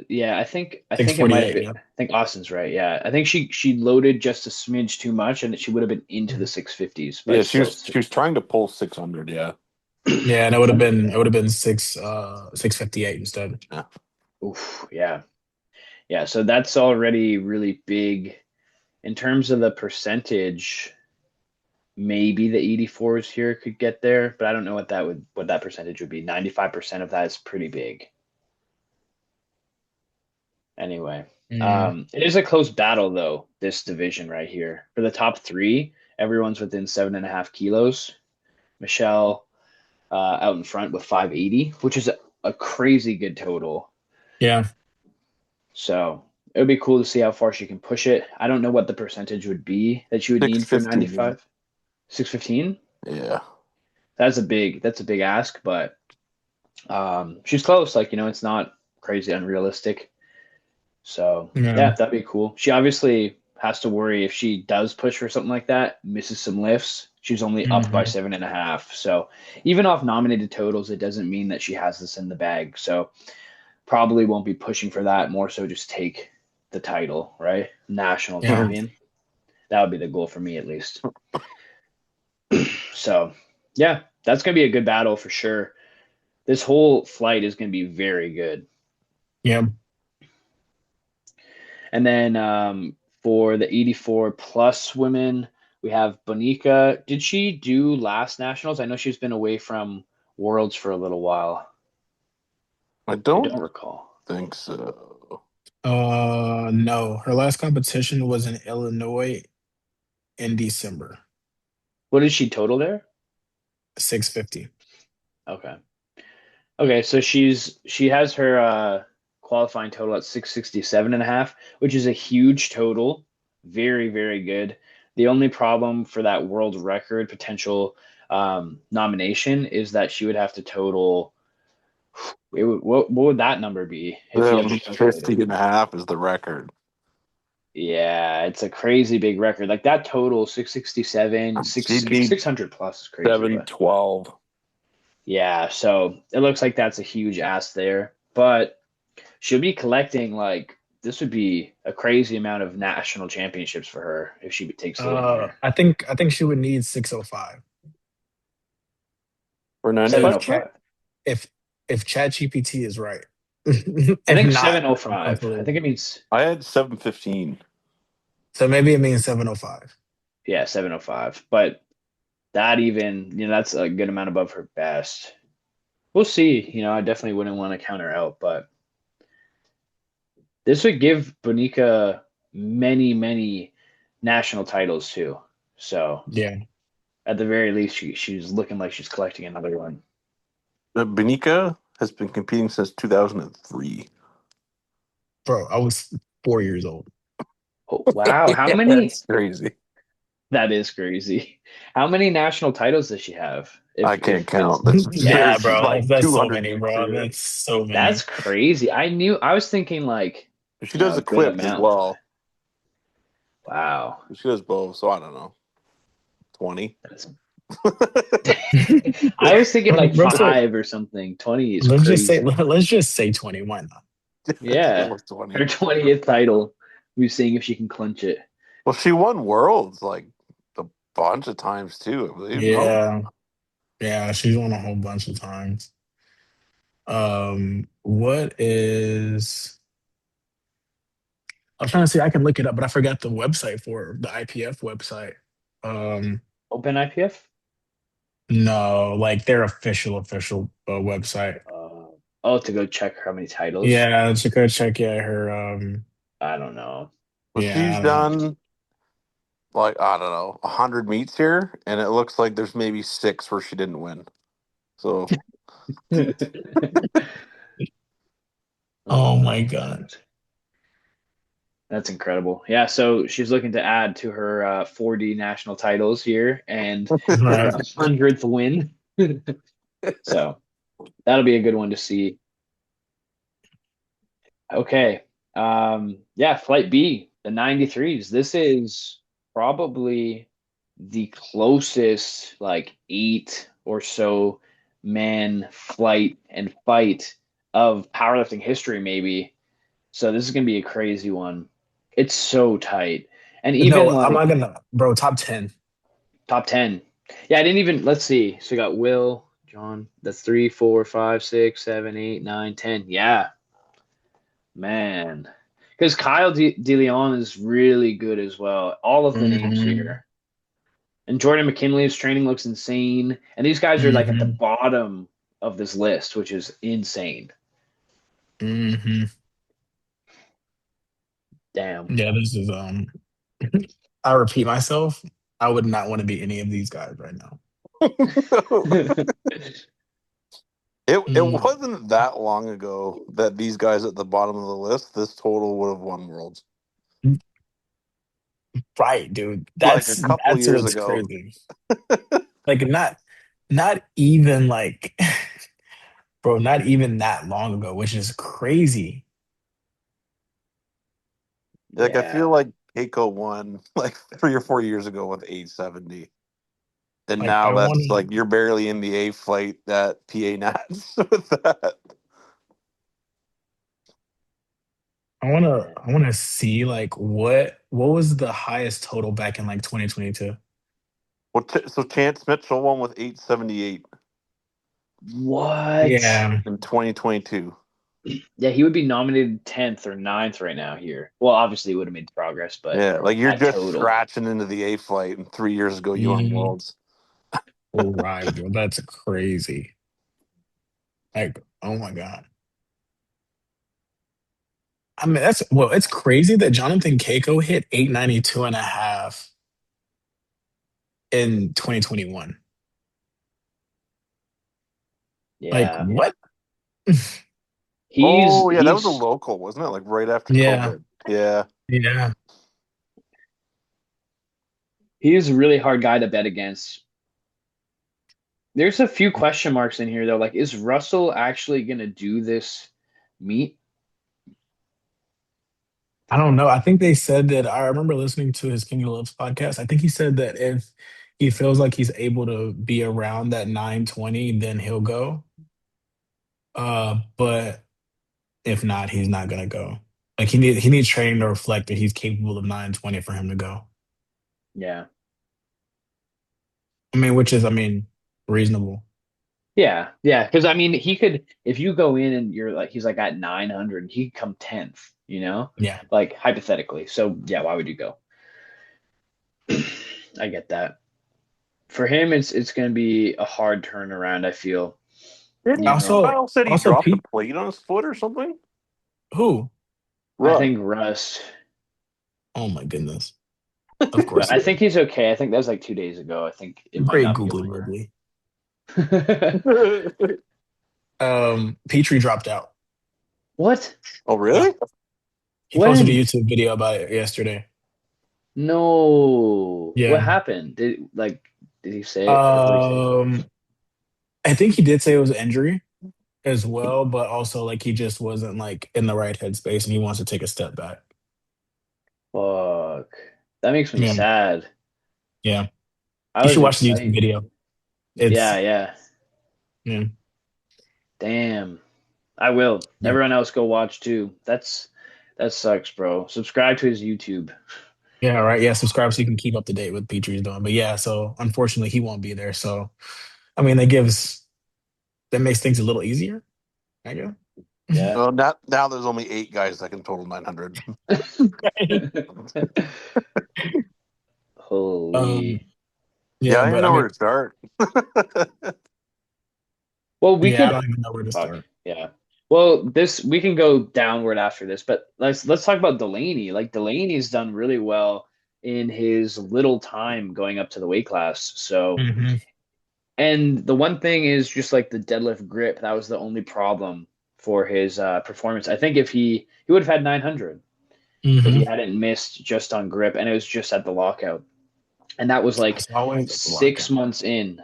Yeah, I think it might have 648. been. Yeah. I think Austin's right. Yeah, I think she loaded just a smidge too much, and she would have been into the 650s, Yeah, but she still. was she was trying to pull 600. Yeah. Yeah, and it would have been 658 instead. Yeah. Oof, yeah, yeah. So that's already really big in terms of the percentage. Maybe the 84s here could get there, but I don't know what that percentage would be. 95% of that is pretty big. Anyway, Mm. it is a close battle though. This division right here for the top three, everyone's within 7.5 kilos. Michelle out in front with 580, which is a crazy good total. Yeah. So it would be cool to see how far she can push it. I don't know what the percentage would be that she would need for 615. 95. 615? Yeah. That's a big ask, but she's close. Like, it's not crazy unrealistic. So Yeah. yeah, that'd be cool. She obviously has to worry if she does push for something like that, misses some lifts. She's only up by Hmm. 7.5. So even off nominated totals, it doesn't mean that she has this in the bag. So probably won't be pushing for that. More so just take the title, right? National Yeah. champion. That would be the goal for me at least. So yeah, that's gonna be a good battle for sure. This whole flight is gonna be very good. Yeah. And then for the 84 plus women, we have Bonica. Did she do last nationals? I know she's been away from Worlds for a little while. I I don't don't recall. think so. No. Her last competition was in Illinois in December. What did she total there? 650. Okay. Okay, so she has her qualifying total at 667.5, which is a huge total. Very, very good. The only problem for that world record potential nomination is that she would have to total what would that number be if you actually calculated? 50 and a half is the record. Yeah, it's a crazy big record. Like that total 667, She'd need 600 plus is crazy, but 712. yeah, so it looks like that's a huge ask there. But she'll be collecting like this would be a crazy amount of national championships for her if she takes the win here. I think she would need 605. For If 95? chat 705. if if Chat GPT is right. I If think not, I'm 705. I completely. think it means I had 715. So maybe it means 705. yeah, 705. But that even, that's a good amount above her best. We'll see. I definitely wouldn't want to count her out, but this would give Bonica many, many national titles too. So Yeah. at the very least, she's looking like she's collecting another one. Benica has been competing since 2003. Bro, I was 4 years old. Oh, wow. How many? That's crazy. That is crazy. How many national titles does she have? I If can't it's count. That's yeah, Yeah, there's bro. like That's so 200 many, meets bro. here. That's so that's many. crazy. I was thinking like, She does a good equipped as amount. well. Wow. She does both, so I don't know. 20. That's I was thinking like Russell, five or something. 20 is let's just say crazy. let's just say 20. Why not? Yeah. Almost 20. Her 20th title. We're seeing if she can clinch it. Well, she won worlds like a bunch of times too, I believe. No, Yeah. Yeah, she's won a whole bunch of times. What is I'm trying to see. I can look it up, but I forgot the website for the IPF website. Um, Open IPF? no, like their official website. Uh, oh, to go check how many titles? Yeah, let's go check. Yeah, her. I don't know. Well, Yeah, she's I don't know. done like I don't know 100 meets here, and it looks like there's maybe six where she didn't win. So Oh Oh my my god. God. That's incredible. Yeah, so she's looking to add to her 4D national titles here and her Right. 100th win. So that'll be a good one to see. Okay. Yeah, Flight B, the 93s. This is probably the closest like eight or so man flight and fight of powerlifting history, maybe. So this is gonna be a crazy one. It's so tight. And even No, I'm like not gonna, bro. Top 10. top 10. Yeah, I didn't even let's see. So we got Will, John, that's 3, 4, 5, 6, 7, 8, 9, 10. Yeah, man. Because Kyle De Leon is really good as well. All of the names Hmm. here. And Jordan McKinley's training looks insane. And these guys are like at the Hmm. bottom of this list, which is insane. Hmm. Damn. Yeah, this is I repeat myself. I would not want to be any of these guys right now. it Mm, wasn't that long ago that these guys at the bottom of the list, this total would have won worlds. right, dude. Like a couple That's years what's ago. crazy. Like not even like bro, not even that long ago, which is crazy. Like I feel Yeah. like Keiko won like 3 or 4 years ago with 870. And Like now that's like you're barely in the A flight at PA Nats with that. I wanna see like what was the highest total back in like 2022? Well, so Chance Mitchell won with 878 What? Yeah. in 2022. Yeah, he would be nominated 10th or ninth right now here. Well, obviously, he would have made progress, but Yeah, like you're that just total. scratching into the A flight, and 3 years ago you won Mhm. worlds. Right, bro. That's crazy. Like, oh my God. I mean, it's crazy that Jonathan Keiko hit 892 and a half in 2021. Like, Yeah. what? Oh yeah, that was a He's local, wasn't it? Like right after Yeah, COVID. Yeah. yeah. he's a really hard guy to bet against. There's a few question marks in here though. Like, is Russell actually gonna do this meet? I don't know. I think they said that I remember listening to his King of Loves podcast. I think he said that if he feels like he's able to be around that 920, then he'll go. But if not, he's not gonna go. Like he needs training to reflect that he's capable of 920 for him to go. Yeah. I mean, reasonable. Yeah, yeah. Because I mean, he could if you go in and you're like he's like at 900, he could come 10th, Yeah. like hypothetically. So yeah, why would you go? I get that. For him, it's going to be a hard turnaround. I feel, you Didn't know. Also, Kyle said he also dropped a Pete, plate on his foot or something? who? I Russ. think Russ, Oh my goodness. Of but course he I did. think he's okay. I think that was like 2 days ago. I think it might Great not be googly over. moogly. Petrie dropped out. What? Oh Yeah. really? He posted a When? YouTube video about it yesterday. No. What Yeah. happened? Did he say it or what did he say? Um, I think he did say it was an injury as well, but also like he just wasn't like in the right headspace and he wants to take a step back. Fuck. That makes me Yeah. sad. Yeah. I You was should watch the YouTube excited. video. Yeah, It's yeah. yeah. Damn. I will. Yeah. Everyone else go watch too. That sucks, bro. Subscribe to his YouTube. Yeah, right. Yeah, subscribe so you can keep up to date with Petrie's doing. But yeah, so unfortunately he won't be there. So I mean that makes things a little easier, I guess. Yeah. Well, now there's only 8 guys that can total 900. um, Holy. Yeah, yeah, I don't even but I know mean, where to start. Well, we yeah, I could don't even know where to fuck. start. Yeah. Well, this we can go downward after this, but let's talk about Delaney. Like Delaney's done really well in his little time going up to the weight class. So, Hmm. and the one thing is just like the deadlift grip, that was the only problem for his performance. I think if he would have had 900 if he Hmm. hadn't missed just on grip, and it was just at the lockout, and that was like It's always at the 6 months in.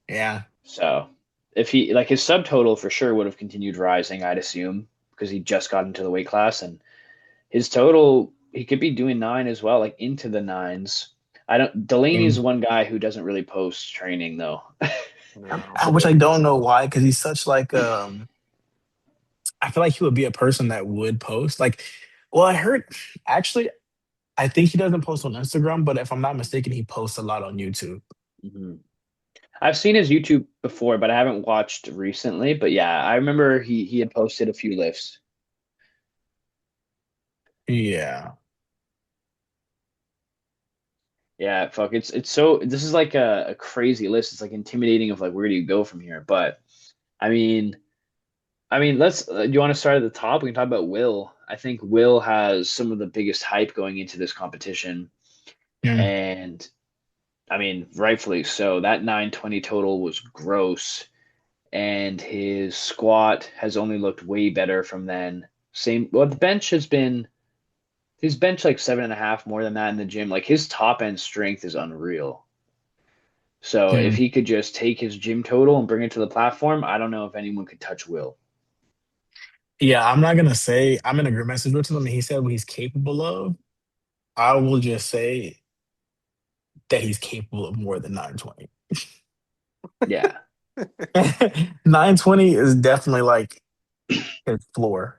Yeah. So if he like his subtotal for sure would have continued rising, I'd assume, because he just got into the weight class, and his total he could be doing nine as well, like into the nines. I don't. Delaney's And one guy who doesn't really post training though. No. I wish I don't know why, because he's such like I feel like he would be a person that would post. Like, well, I heard actually, I think he doesn't post on Instagram, but if I'm not mistaken, he posts a lot on YouTube. Mhm. I've seen his YouTube before, but I haven't watched recently. But yeah, I remember he had posted a few lifts. Yeah. Yeah, fuck. It's so this is like a crazy list. It's like intimidating of like where do you go from here? But I mean, let's. Do you want to start at the top? We can talk about Will. I think Will has some of the biggest hype going into this competition, Yeah. and I mean, rightfully so. That 920 total was gross, and his squat has only looked way better from then. Same. Well, the bench has been. He's bench like 7.5 more than that in the gym. Like his top end strength is unreal. So if Yeah. he could just take his gym total and bring it to the platform, I don't know if anyone could touch Will. Yeah, I'm not gonna say I'm in a group message with him and he said what he's capable of. I will just say that he's capable of more than 920. Yeah. 920 is definitely like his floor.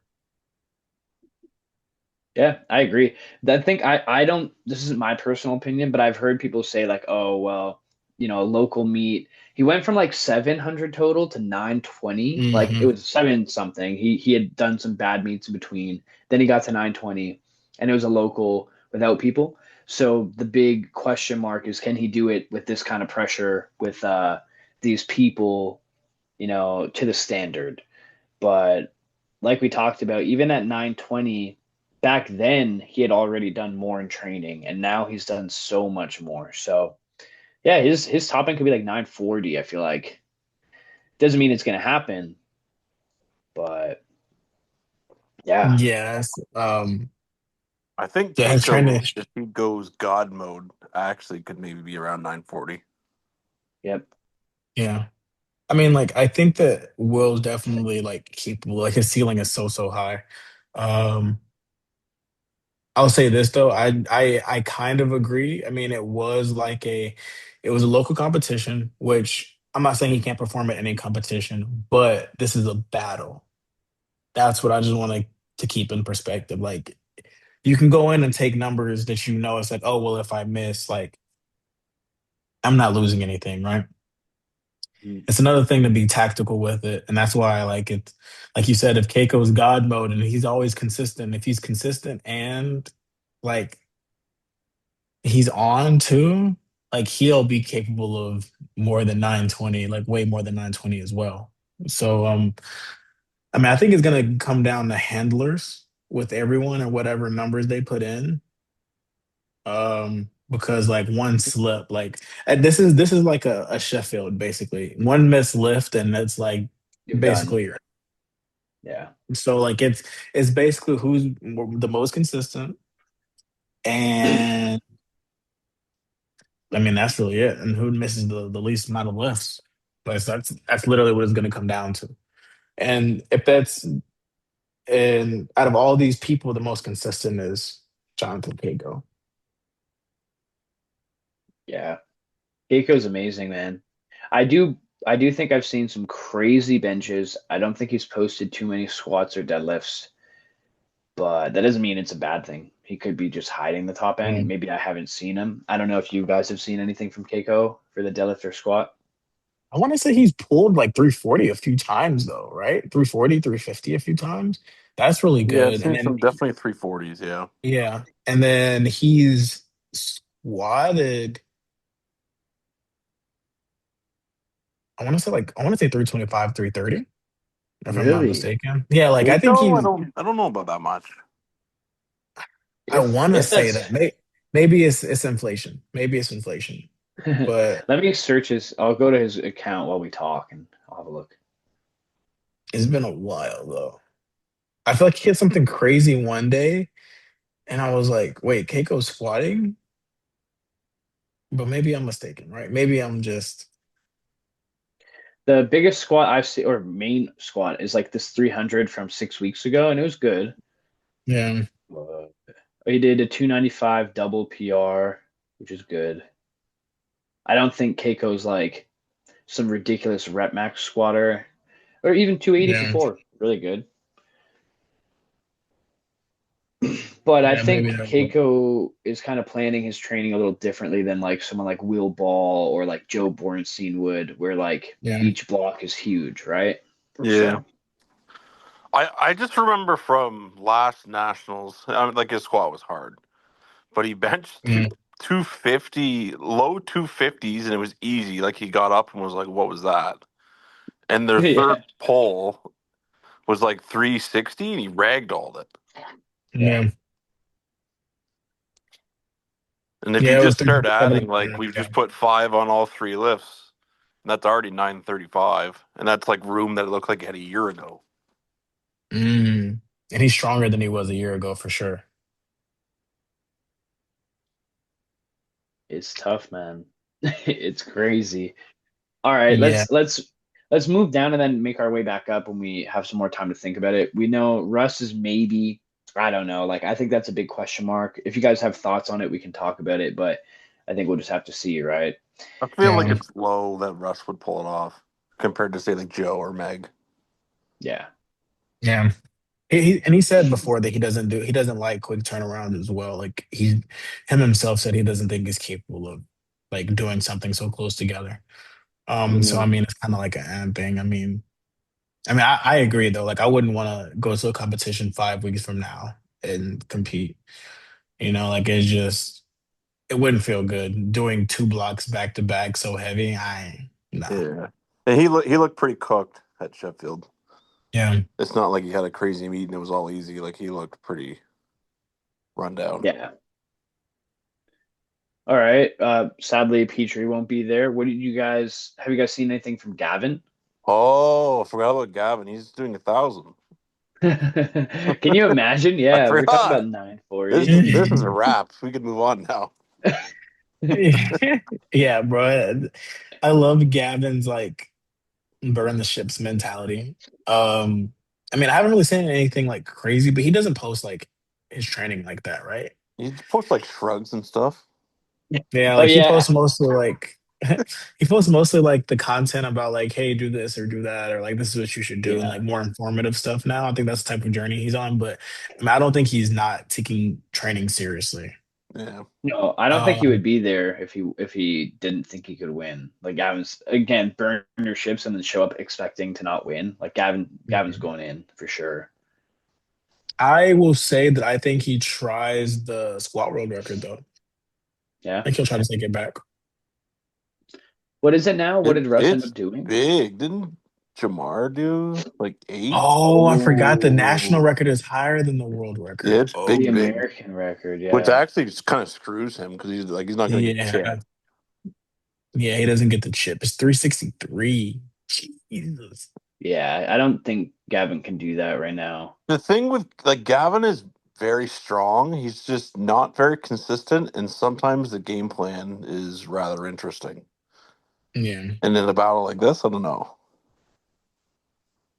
Yeah, I agree. I think I don't this isn't my personal opinion, but I've heard people say like, oh well, a local meet. He went from like 700 total to 920. Like it Hmm. was seven something. He had done some bad meets in between. Then he got to 920 and it was a local without people. So the big question mark is can he do it with this kind of pressure with these people, to the standard. But like we talked about, even at 920, back then he had already done more in training, and now he's done so much more. So yeah, his top end could be like 940. I feel like doesn't mean it's gonna happen, but yeah, Yes. I think Yeah, his Keiko, training. if he goes God mode, actually could maybe be around 940. yep, Yeah. I mean, like, I think that Will's definitely like capable. Like his ceiling is so high. Um, I'll say this though, I kind of agree. I mean, it was a local competition, which I'm not saying he can't perform at any competition, but this is a battle. That's what I just want to keep in perspective. Like you can go in and take numbers that it's like, oh well, if I miss, like I'm not losing anything, right? mm, It's another thing to be tactical with it, and that's why I like it. Like you said, if Keiko's God mode and he's always consistent, if he's consistent and like he's on too, like he'll be capable of more than 920, like way more than 920 as well. So I mean I think it's gonna come down to handlers with everyone and whatever numbers they put in. Because like one slip, like and this is like a Sheffield basically. One missed lift and it's like you're done. basically Yeah, so like it's basically who's the most consistent and I mean, that's really it. And who misses the least amount of lifts? Like that's literally what it's going to come down to. And if that's and out of all these people, the most consistent is Jonathan Cago. yeah. Keiko's amazing, man. I do I do think I've seen some crazy benches. I don't think he's posted too many squats or deadlifts, but that doesn't mean it's a bad thing. He could be just hiding the top end. Mm. Maybe I haven't seen him. I don't know if you guys have seen anything from Keiko for the deadlift or squat. I want to say he's pulled like 340 a few times though, right? 340, 350 a few times. That's really Yeah, I've good. And seen then some definitely 340s. Yeah. yeah, and then he's squatted. I want to say 325, 330, if I'm not Really? mistaken. Yeah, like I think Keiko, he's I don't know about that much. I want to If say that's that maybe it's inflation. Maybe it's inflation. But let me search his. I'll go to his account while we talk, and I'll have a look. it's been a while though. I feel like he hit something crazy one day and I was like, wait, Keiko's squatting? But maybe I'm mistaken, right? Maybe I'm just The biggest squat I've seen, or main squat, is like this 300 from 6 weeks ago, and it was good. yeah, Uh, he did a 295 double PR, which is good. I don't think Keiko's like some ridiculous rep max squatter, or even 280 for yeah, four, really good. But I yeah, maybe think that would. Keiko is kind of planning his training a little differently than like someone like Will Ball or like Joe Bornstein would, where like Yeah, each block is huge, right? Yeah. So I just remember from last nationals, like his squat was hard, but he benched yeah, 250, low 250s, and it was easy. Like he got up and was like, "What was that?" And their third yeah, pull was like 360, and he ragdolled it. yeah. yeah. And if you Yeah, it was just start 357 adding, and like we've just 105. put five on all three lifts, and that's already 935, and that's like room that it looked like it had a year ago. And he's stronger than he was a year ago for sure. It's tough, man. It's crazy. All right, Yeah, let's move down and then make our way back up when we have some more time to think about it. We know Russ is maybe, I don't know, like I think that's a big question mark. If you guys have thoughts on it, we can talk about it, but I think we'll just have to see, right? I feel like yeah, it's low that Russ would pull it off compared to say like Joe or Meg. Yeah. yeah. And he said before that he doesn't like quick turnaround as well. Like him himself said he doesn't think he's capable of like doing something so close together. So I Mhm. mean it's kind of like an and thing. I agree though. Like I wouldn't want to go to a competition 5 weeks from now and compete. Like it wouldn't feel good doing two blocks back to back so heavy. I nah. Yeah, and he looked pretty cooked at Sheffield. Yeah. It's not like he had a crazy meet and it was all easy. Like he looked pretty run down. Yeah. All right. Sadly, Petrie won't be there. What did you guys have you guys seen anything from Gavin? Oh, I forgot about Gavin. He's doing 1,000. Can you imagine? I Yeah, we're talking about forgot. 940. This is a wrap. We can move on now. Yeah, bro. I love Gavin's like burn the ships mentality. I haven't really seen anything like crazy, but he doesn't post like his training like that, right? He posts like shrugs and stuff. Yeah, Oh like he yeah. posts mostly like he posts mostly like the content about like, hey, do this or do that, or like this is what you should do, and Yeah. like more informative stuff now. I think that's the type of journey he's on. But I don't think he's not taking training seriously. Yeah. No, I don't think he Um, would be there if he didn't think he could win. Like Gavin's again, burn your ships and then show up expecting to not win. Like Gavin's going in for sure. I will say that I think he tries the squat world record though. I Yeah. think he'll try to take it back. What is it now? What did Russ end It's up doing? big. Didn't Jamar do like eight? Oh, I forgot the national Oh, record is higher than the world Yeah, record. it's the big, Oh, big. American record. Which Yeah. actually just kind of screws him because he's not going to get the chip. yeah. Yeah, he doesn't get the chip. It's 363. Jesus. Yeah. I don't think Gavin can do that right now. The thing with like Gavin is very strong. He's just not very consistent, and sometimes the game plan is rather interesting. Yeah. And in a battle like this, I don't know.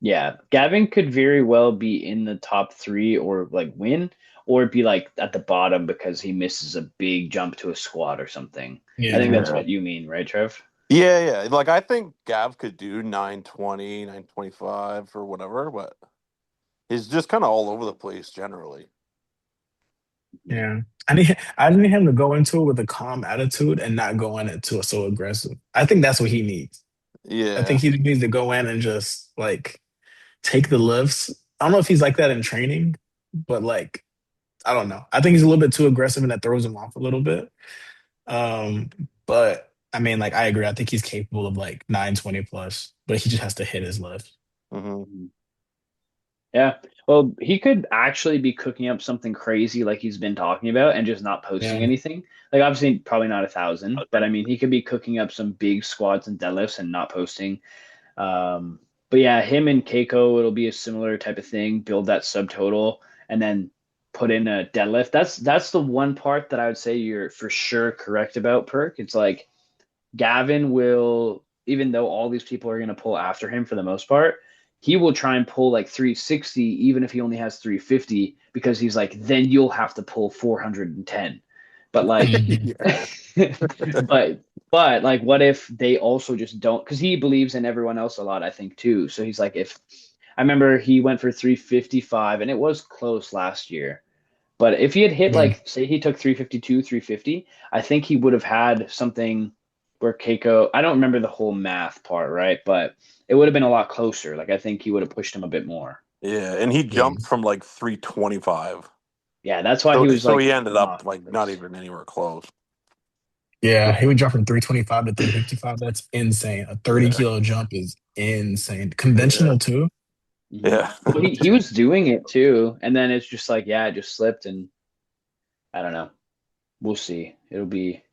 Yeah, Gavin could very well be in the top three or like win, or be like at the bottom because he misses a big jump to a squat or something. I think Yeah. that's Yeah. what you mean, right, Trev? Yeah. Like I think Gav could do 920, 925 or whatever, but he's just kind of all over the place generally. Mhm. Yeah. I need him to go into it with a calm attitude and not go in it too so aggressive. I think that's what he needs. I think Yeah. he needs to go in and just like take the lifts. I don't know if he's like that in training, but like I don't know. I think he's a little bit too aggressive and that throws him off a little bit. But I mean, like I agree. I think he's capable of like 920 plus, but he just has to hit his lift. Hmm. Yeah. Well, he could actually be cooking up something crazy like he's been talking about and just not posting Yeah. anything. Like obviously probably not 1,000, but I mean he could be cooking up some big squats and deadlifts and not posting. Um, but yeah, him and Keiko, it'll be a similar type of thing. Build that subtotal and then put in a deadlift. That's the one part that I would say you're for sure correct about, Perk. It's like Gavin will, even though all these people are going to pull after him for the most part, he will try and pull like 360, even if he only has 350, because he's like, then you'll have to pull 410. But like, Mhm. Yeah. but like, what if they also just don't? Because he believes in everyone else a lot, I think too. So he's like, if I remember he went for 355, and it was close last year. But if he had hit Yeah. like, say he took 352, 350, I think he would have had something where Keiko, I don't remember the whole math part, right? But it would have been a lot closer. Like I think he would have pushed him a bit more. Yeah, and he Yeah. jumped from like 325. Yeah, that's why So he was so like he ended up not like not close. even anywhere close. Yeah. He would jump from 325 to 355. That's insane. A 30 Yeah. kilo jump is insane. Yeah. Conventional too. Mhm. Yeah. Well, he was doing it too, and then it's just like, yeah, it just slipped, and I don't know. We'll see. It'll be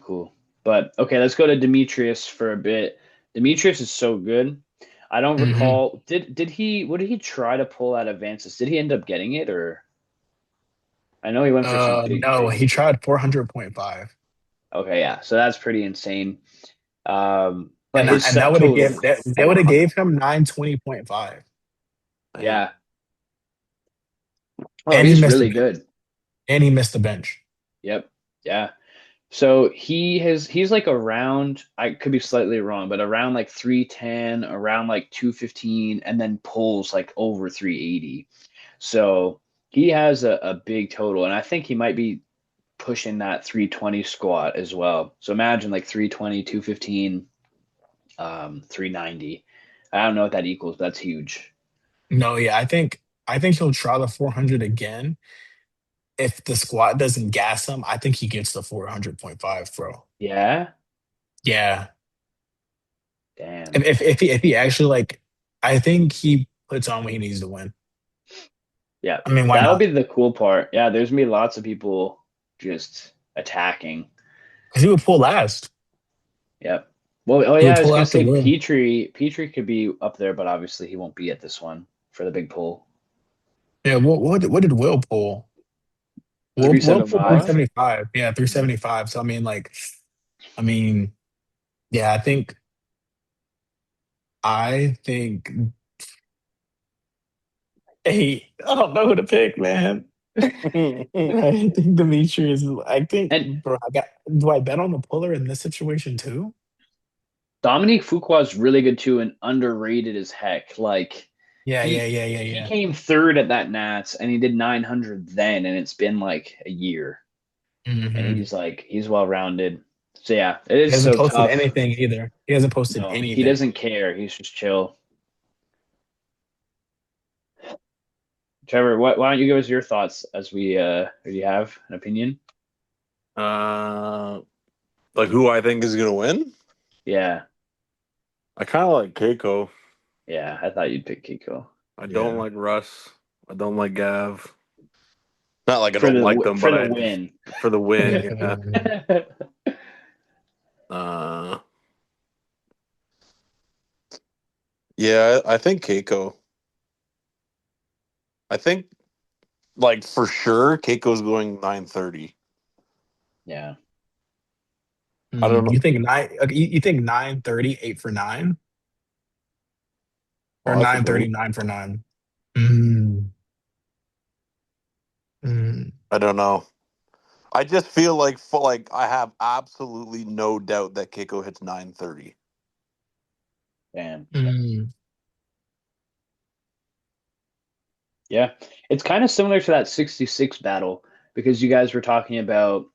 cool. But okay, let's go to Demetrius for a bit. Demetrius is so good. I don't Hmm. recall. Did he? What did he try to pull at advances? Did he end up getting it, or I know he went for some big No, he threes. tried 400.5. Okay, yeah. So that's pretty insane. But And his that would have subtotal, gave that they would have 400. gave him 920.5. Man. yeah. Oh, And he he's missed the really bench. good. And he missed the bench. Yep. Yeah. So he's like around, I could be slightly wrong, but around like 310, around like 215, and then pulls like over 380. So he has a big total, and I think he might be pushing that 320 squat as well. So imagine like 320, 215, 390. I don't know what that equals, but that's huge. No, yeah, I think he'll try the 400 again. If the squat doesn't gas him, I think he gets the 400.5, bro. Yeah. Yeah. Damn. If he actually like I think he puts on what he needs to win. Yeah. I mean, why That'll not? be the cool part. Yeah, there's gonna be lots of people just attacking. Because he would pull last. Yep. Well, oh He yeah, would I was pull gonna out the say win. Petrie could be up there, but obviously he won't be at this one for the big pull. Yeah, what did Will pull? Will pulled 375. 375. Yeah, Mhm. 375. So I mean, yeah, I think hey, I don't know who to pick, man. I think Demetrius. I think, And bro. Do I bet on the puller in this situation too? Dominique Fuqua is really good too and underrated as heck. Like Yeah, yeah, he yeah, yeah, he yeah. came third at that Nats and he did 900 then, and it's been like a year, and Hmm. he's well rounded. So yeah, it He is hasn't so posted tough. anything either. He hasn't posted No, he anything. doesn't care. He's just chill. Trevor, why don't you give us your thoughts as do you have an opinion? uh, like who I think is gonna win? Yeah, I kind of like Keiko. yeah, I thought you'd pick Kiko I don't Yeah. like Russ. I don't like Gav. Not like I for don't the like them, for but the I just win. for the win. Yeah. Yeah. Uh, yeah, I think Keiko. I think like for sure Keiko's going 930. Yeah, I don't You know. think nine? Okay, you think 930, 8 for 9, or nine Possibly. thirty, 9 for 9? Mm, mm. I don't know. I just feel like like I have absolutely no doubt that Keiko hits 930. damn. Mm. Yeah, it's kind of similar to that 66 battle because you guys were talking about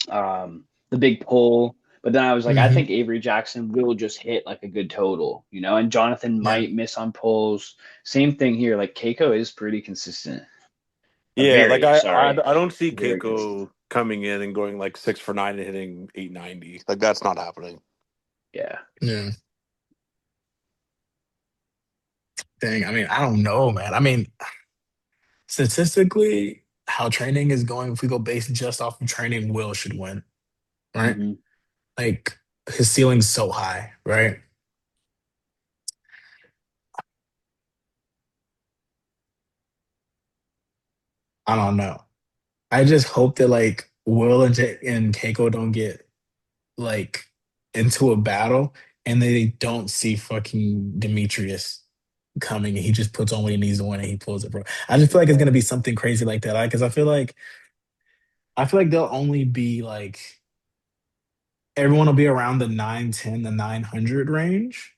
the big pull, But then I was like, I Hmm. think Avery Jackson will just hit like a good total, and Jonathan Yeah. might miss on pulls. Same thing here. Like Keiko is pretty consistent. Yeah, like Very, I sorry. don't see Very consistent. Keiko coming in and going like 6 for 9 and hitting 890. Like that's not happening. Yeah. Yeah. Dang. I mean, I don't know, man. I mean, statistically, how training is going, if we go based just off of training, Will should win, right? Hmm. Like his ceiling's so high, right? I don't know. I just hope that like Will and Keiko don't get like into a battle and they don't see fucking Demetrius coming and he just puts on what he needs to win and he pulls it, bro. I just feel like it's gonna be something crazy like that. Like, cause I feel like they'll only be like everyone will be around the 910, the 900 range.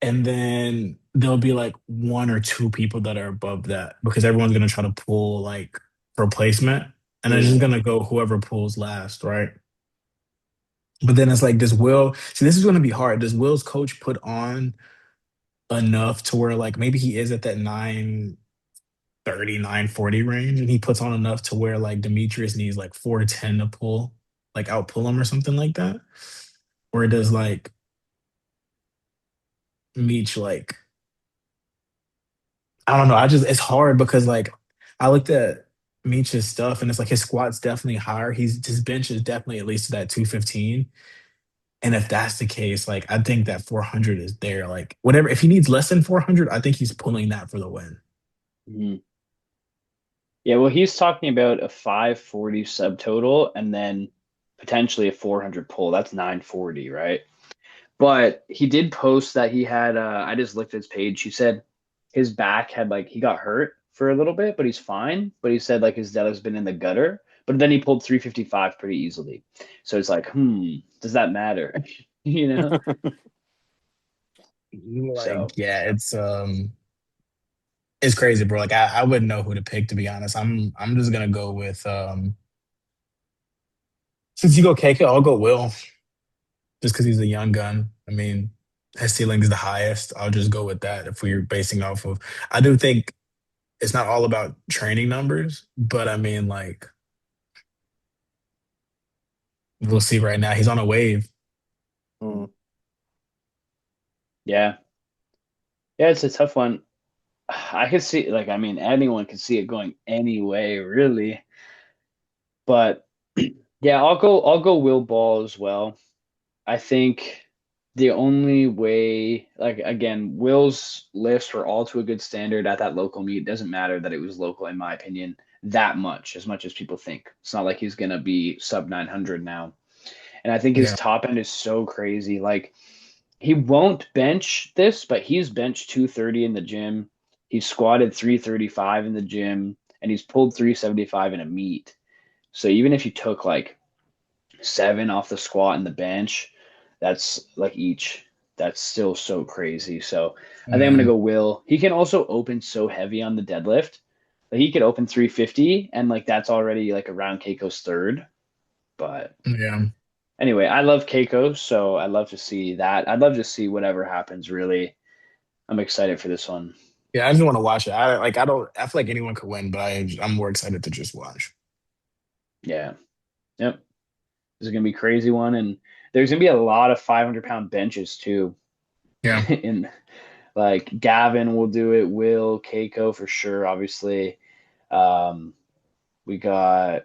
And then there'll be like one or two people that are above that because everyone's gonna try to pull like replacement. And it's just Ooh. gonna go whoever pulls last, right? But then it's like, does Will see this is gonna be hard. Does Will's coach put on enough to where like maybe he is at that 930, 940 range and he puts on enough to where like Demetrius needs like 410 to pull, like out pull him or something like that? Or does like Meech like I don't know. It's hard because like I looked at Meech's stuff and it's like his squat's definitely higher. His bench is definitely at least to that 215. And if that's the case, like I think that 400 is there. Like whatever, if he needs less than 400, I think he's pulling that for the win. Mhm. Yeah, well, he's talking about a 540 subtotal and then potentially a 400 pull. That's 940, right? But he did post that he had I just looked at his page. He said his back had like he got hurt for a little bit, but he's fine. But he said like his deadlift's been in the gutter. But then he pulled 355 pretty easily. So it's like, does that matter? You know? So Like, yeah, it's crazy, bro. Like I wouldn't know who to pick to be honest. I'm just gonna go with since you go Keiko, I'll go Will just because he's a young gun. I mean, his ceiling is the highest. I'll just go with that if we're basing off of. I do think it's not all about training numbers, but I mean, like we'll see right now. He's on a wave. Mm. yeah. Yeah, it's a tough one. I could see like I mean anyone could see it going any way, really. But yeah, I'll go Will Ball as well. I think the only way, like again, Will's lifts were all to a good standard at that local meet. It doesn't matter that it was local, in my opinion, that much, as much as people think. It's not like he's gonna be sub 900 now. And I think his Yeah. top end is so crazy. Like he won't bench this, but he's benched 230 in the gym. He's squatted 335 in the gym, and he's pulled 375 in a meet. So even if you took like seven off the squat and the bench, that's like each. That's still so crazy. So I think I'm gonna Yeah. go Will. He can also open so heavy on the deadlift. Like he could open 350 and like that's already like around Keiko's third. But Yeah. anyway, I love Keiko, so I'd love to see that. I'd love to see whatever happens, really. I'm excited for this one. Yeah. I just want to watch it. I don't. I feel like anyone could win, but I'm more excited to just watch. Yeah. Yep. This is gonna be a crazy one. And there's gonna be a lot of 500-pound benches too. Yeah. in Like Gavin will do it, Will, Keiko for sure, obviously. Um, we got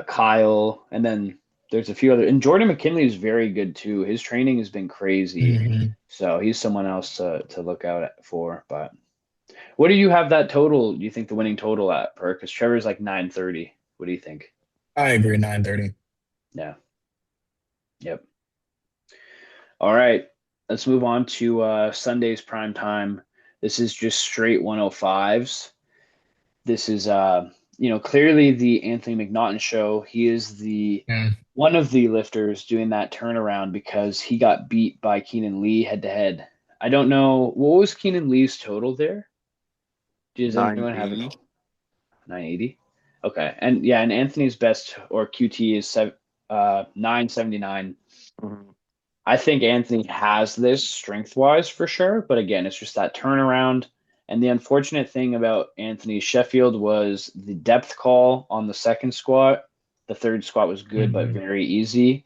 Kyle, and then there's a few other. And Jordan McKinley is very good too. His training has been crazy, Hmm. so he's someone else to look out for. But what do you have that total? Do you think the winning total at per? Because Trevor's like 930. What do you think? I agree. 930. Yeah. Yep. All right. Let's move on to Sunday's prime time. This is just straight 105s. This is clearly the Anthony McNaughton show. He is the Yeah. one of the lifters doing that turnaround because he got beat by Keenan Lee head to head. I don't know what was Keenan Lee's total there. Does anyone have it? 980. 980. Okay, and yeah, and Anthony's best or QT is 979. Mhm. I think Anthony has this strength wise for sure, but again, it's just that turnaround. And the unfortunate thing about Anthony Sheffield was the depth call on the second squat. The third squat was good, but Mhm. very easy.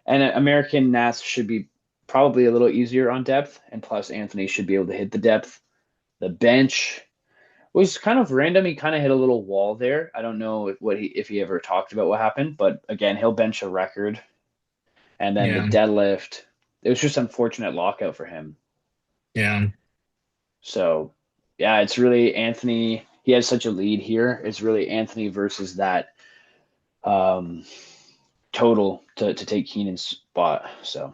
And American Nats should be probably a little easier on depth. And plus, Anthony should be able to hit the depth. The bench was kind of random. He kind of hit a little wall there. I don't know if he ever talked about what happened, but again, he'll bench a record. And then the Yeah, deadlift, it was just unfortunate lockout for him. yeah, So yeah, it's really Anthony. He has such a lead here. It's really Anthony versus that um, total to take Keenan's spot. So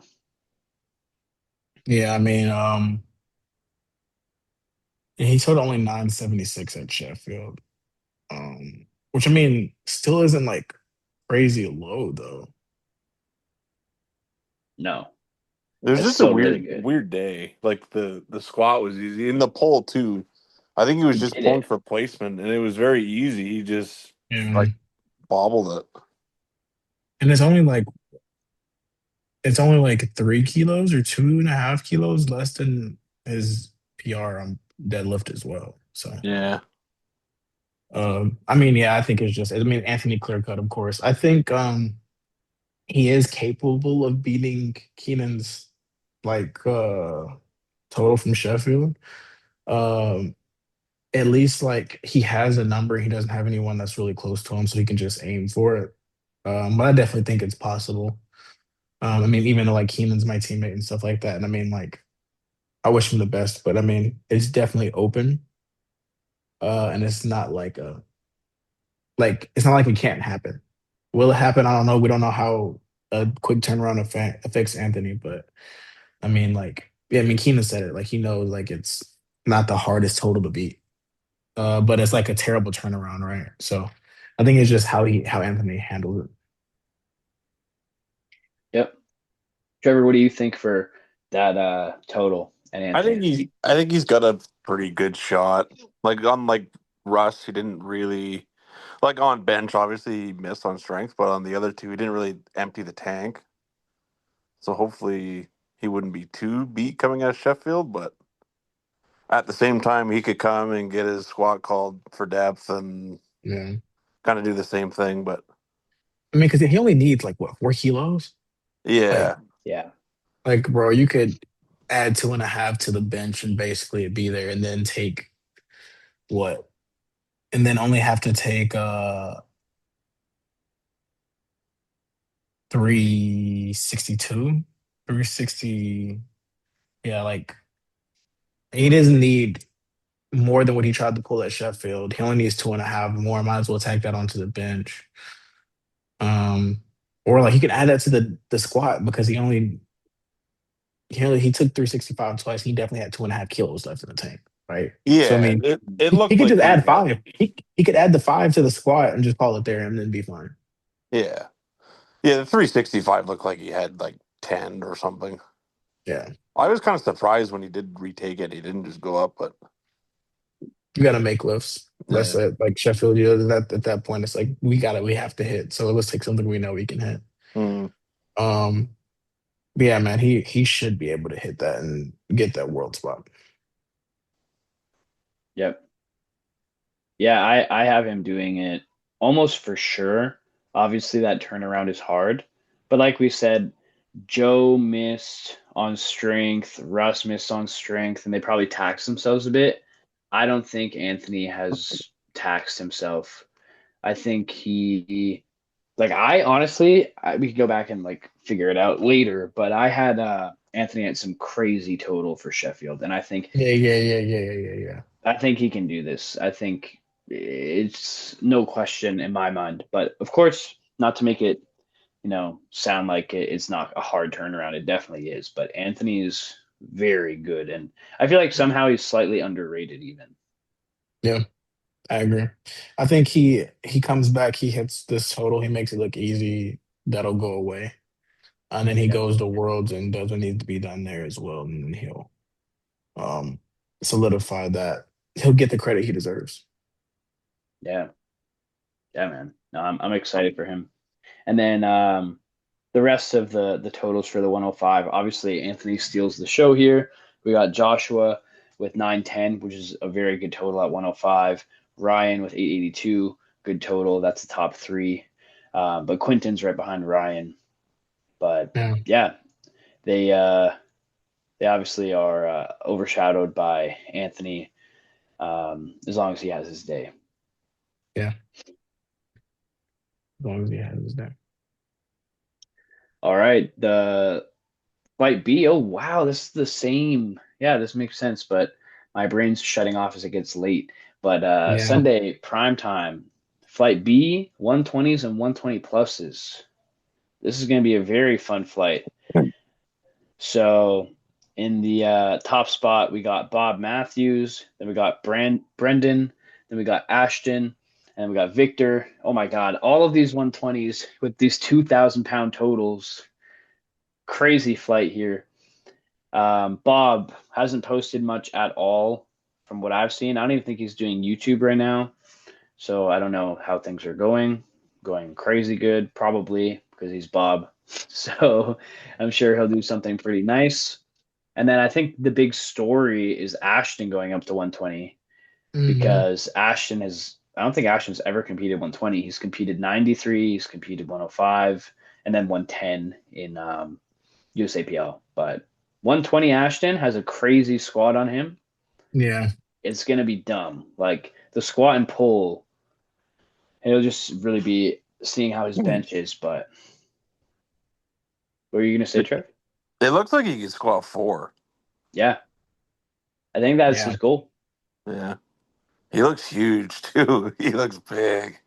yeah. I mean, he told only 976 at Sheffield, which I mean still isn't like crazy low though. no, It was it's just a still really weird good. weird day. Like the squat was easy. In the pull too. I think he was He just did pulling it. for placement and it was very easy. He just Yeah, like bobbled it. and it's only like 3 kilos or 2.5 kilos less than his PR on deadlift as well. So, Yeah. I mean, yeah, I think it's just. I mean, Anthony clear cut, of course. I think he is capable of beating Keenan's like total from Sheffield. Um, at least like he has a number. He doesn't have anyone that's really close to him, so he can just aim for it. But I definitely think it's possible. I mean, even though like Keenan's my teammate and stuff like that, and I mean, like I wish him the best, but I mean, it's definitely open. And it's not like it's not like it can't happen. Will it happen? I don't know. We don't know how a quick turnaround affects Anthony, but I mean, like, yeah, I mean, Keenan said it. Like, he knows, like, it's not the hardest total to beat, but it's like a terrible turnaround, right? So, I think it's just how Anthony handled it. Yep. Trevor, what do you think for that total and Anthony? I think he's got a pretty good shot. Like on like Russ, he didn't really like on bench, obviously he missed on strength, but on the other two he didn't really empty the tank. So hopefully he wouldn't be too beat coming out of Sheffield, but at the same time he could come and get his squat called for depth and Yeah. kind of do the same thing. But I mean, because he only needs like what, 4 kilos? Like, yeah. Yeah. bro, you could add 2.5 to the bench and basically be there, and then take what, and then only have to take 362, 360. Yeah, like he doesn't need more than what he tried to pull at Sheffield. He only needs 2.5 more. Might as well take that onto the bench. Um, or like he could add that to the squat because he took 365 twice. He definitely had 2.5 kilos left in the tank, right? So I Yeah, mean, it he looked could like just he add had five. He could add the five to the squat and just call it there and then be fine. yeah. Yeah, the 365 looked like he had like 10 or something. Yeah, I was kind of surprised when he did retake it. He didn't just go up, but you got to make lifts. That's yeah. it. Like Sheffield, that at that point, it's like we have to hit. So let's take something we know we can hit. Mm. Um, but yeah, man, he should be able to hit that and get that world spot. Yep. Yeah, I have him doing it almost for sure. Obviously, that turnaround is hard. But like we said, Joe missed on strength, Russ missed on strength, and they probably taxed themselves a bit. I don't think Anthony has taxed himself. I think like I honestly, we could go back and like figure it out later, but I had Anthony at some crazy total for Sheffield, and Yeah, yeah, yeah, yeah, yeah, yeah, yeah. I think he can do this. I think it's no question in my mind. But of course, not to make it, sound like it's not a hard turnaround. It definitely is. But Anthony is very good, and I feel like somehow he's slightly underrated even. Yeah, I agree. I think he comes back, he hits this total, he makes it look easy. That'll go away, and then he Yep. goes to Worlds and does what needs to be done there as well, and then he'll um solidify that. He'll get the credit he deserves. Yeah. Yeah, man. No, I'm excited for him. And then the rest of the totals for the 105. Obviously, Anthony steals the show here. We got Joshua with 910, which is a very good total at 105. Ryan with 882, good total. That's the top three. But Quinton's right behind Ryan. But Yeah. yeah, they obviously are overshadowed by Anthony, as long as he has his day. Yeah. As long as he has his day. All right, the Fight B. Oh wow, this is the same. Yeah, this makes sense, but my brain's shutting off as it gets late. But Yeah. Sunday prime time, Flight B, 120s and 120 pluses. This is going to be a very fun flight. So in the top spot, we got Bob Matthews, then we got Brendan, then we got Ashton, and we got Victor. Oh my God, all of these 120s with these 2,000-pound totals. Crazy flight here. Bob hasn't posted much at all from what I've seen. I don't even think he's doing YouTube right now. So I don't know how things are going. Going crazy good, probably, because he's Bob. So I'm sure he'll do something pretty nice. And then I think the big story is Ashton going up to 120 Hmm. because I don't think Ashton's ever competed 120. He's competed 93, he's competed 105, and then 110 in USAPL. But 120 Ashton has a crazy squat on him. Yeah. It's going to be dumb. Like the squat and pull, it'll just really be seeing how his bench is. But what are you going to say, Trev? It looks like he can squat 4. Yeah, I think that's Yeah. his goal. Yeah. He looks huge too. He looks big.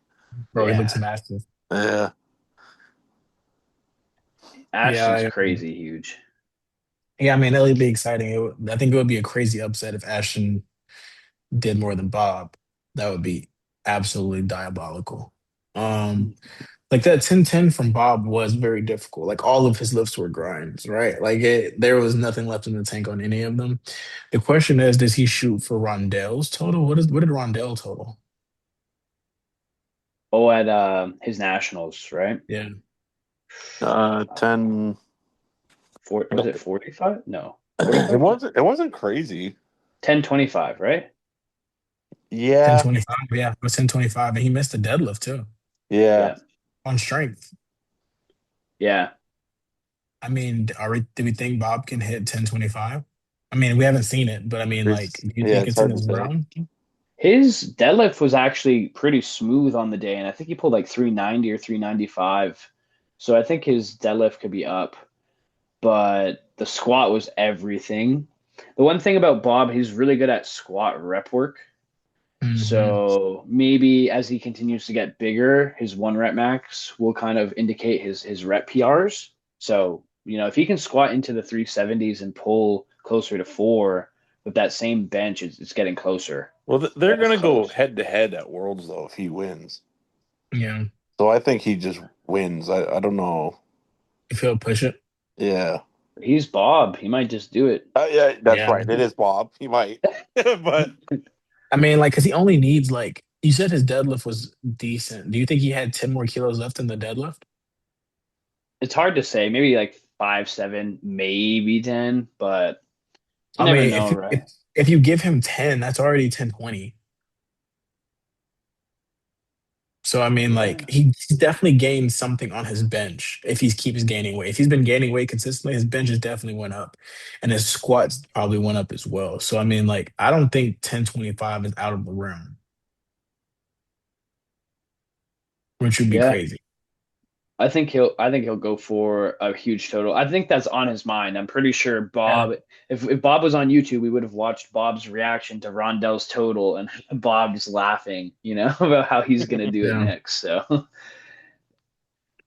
Bro, he looks Yeah, massive. Yeah. Yeah. Ashton's crazy huge. Yeah, I mean, that would be exciting. I think it would be a crazy upset if Ashton did more than Bob. That would be absolutely diabolical. Um, like that 10-10 from Bob was very difficult. Like all of his lifts were grinds, right? There was nothing left in the tank on any of them. The question is, does he shoot for Rondell's total? What did Rondell total? Oh, at his nationals, right? Yeah. 10. Was it 45? No, It 45? wasn't crazy. 1025, right? Yeah. 10-25. Yeah, it was 10-25. And he missed the deadlift too Yeah. Yeah, on strength. yeah. I mean, do we think Bob can hit 10-25? I mean, we haven't seen it, but I mean, like, do you think It's it's in hard to his say. realm? His deadlift was actually pretty smooth on the day, and I think he pulled like 390 or 395. So I think his deadlift could be up, but the squat was everything. The one thing about Bob, he's really good at squat rep work. Hmm. So maybe as he continues to get bigger, his one rep max will kind of indicate his rep PRs. So, if he can squat into the 370s and pull closer to 4 with that same bench, it's getting closer. Well, they're That's gonna go close. head to head at Worlds though if he wins. Yeah, So I think he just wins. I don't know. if he'll push it. Yeah. He's Bob. He might just do it. Yeah, that's Yeah. right. It is Bob. He might. But I mean, like, because he only needs, like, you said his deadlift was decent. Do you think he had 10 more kilos left in the deadlift? It's hard to say. Maybe like 5, 7, maybe 10, but you I never mean, know, right? if you give him 10, that's already 10-20. So I mean, like Yeah. he's definitely gained something on his bench if he keeps gaining weight. If he's been gaining weight consistently, his benches definitely went up, and his squats probably went up as well. So I mean, like I don't think 10-25 is out of the realm, which would be Yeah. crazy. I think he'll go for a huge total. I think that's on his mind. I'm pretty sure Yeah, Bob, if Bob was on YouTube, we would have watched Bob's reaction to Rondell's total and Bob just laughing, about how he's gonna do it yeah, next. So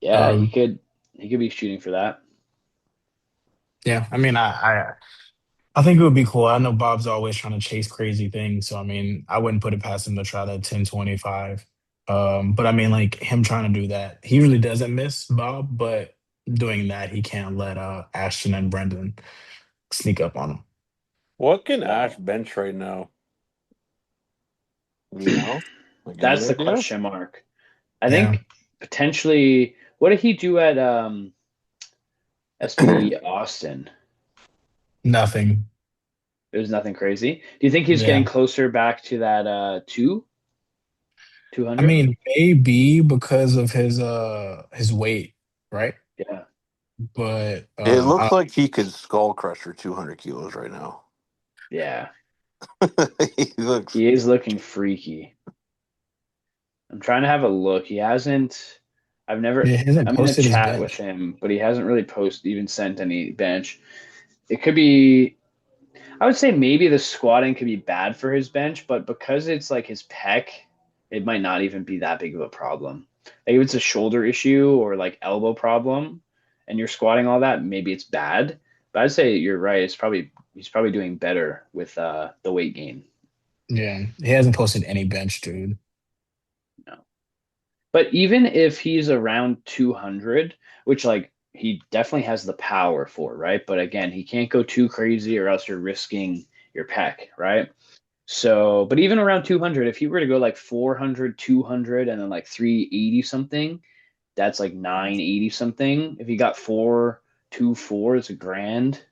yeah, he um, could he could be shooting for that. yeah. I mean, I think it would be cool. I know Bob's always trying to chase crazy things, so I mean, I wouldn't put it past him to try that 10-25. But I mean, like him trying to do that, he usually doesn't miss Bob, but doing that, he can't let Ashton and Brendan sneak up on him. what can Ash No. bench right now? Do you know? Like any That's the idea? question mark. I Yeah. think potentially what did he do at SB Austin. Nothing. It was nothing crazy. Do you think he's getting Yeah. closer back to that 200? I mean, maybe because of his weight, right? Yeah. But It looks like he could skull crusher 200 kilos right now. Yeah. He looks. He is looking freaky. I'm trying to have a look. He hasn't I've never yeah, he hasn't I'm in a posted his chat with bench. him, but he hasn't really even sent any bench. It could be I would say maybe the squatting could be bad for his bench, but because it's like his pec, it might not even be that big of a problem. Like if it's a shoulder issue or like elbow problem and you're squatting all that, maybe it's bad. But I'd say you're right. He's probably doing better with the weight gain. Yeah, he hasn't posted any bench, dude. No. But even if he's around 200, which like he definitely has the power for, right? But again, he can't go too crazy or else you're risking your pec, right? So, but even around 200, if he were to go like 400, 200, and then like 380 something, that's like 980 something. If he got 424, it's a grand.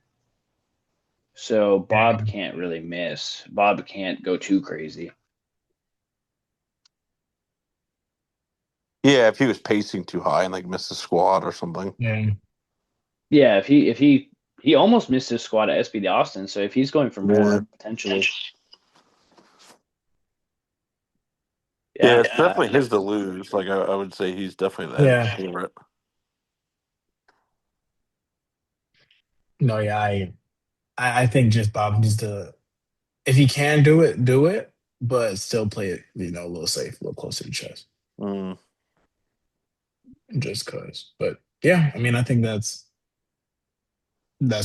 So Bob Yeah, can't really miss. Bob can't go too crazy. Yeah, if he was pacing too high and like missed a squat or something. yeah, Yeah, if he almost missed his squat at SB Austin, so if he's going for Yeah. more potentially, Yeah, yeah. it's definitely his to lose. Like I would say he's definitely the edge yeah. favorite. No, yeah, I think just Bob needs to, if he can do it, but still play it, a little safe, a little closer to chest, Mm. just cause. But yeah, I mean, I think that's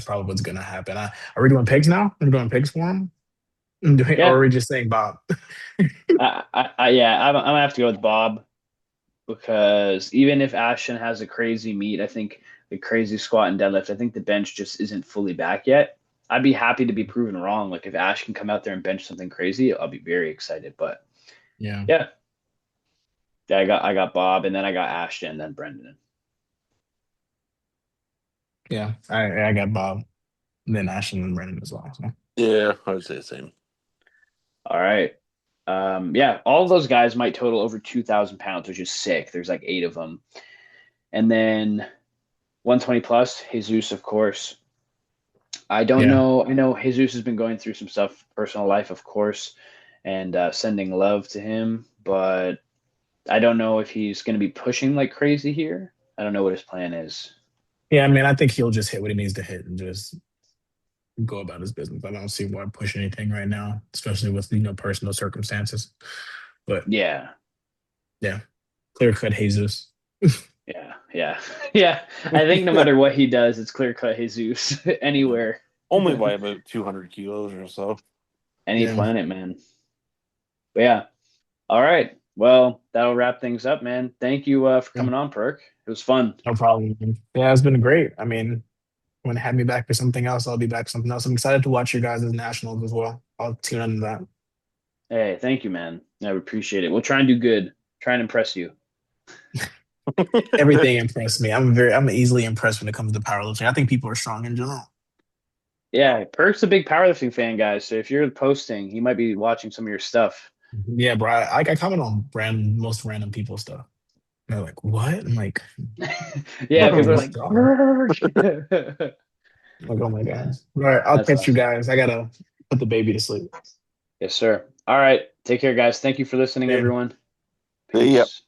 probably what's gonna happen. Are we doing picks now? Are we doing picks for him? Or are Yeah. we just saying Bob? Yeah, I'm gonna have to go with Bob because even if Ashton has a crazy meet, I think the crazy squat and deadlift, I think the bench just isn't fully back yet. I'd be happy to be proven wrong. Like if Ash can come out there and bench something crazy, I'll be very excited. But Yeah, yeah, yeah, I got Bob, and then I got Ashton, and then Brendan. yeah. I got Bob, and then Ashton and Brennan as well. So. Yeah, I would say the same. All right. Yeah, all of those guys might total over 2,000 pounds, which is sick. There's like eight of them. And then 120 plus, Jesus, of course. I don't Yeah, know. I know Jesus has been going through some stuff, personal life, of course, and sending love to him, but I don't know if he's going to be pushing like crazy here. I don't know what his plan is. yeah. I mean, I think he'll just hit what he needs to hit and just go about his business. I don't see why push anything right now, especially with personal circumstances. But Yeah, yeah, clear cut Jesus. yeah, yeah, yeah. I think no matter what he does, it's clear cut Jesus Yeah. anywhere, Only by about 200 kilos or so. any Yeah, planet, man. But yeah. All right. Well, that'll wrap things up, man. Thank you for yeah, coming on, Perk. It was fun. no problem. Yeah, it's been great. I mean, when to have me back for something else, I'll be back for something else. I'm excited to watch your guys' nationals as well. I'll tune into that. Hey, thank you, man. I appreciate it. We'll try and do good. Try and impress you. Everything impressed me. I'm easily impressed when it comes to powerlifting. I think people are strong in general. Yeah, Perk's a big powerlifting fan, guys. So if you're posting, he might be watching some of your stuff. Yeah, bro. I comment on most random people stuff. And they're like, "What?" I'm like, Yeah, "Bro, people are you're like, strong." Perk. I'm like, oh my god. All right, I'll That's catch you awesome. guys. I gotta put the baby to sleep. Yes, sir. All right. Take care, guys. Thank you for listening, Yeah. everyone. Yeah. Peace.